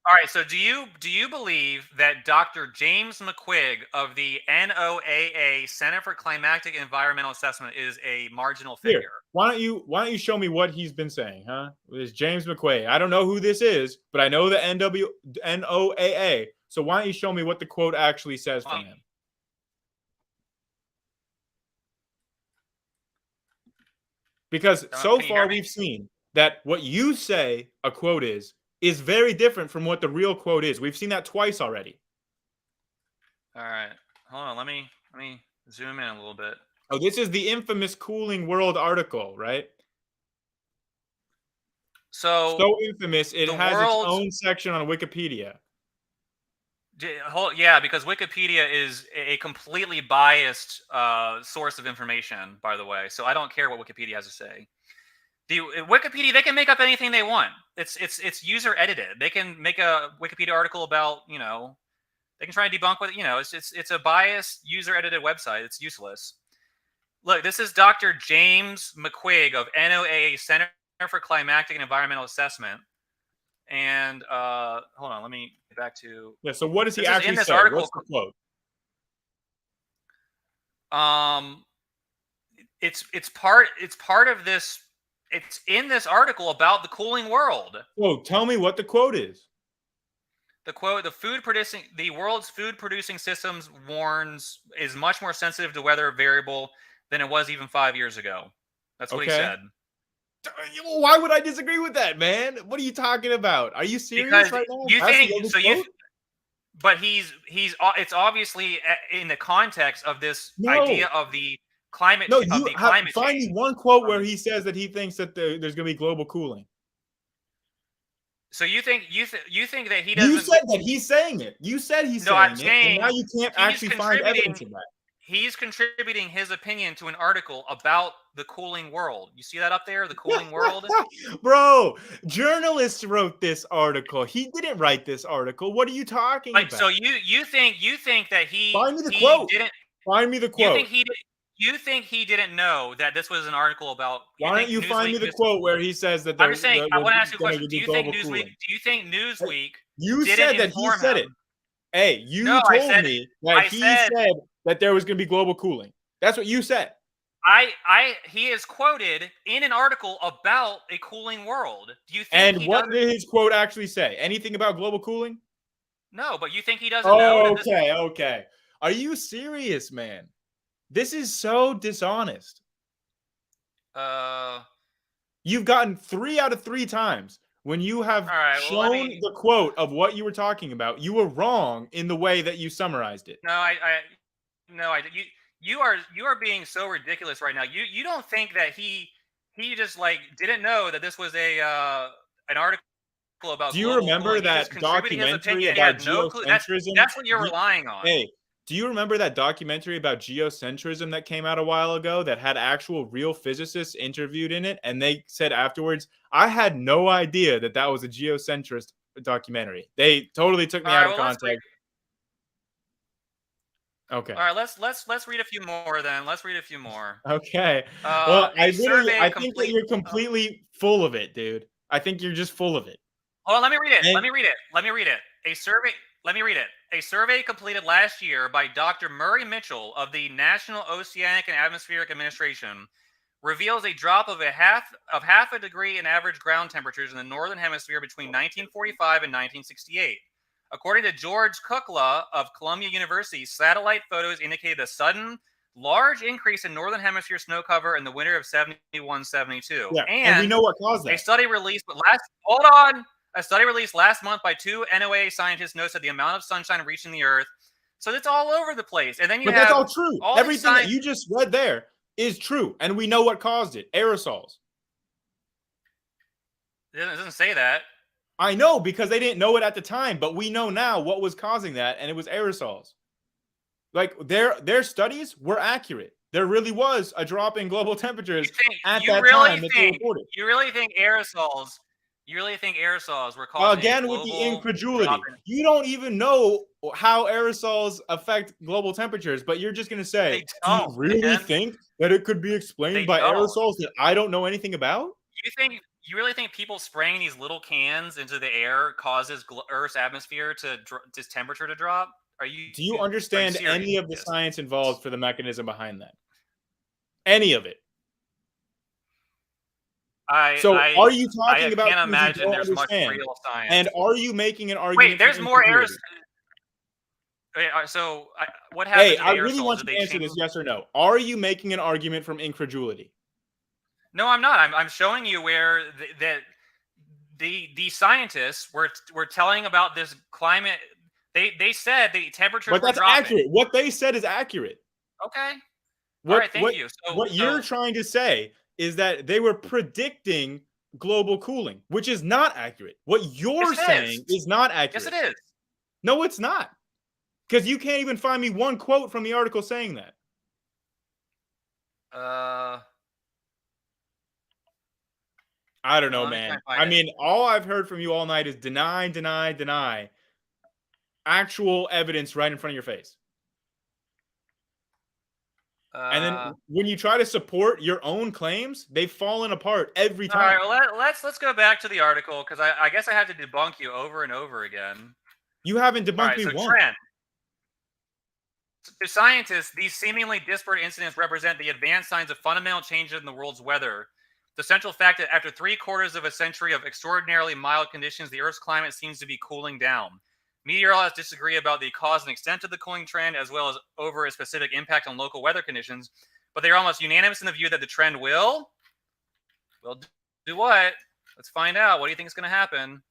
All right, so do you believe that Dr. James McQuigg of the NOAA Center for Climatic Environmental Assessment is a marginal figure? Here, why don't you show me what he's been saying, huh? This James McQuigg. I don't know who this is, but I know the NOAA. So why don't you show me what the quote actually says from him? Because so far we've seen that what you say a quote is very different from what the real quote is. We've seen that twice already. All right. Hold on. Let me zoom in a little bit. Oh, this is the infamous Cooling World article, right? So infamous, it the has its world's own section on Wikipedia. Yeah, because Wikipedia is a completely biased source of information, by the way. So I don't care what Wikipedia has to say. The Wikipedia, they can make up anything they want. It's user edited. They can make a Wikipedia article about, they can try and debunk what, it's a biased user edited website. It's useless. Look, this is Dr. James McQuigg of NOAA Center for Climatic and Environmental Assessment. And hold on, let me get back to. Yeah. So what does he This is actually in this say? article. What's the quote? It's part of this. It's in this article about the cooling world. Oh, tell me what the quote is. The quote: the world's food producing systems is much more sensitive to weather variable than it was even 5 years ago. That's what he said. Why would I disagree with that, man? What are you talking about? Are you serious Because right now? you think so. But it's obviously in the context of this idea of the climate. No, find me one quote where he says that he thinks that there's going to be global cooling. So you think that he doesn't? You said that he's saying it. You said he's saying it, and now you can't actually find evidence of that. He's contributing his opinion to an article about the cooling world. You see that up there, the cooling world? Bro, journalists wrote this article. He didn't write this article. What are you talking about? So you think that he find me the quote. Didn't find me the quote. You think he didn't know that this was an article about? Why don't you find me the quote where he says that? I'm just saying. I want to ask you a question. Do you think Newsweek? You said that he said it. Hey, you told me that he said that there was going to be global cooling. That's what you said. He is quoted in an article about a cooling world. Do you think? And what did his quote actually say? Anything about global cooling? No, but you think he doesn't know? Okay. Are you serious, man? This is so dishonest. You've gotten 3 out of 3 times when you have shown the quote of what you were talking about. You were wrong in the way that you summarized it. You are being so ridiculous right now. You don't think that he just didn't know that this was an article about. Do you remember that documentary about geocentrism? That's what you're relying on. Hey, do you remember that documentary about geocentrism that came out a while ago that had actual real physicists interviewed in it? And they said afterwards, I had no idea that was a geocentrist documentary. They totally took me out of context. Okay. All right, let's read a few more then. Let's read a few more. Okay. Well, I think that you're completely full of it, dude. I think you're just full of it. Oh, let me read it. Let me read it. A survey completed last year by Dr. Murray Mitchell of the National Oceanic and Atmospheric Administration reveals a drop of half a degree in average ground temperatures in the northern hemisphere between 1945 and 1968. According to George Kukla of Columbia University, satellite photos indicated a sudden, large increase in northern hemisphere snow cover in the winter of 71-72. Yeah, and we know what caused that. A study released last month by 2 NOAA scientists notes that the amount of sunshine reaching the Earth. So it's all over the place. And then that's all true. Everything that you just read there is true, and we know what caused it: aerosols. It doesn't say that. I know, because they didn't know it at the time, but we know now what was causing that, and it was aerosols. Like their studies were accurate. There really was a drop in global temperatures at that time that they reported. You really think aerosols were causing again with the incredulity? You don't even know how aerosols affect global temperatures, but you're just going to say, do you really think that it could be explained by aerosols that I don't know anything about? You really think people spraying these little cans into the air causes Earth's atmosphere to temperature to drop? Do you understand any of the science involved for the mechanism behind that? Any of it? Are you talking about? I can't imagine there's much real science. And are you making an argument? Wait, there's more air. So what happened? Hey, I really want you to answer this: yes or no. Are you making an argument from incredulity? No, I'm not. I'm showing you where the scientists were telling about this climate. They said the temperatures were dropping. But that's accurate. What they said is accurate. Okay. All right, thank you. What you're trying to say is that they were predicting global cooling, which is not accurate. What you're saying is not accurate. Yes, it is. No, it's not. Because you can't even find me one quote from the article saying that. I don't know, man. I mean, all I've heard from you all night is deny, deny, deny. Actual evidence right in front of your face. And then when you try to support your own claims, they've fallen apart every time. All right, well, let's go back to the article, because I guess I have to debunk you over and over again. You haven't debunked me once. Trend. To scientists, these seemingly disparate incidents represent the advanced signs of fundamental changes in the world's weather. The central fact that after 3/4 of a century of extraordinarily mild conditions, the Earth's climate seems to be cooling down. Meteorologists disagree about the cause and extent of the cooling trend, as well as over a specific impact on local weather conditions, but they are almost unanimous in the view that the trend will do what? Let's find out. What do you think is going to happen?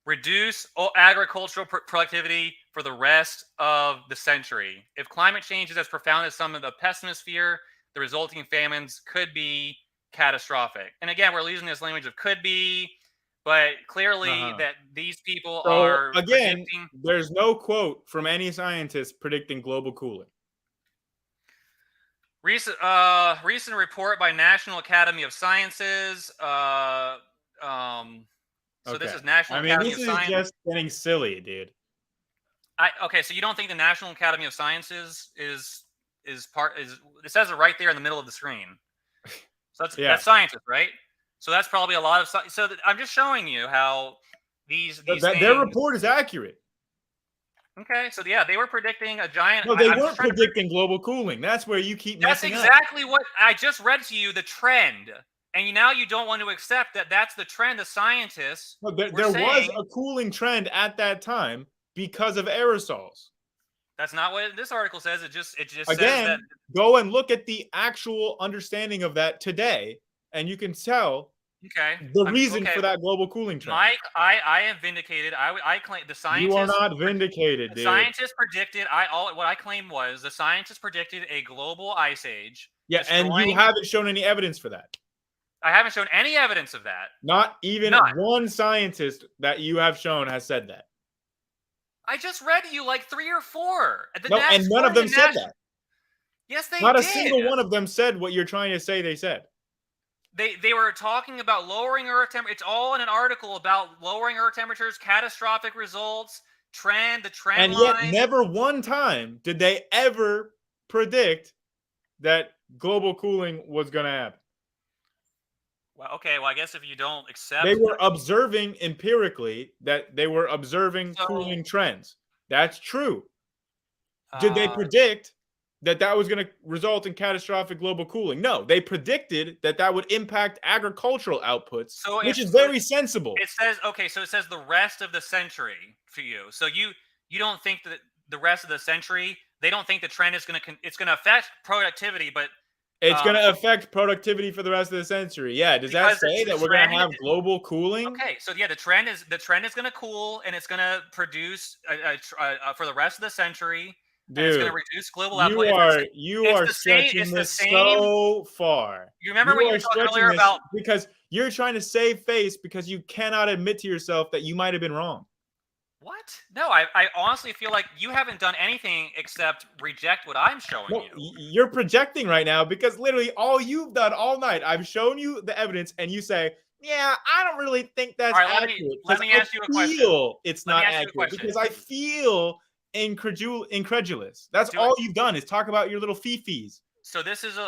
Reduce agricultural productivity for the rest of the century. If climate change is as profound as some of the pessimists fear, the resulting famines could be catastrophic. And again, we're using this language of could be, but clearly that these people are again, there's no quote from any scientist predicting global cooling. Recent report by National Academy of Sciences. So this is National Academy of Sciences. This is just getting silly, dude. Okay, so you don't think the National Academy of Sciences is it says it right there in the middle of the screen. So that's scientists, right? So that's probably a lot of science. So I'm just showing you how these things, their report is accurate. Okay, so yeah, they were predicting a giant. No, they weren't predicting global cooling. That's where you keep messing up. That's exactly what I just read to you. The trend. And now you don't want to accept that that's the trend. The scientists. No, there was a cooling trend at that time because of aerosols. That's not what this article says. It just Again, says that. Go and look at the actual understanding of that today, and you can tell the reason for that global cooling trend. Mike, I am vindicated. I claim the scientists. You are not vindicated, dude. Scientists predicted. What I claimed was the scientists predicted a global ice age. Yeah, and you haven't shown any evidence for that. I haven't shown any evidence of that. Not even one scientist that you have shown has said that. I just read to you like 3 or 4. And none of them said that. Yes, they did. Not a single one of them said what you're trying to say they said. They were talking about lowering Earth temperature. It's all in an article about lowering Earth temperatures, catastrophic results, the trend line. And yet never one time did they ever predict that global cooling was going to happen. Well, okay. Well, I guess if you don't accept, they were observing empirically that they were observing cooling trends. That's true. Did they predict that was going to result in catastrophic global cooling? No, they predicted that would impact agricultural outputs, which is very sensible. It says so. It says the rest of the century for you. So you don't think that the rest of the century. They don't think the trend is going to. It's going to affect productivity, but. It's going to affect productivity for the rest of the century. Yeah. Does that say that we're going to have global cooling? Okay. So yeah, the trend is going to cool, and it's going to produce for the rest of the century. Dude, it's going to reduce global output. You are stretching this so far. You remember when you talked earlier about because you're trying to save face because you cannot admit to yourself that you might have been wrong. What? No, I honestly feel like you haven't done anything except reject what I'm showing you. You're projecting right now because literally all you've done all night, I've shown you the evidence and you say, yeah, I don't really think that's accurate. Let me ask you a question. It's not accurate because I feel incredulous. That's all you've done is talk about your little fifis. So this is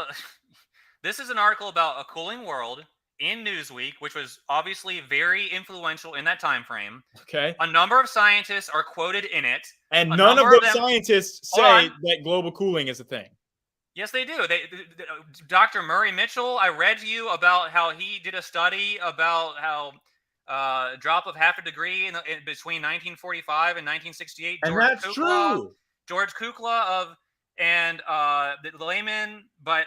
an article about a cooling world in Newsweek, which was obviously very influential in that time frame. Okay. A number of scientists are quoted in it. And none of those scientists say that global cooling is a thing. Yes, they do. Dr. Murray Mitchell, I read to you about how he did a study about how a drop of half a degree in between 1945 and 1968. And that's true. George Kukla and the layman, but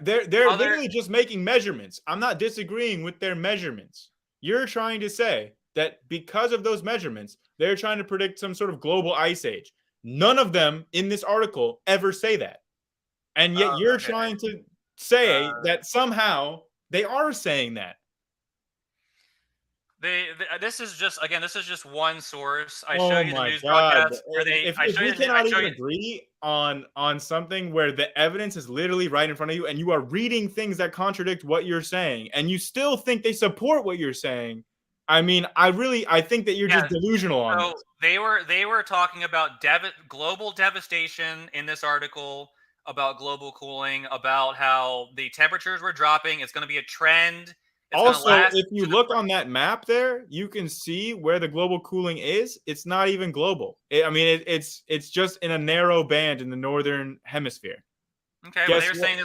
they're literally just making measurements. I'm not disagreeing with their measurements. You're trying to say that because of those measurements, they're trying to predict some sort of global ice age. None of them in this article ever say that. And yet you're trying to say that somehow They are saying that. This is just one source. I show Oh you the my news God. broadcasts where I If show we you cannot even agree on something where the evidence is literally right in front of you and you are reading things that contradict what you're saying and you still think they support what you're saying, I mean, I think that you're just delusional on so this. they were talking about global devastation in this article, about global cooling, about how the temperatures were dropping. It's going to be a trend. It's going to Also, last. if you look on that map there, you can see where the global cooling is. It's not even global. It's just in a narrow band in the northern hemisphere. Okay, well, Guess they were what? saying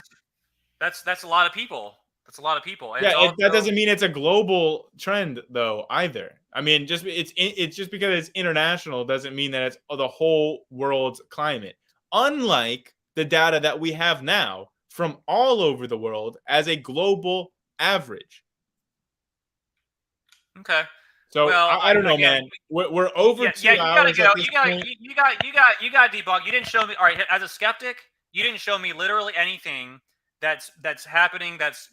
that's a lot of people. That's a lot of people. And Yeah, it's also, that doesn't mean it's a global trend though either. I mean, it's just because it's international doesn't mean that it's the whole world's climate. Unlike the data that we have now from all over the world as a global average. okay. So Well, I don't know, again, man. We're over yeah, 2 you gotta hours go. at this point. You got debunk. You didn't show me. All right, as a skeptic, you didn't show me literally anything that's happening. That's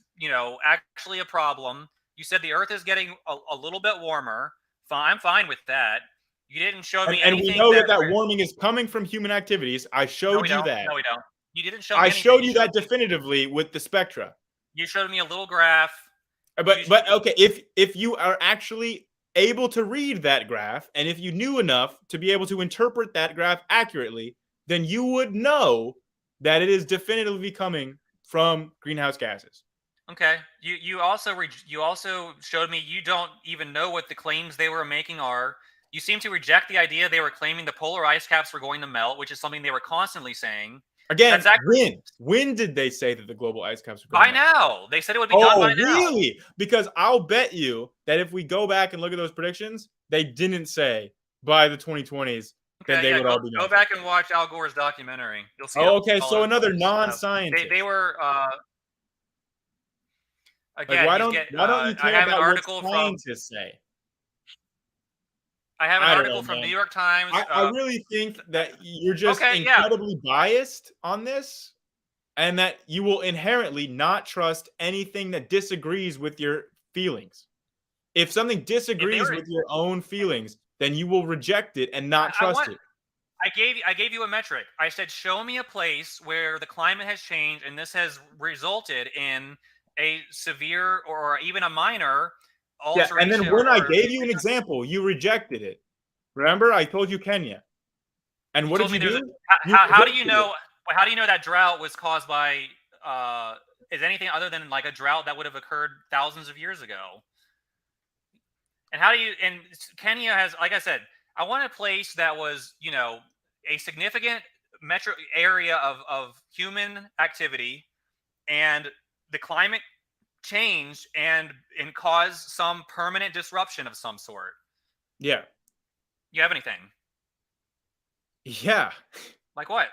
actually a problem. You said the Earth is getting a little bit warmer. Fine, I'm fine with that. You didn't show me And we anything know that. that warming is coming from human activities. I No, showed we you don't. that. No, we don't. You didn't show me I anything. showed you that definitively with the spectra. You showed me a little graph. But okay, if you are actually able to read that graph, and if you knew enough to be able to interpret that graph accurately, then you would know that it is definitively coming from greenhouse gases. Okay. You also showed me you don't even know what the claims they were making are. You seem to reject the idea they were claiming the polar ice caps were going to melt, which is something they were constantly saying. Again, when did they say that the global ice caps were going by now? They said it would be done by now. Oh, really? Because I'll bet you that if we go back and look at those predictions, they didn't say by the 2020s that they would all be go back and watch Al Gore's documentary. You'll see. Oh, okay. So another non-scientist. They were again. Like, why don't you care about what scientists say? I have an article from New York Times. I really think that you're just incredibly biased on this, and that you will inherently not trust anything that disagrees with your feelings. If something disagrees with your own feelings, then you will reject it and not trust it. I gave you a metric. I said, show me a place where the climate has changed and this has resulted in a severe or even a minor alteration. And then when I gave you an example, you rejected it. Remember, I told you Kenya. And what did you do? How do you know? How do you know that drought was caused by is anything other than like a drought that would have occurred thousands of years ago? And how do you? And Kenya has, like I said, I want a place that was, a significant metro area of human activity, and the climate changed and caused some permanent disruption of some sort. Yeah. You have anything? Yeah. Like what?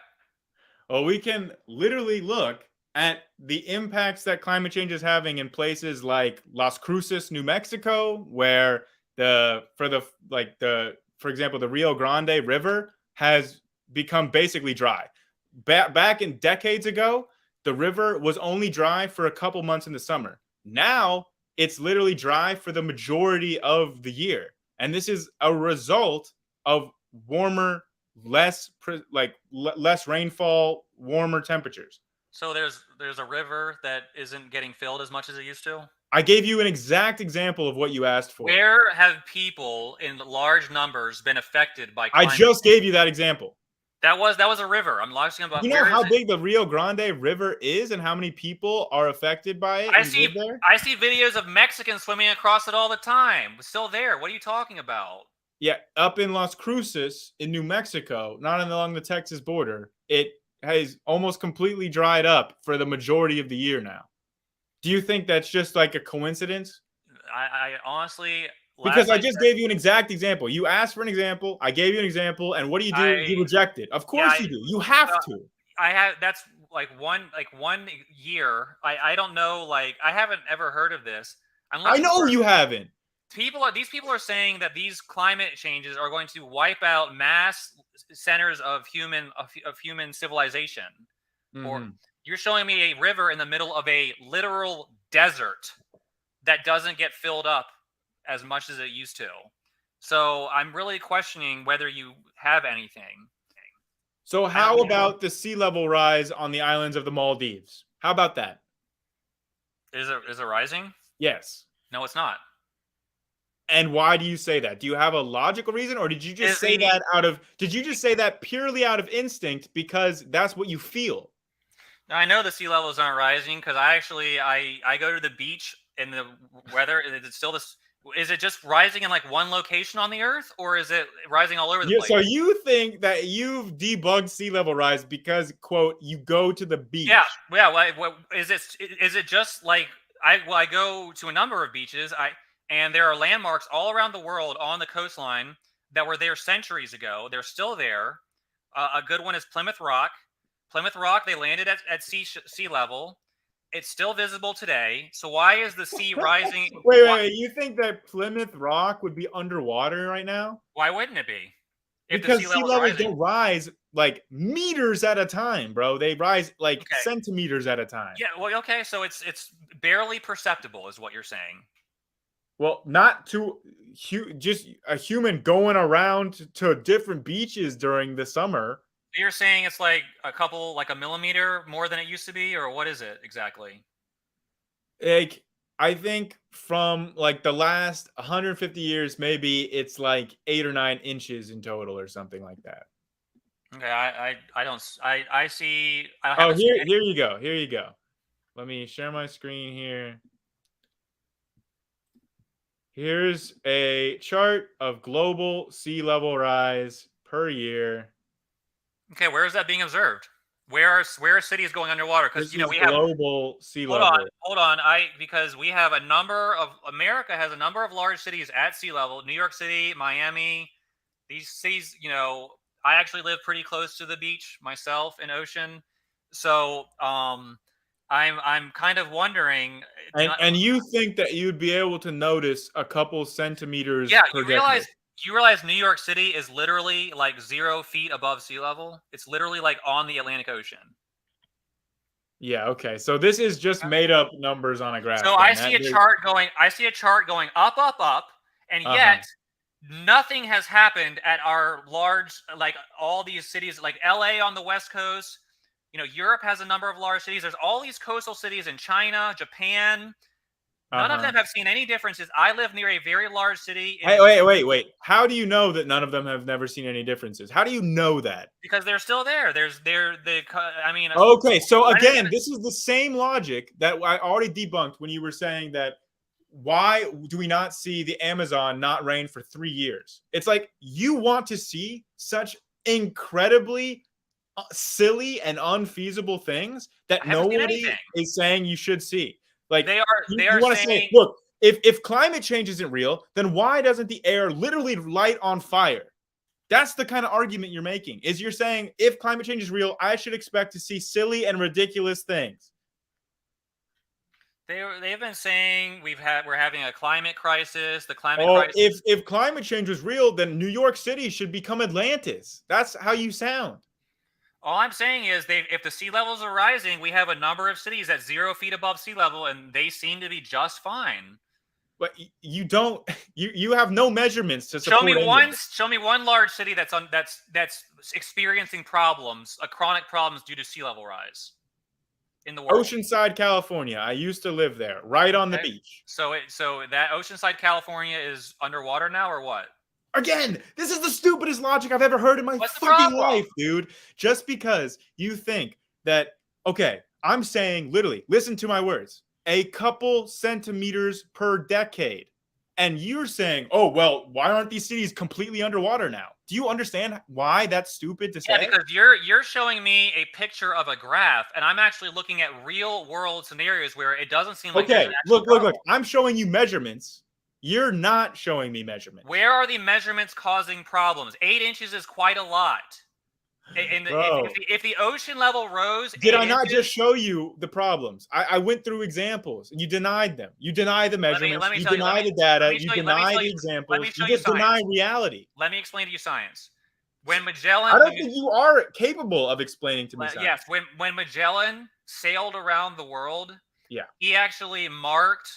Well, we can literally look at the impacts that climate change is having in places like Las Cruces, New Mexico, where for example, the Rio Grande River has become basically dry. Back in decades ago, the river was only dry for a couple months in the summer. Now it's literally dry for the majority of the year. And this is a result of warmer, less rainfall, warmer temperatures. So there's a river that isn't getting filled as much as it used to? I gave you an exact example of what you asked for. Where have people in large numbers been affected by climate change? I just gave you that example. That was a river. I'm asking about. You know how big the Rio Grande River is and how many people are affected by it? I see videos of Mexicans swimming across it all the time. It's still there. What are you talking about? Yeah, up in Las Cruces in New Mexico, not along the Texas border, it has almost completely dried up for the majority of the year now. Do you think that's just like a coincidence? I honestly... Because I just gave you an exact example. You asked for an example. I gave you an example. And what do? You reject it. Of course you do. You have to. That's like one year. I don't know. Like, I haven't ever heard of this. I know you haven't. These people are saying that these climate changes are going to wipe out mass centers of human civilization. Mm-hmm. Or you're showing me a river in the middle of a literal desert that doesn't get filled up as much as it used to. So I'm really questioning whether you have anything. So how about the sea level rise on the islands of the Maldives? How about that? Is it rising? Yes. No, it's not. And why do you say that? Do you have a logical reason, or did you just say that purely out of instinct because that's what you feel? Now, I know the sea levels aren't rising because I go to the beach and the weather is still this. Is it just rising in like one location on the Earth, or is it rising all over the place? So you think that you've debugged sea level rise because, quote, you go to the beach? Yeah. What is it? Is it just like I go to a number of beaches. And there are landmarks all around the world on the coastline that were there centuries ago. They're still there. A good one is Plymouth Rock. Plymouth Rock, they landed at sea level. It's still visible today. So why is the sea rising? Wait. You think that Plymouth Rock would be underwater right now? Why wouldn't it be? Because sea levels don't rise like meters at a time, bro. They rise like centimeters at a time. Yeah, well, okay. So it's barely perceptible is what you're saying. Well, not to just a human going around to different beaches during the summer. You're saying it's like a millimeter more than it used to be, or what is it exactly? Like, I think from like the last 150 years, maybe it's like 8 or 9 inches in total or something like that. Okay, I see. Here you go. Here you go. Let me share my screen here. Here's a chart of global sea level rise per year. Okay, where is that being observed? Where are cities going underwater? Because we have global sea level. Hold on. Because we have America has a number of large cities at sea level. New York City, Miami. These cities, I actually live pretty close to the beach myself in Ocean. So I'm kind of wondering. And you think that you'd be able to notice a couple centimeters? Yeah, you realize New York City is literally like 0 feet above sea level. It's literally like on the Atlantic Ocean. Yeah. Okay. So this is just made up numbers on a graph. So I see a chart going up, up, up, and yet nothing has happened at our large, like all these cities, like LA on the West Coast. Europe has a number of large cities. There's all these coastal cities in China, Japan. None of them have seen any differences. I live near a very large city. Wait. How do you know that none of them have never seen any differences? How do you know that? Because they're still there. Okay, so again, this is the same logic that I already debunked when you were saying that why do we not see the Amazon not rain for 3 years? It's like you want to see such incredibly silly and unfeasible things that nobody is saying you should see. Like they are want to say, look, if climate change isn't real, then why doesn't the air literally light on fire? That's the kind of argument you're making. Is you're saying if climate change is real, I should expect to see silly and ridiculous things. They've been saying we're having a climate crisis. The climate crisis. If climate change was real, then New York City should become Atlantis. That's how you sound. All I'm saying is if the sea levels are rising, we have a number of cities at 0 feet above sea level, and they seem to be just fine. But you don't. You have no measurements to support. Show me one large city that's experiencing problems, chronic problems due to sea level rise in the world. Oceanside, California. I used to live there, right on the beach. So that Oceanside, California is underwater now, or what? Again, this is the stupidest logic I've ever heard in my fucking life, dude. Just because you think that, okay, I'm saying literally, listen to my words, a couple centimeters per decade. And you're saying, oh, well, why aren't these cities completely underwater now? Do you understand why that's stupid to say? Yeah, because you're showing me a picture of a graph, and I'm actually looking at real world scenarios where it doesn't seem like okay, look. I'm showing you measurements. You're not showing me measurements. Where are the measurements causing problems? 8 inches is quite a lot. And if the ocean level rose, did I not just show you the problems? I went through examples, and you denied them. You deny the measurements. You deny the data. You deny the examples. You just deny reality. Let me explain to you science. When Magellan, I don't think you are capable of explaining to me science. Yes, when Magellan sailed around the world, Yeah. He actually marked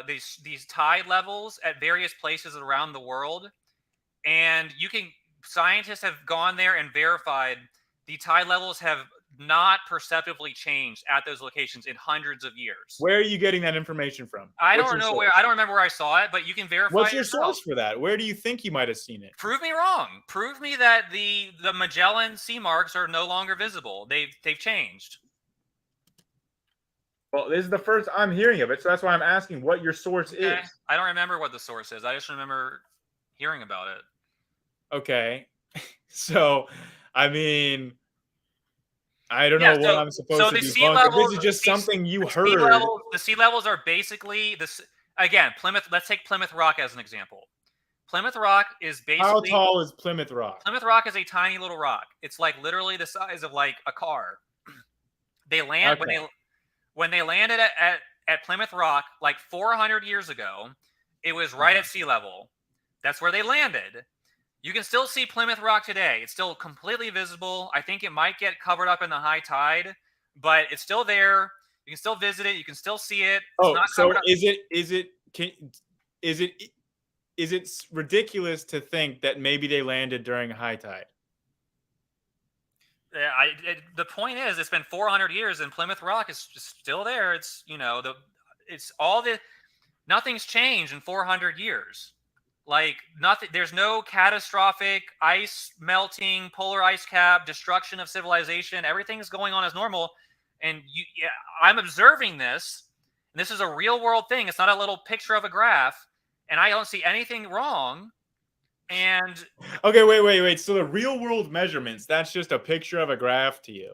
these tide levels at various places around the world, and scientists have gone there and verified the tide levels have not perceptibly changed at those locations in hundreds of years. Where are you getting that information from? I don't remember where I saw it, but you can verify. What's it your yourself. source for that? Where do you think you might have seen it? Prove me wrong. Prove me that the Magellan sea marks are no longer visible. They've changed. Well, this is the first I'm hearing of it, so that's why I'm asking what your source is. I don't remember what the source is. I just remember hearing about it. Okay. So, I mean, I don't know what I'm supposed to debunk. This is just something you heard. The sea levels are basically this. Again, Plymouth. Let's take Plymouth Rock as an example. Plymouth Rock is basically. How tall is Plymouth Rock? Plymouth Rock is a tiny little rock. It's like literally the size of like a car. They land when they landed at Plymouth Rock like 400 years ago. It was right at sea level. That's where they landed. You can still see Plymouth Rock today. It's still completely visible. I think it might get covered up in the high tide, but it's still there. You can still visit it. You can still see it. So is it ridiculous to think that maybe they landed during high tide? The point is, it's been 400 years, and Plymouth Rock is just still there. It's nothing's changed in 400 years. Like nothing. There's no catastrophic ice melting, polar ice cap, destruction of civilization. Everything's going on as normal, and I'm observing this. And this is a real world thing. It's not a little picture of a graph, and I don't see anything wrong. And okay, wait. So the real world measurements—that's just a picture of a graph to you.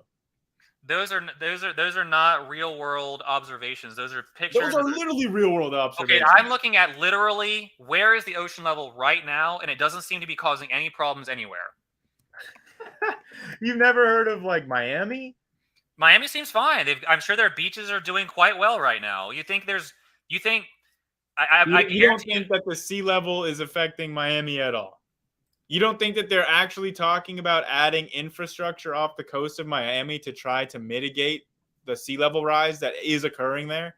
Those are not real world observations. Those are pictures. Those are literally real world observations. Okay, I'm looking at literally where is the ocean level right now, and it doesn't seem to be causing any problems anywhere. You've never heard of like Miami? Miami seems fine. I'm sure their beaches are doing quite well right now. You don't think that the sea level is affecting Miami at all? You don't think that they're actually talking about adding infrastructure off the coast of Miami to try to mitigate the sea level rise that is occurring there?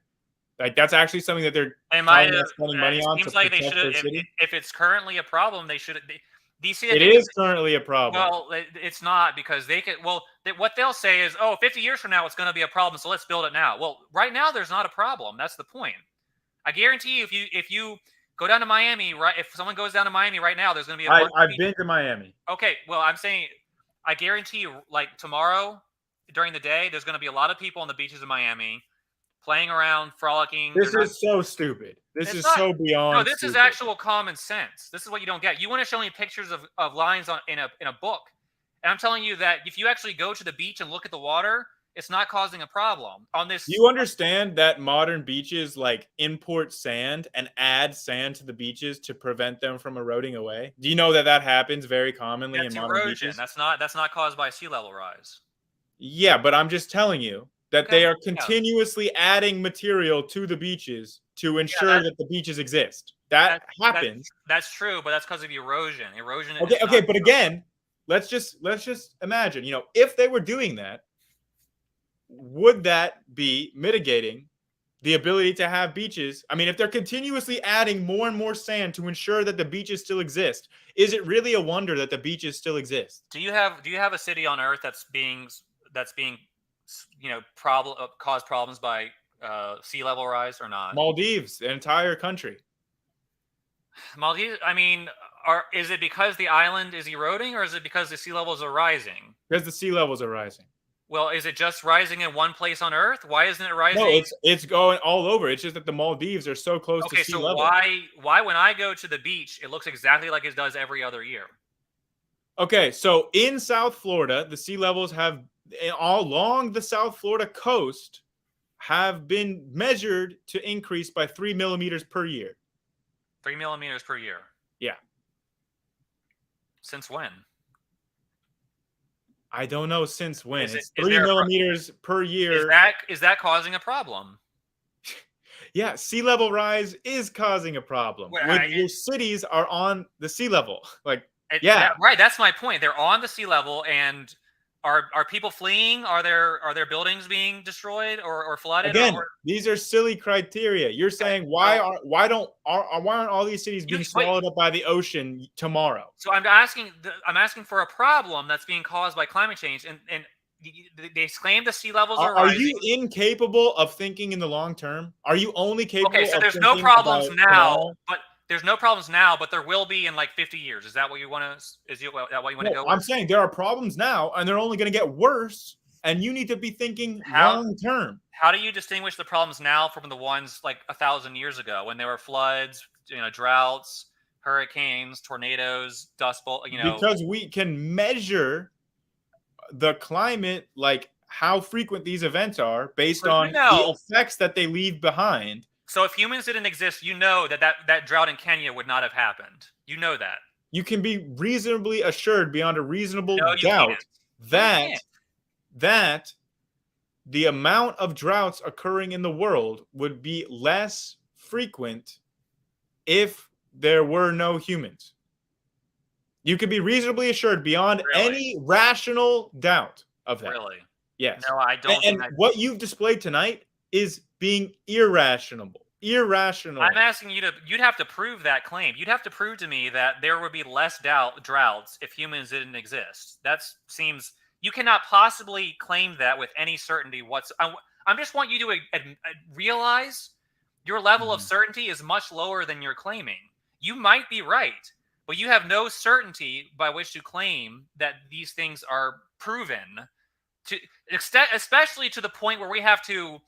Like that's actually something that they're spending money on. Seems like they should. If it's currently a problem, they should. It is currently a problem. Well, it's not because they could. Well, what they'll say is, 50 years from now, it's going to be a problem. So let's build it now. Well, right now, there's not a problem. That's the point. I guarantee you, if you go down to Miami, right? If someone goes down to Miami right now, there's going to be I've been to Miami. Okay, well, I'm saying, I guarantee you, like tomorrow during the day, there's going to be a lot of people on the beaches of Miami playing around, frolicking. This is so stupid. This is so beyond. No, this is actual common sense. This is what you don't get. You want to show me pictures of lines in a book, and I'm telling you that if you actually go to the beach and look at the water, it's not causing a problem on this. You understand that modern beaches like import sand and add sand to the beaches to prevent them from eroding away? Do you know that happens very commonly in modern beaches? That's not caused by sea level rise. Yeah, but I'm just telling you that they are continuously adding material to the beaches to ensure that the beaches exist. That happens. That's true, but that's because of erosion. Erosion. Okay, but again, let's just imagine, if they were doing that, would that be mitigating the ability to have beaches? I mean, if they're continuously adding more and more sand to ensure that the beaches still exist, is it really a wonder that the beaches still exist? Do you have a city on Earth that's being caused problems by sea level rise or not? Maldives, an entire country. Maldives. I mean, is it because the island is eroding, or is it because the sea levels are rising? Because the sea levels are rising. Well, is it just rising in one place on Earth? Why isn't it rising? No, it's going all over. It's just that the Maldives are so close to sea level. Okay, so why when I go to the beach, it looks exactly like it does every other year? Okay, so in South Florida, the sea levels have all along the South Florida coast have been measured to increase by 3 millimeters per year. 3 millimeters per year? Yeah. Since when? I don't know since when. It's 3 millimeters per year. Is that causing a problem? Yeah, sea level rise is causing a problem. When your cities are on the sea level. Right, that's my point. They're on the sea level, and Are people fleeing? Are there buildings being destroyed or flooded? Again, these are silly criteria. You're saying why aren't all these cities being swallowed up by the ocean tomorrow? So I'm asking for a problem that's being caused by climate change, and they claim the sea levels are rising. Are you incapable of thinking in the long term? Are you only capable? Okay, so of there's no thinking problems about now, tomorrow? but there's no problems now, but there will be in like 50 years. Is that what you want to? Is that what you want to go with? I'm saying there are problems now, and they're only going to get worse. And you need to be thinking long term. How do you distinguish the problems now from the ones like 1,000 years ago when there were floods, droughts, hurricanes, tornadoes, dust bowl? Because we can measure the climate, like how frequent these events are, based on the effects that they leave behind. So if humans didn't exist, that drought in Kenya would not have happened. You know that. You can be reasonably assured beyond a reasonable doubt that the amount of droughts occurring in the world would be less frequent if there were no humans. You could be reasonably assured beyond any rational doubt of that. Really? Yes. No, I don't. And what you've displayed tonight is being irrational. I'm asking you'd have to prove that claim. You'd have to prove to me that there would be less droughts if humans didn't exist. Seems you cannot possibly claim that with any certainty whatsoever. I just want you to realize your level of certainty is much lower than you're claiming. You might be right, but you have no certainty by which to claim that these things are proven, especially to the point where we have to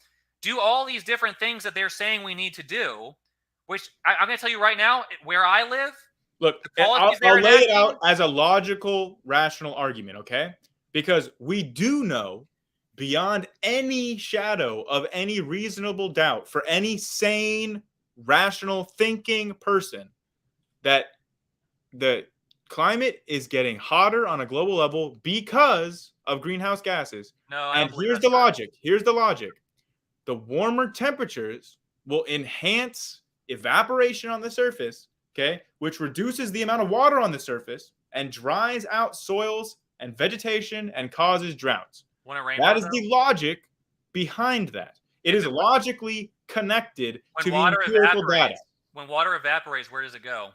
do all these different things that they're saying we need to do, which I'm going to tell you right now, where I live. Look, I'll lay it out as a logical, rational argument, okay? Because we do know beyond any shadow of any reasonable doubt for any sane, rational thinking person that the climate is getting hotter on a global level because of greenhouse gases. No, and here's the logic. Here's the logic. The warmer temperatures will enhance evaporation on the surface, okay, which reduces the amount of water on the surface and dries out soils and vegetation and causes droughts. That is the logic behind that. It is logically connected to the empirical data. When water evaporates, where does it go?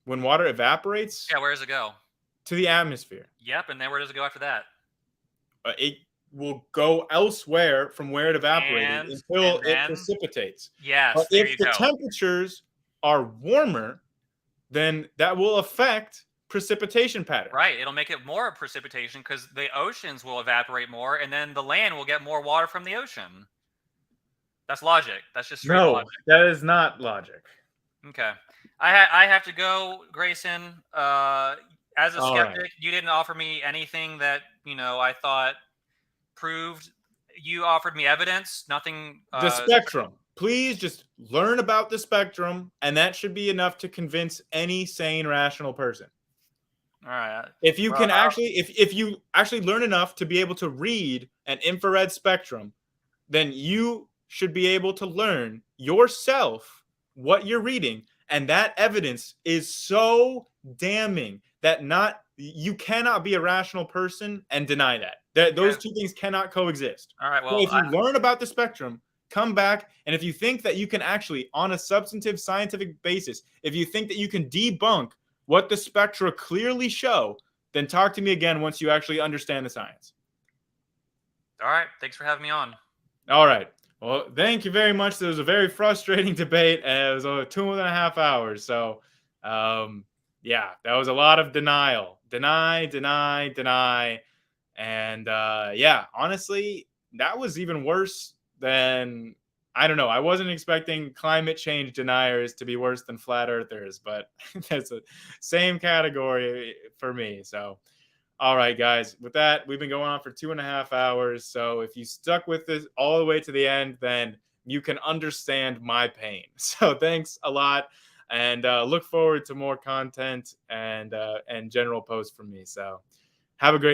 When water evaporates? Yeah, where does it go? To the atmosphere. Yep, and then where does it go after that? It will go elsewhere from where it evaporated until it precipitates. Yes, but if the temperatures are warmer, then that will affect precipitation patterns. Right. It'll make it more precipitation because the oceans will evaporate more, and then the land will get more water from the ocean. That's logic. That's just straight logic. That is not logic. Okay. I have to go, Grayson. As a skeptic, you didn't offer me anything that I thought proved. You offered me evidence, nothing. The spectrum. Please just learn about the spectrum, and that should be enough to convince any sane, rational person. All right. If you can if you actually learn enough to be able to read an infrared spectrum, then you should be able to learn yourself what you're reading, and that evidence is so damning that you cannot be a rational person and deny that. Those two things cannot coexist. All right. Well, so if you learn about the spectrum, come back, and if you think that you can actually, on a substantive scientific basis, if you think that you can debunk what the spectra clearly show, then talk to me again once you actually understand the science. All right. Thanks for having me on. All right. Well, thank you very much. It was a very frustrating debate, and it was 2.5 hours. So, yeah, that was a lot of denial. Deny. And, yeah, honestly, that was even worse than, I don't know. I wasn't expecting climate change deniers to be worse than flat earthers, but that's the same category for me. So, all right, guys, with that, we've been going on for 2.5 hours. So if you stuck with this all the way to the end, then you can understand my pain. So thanks a lot, and look forward to more content and general posts from me. So have a great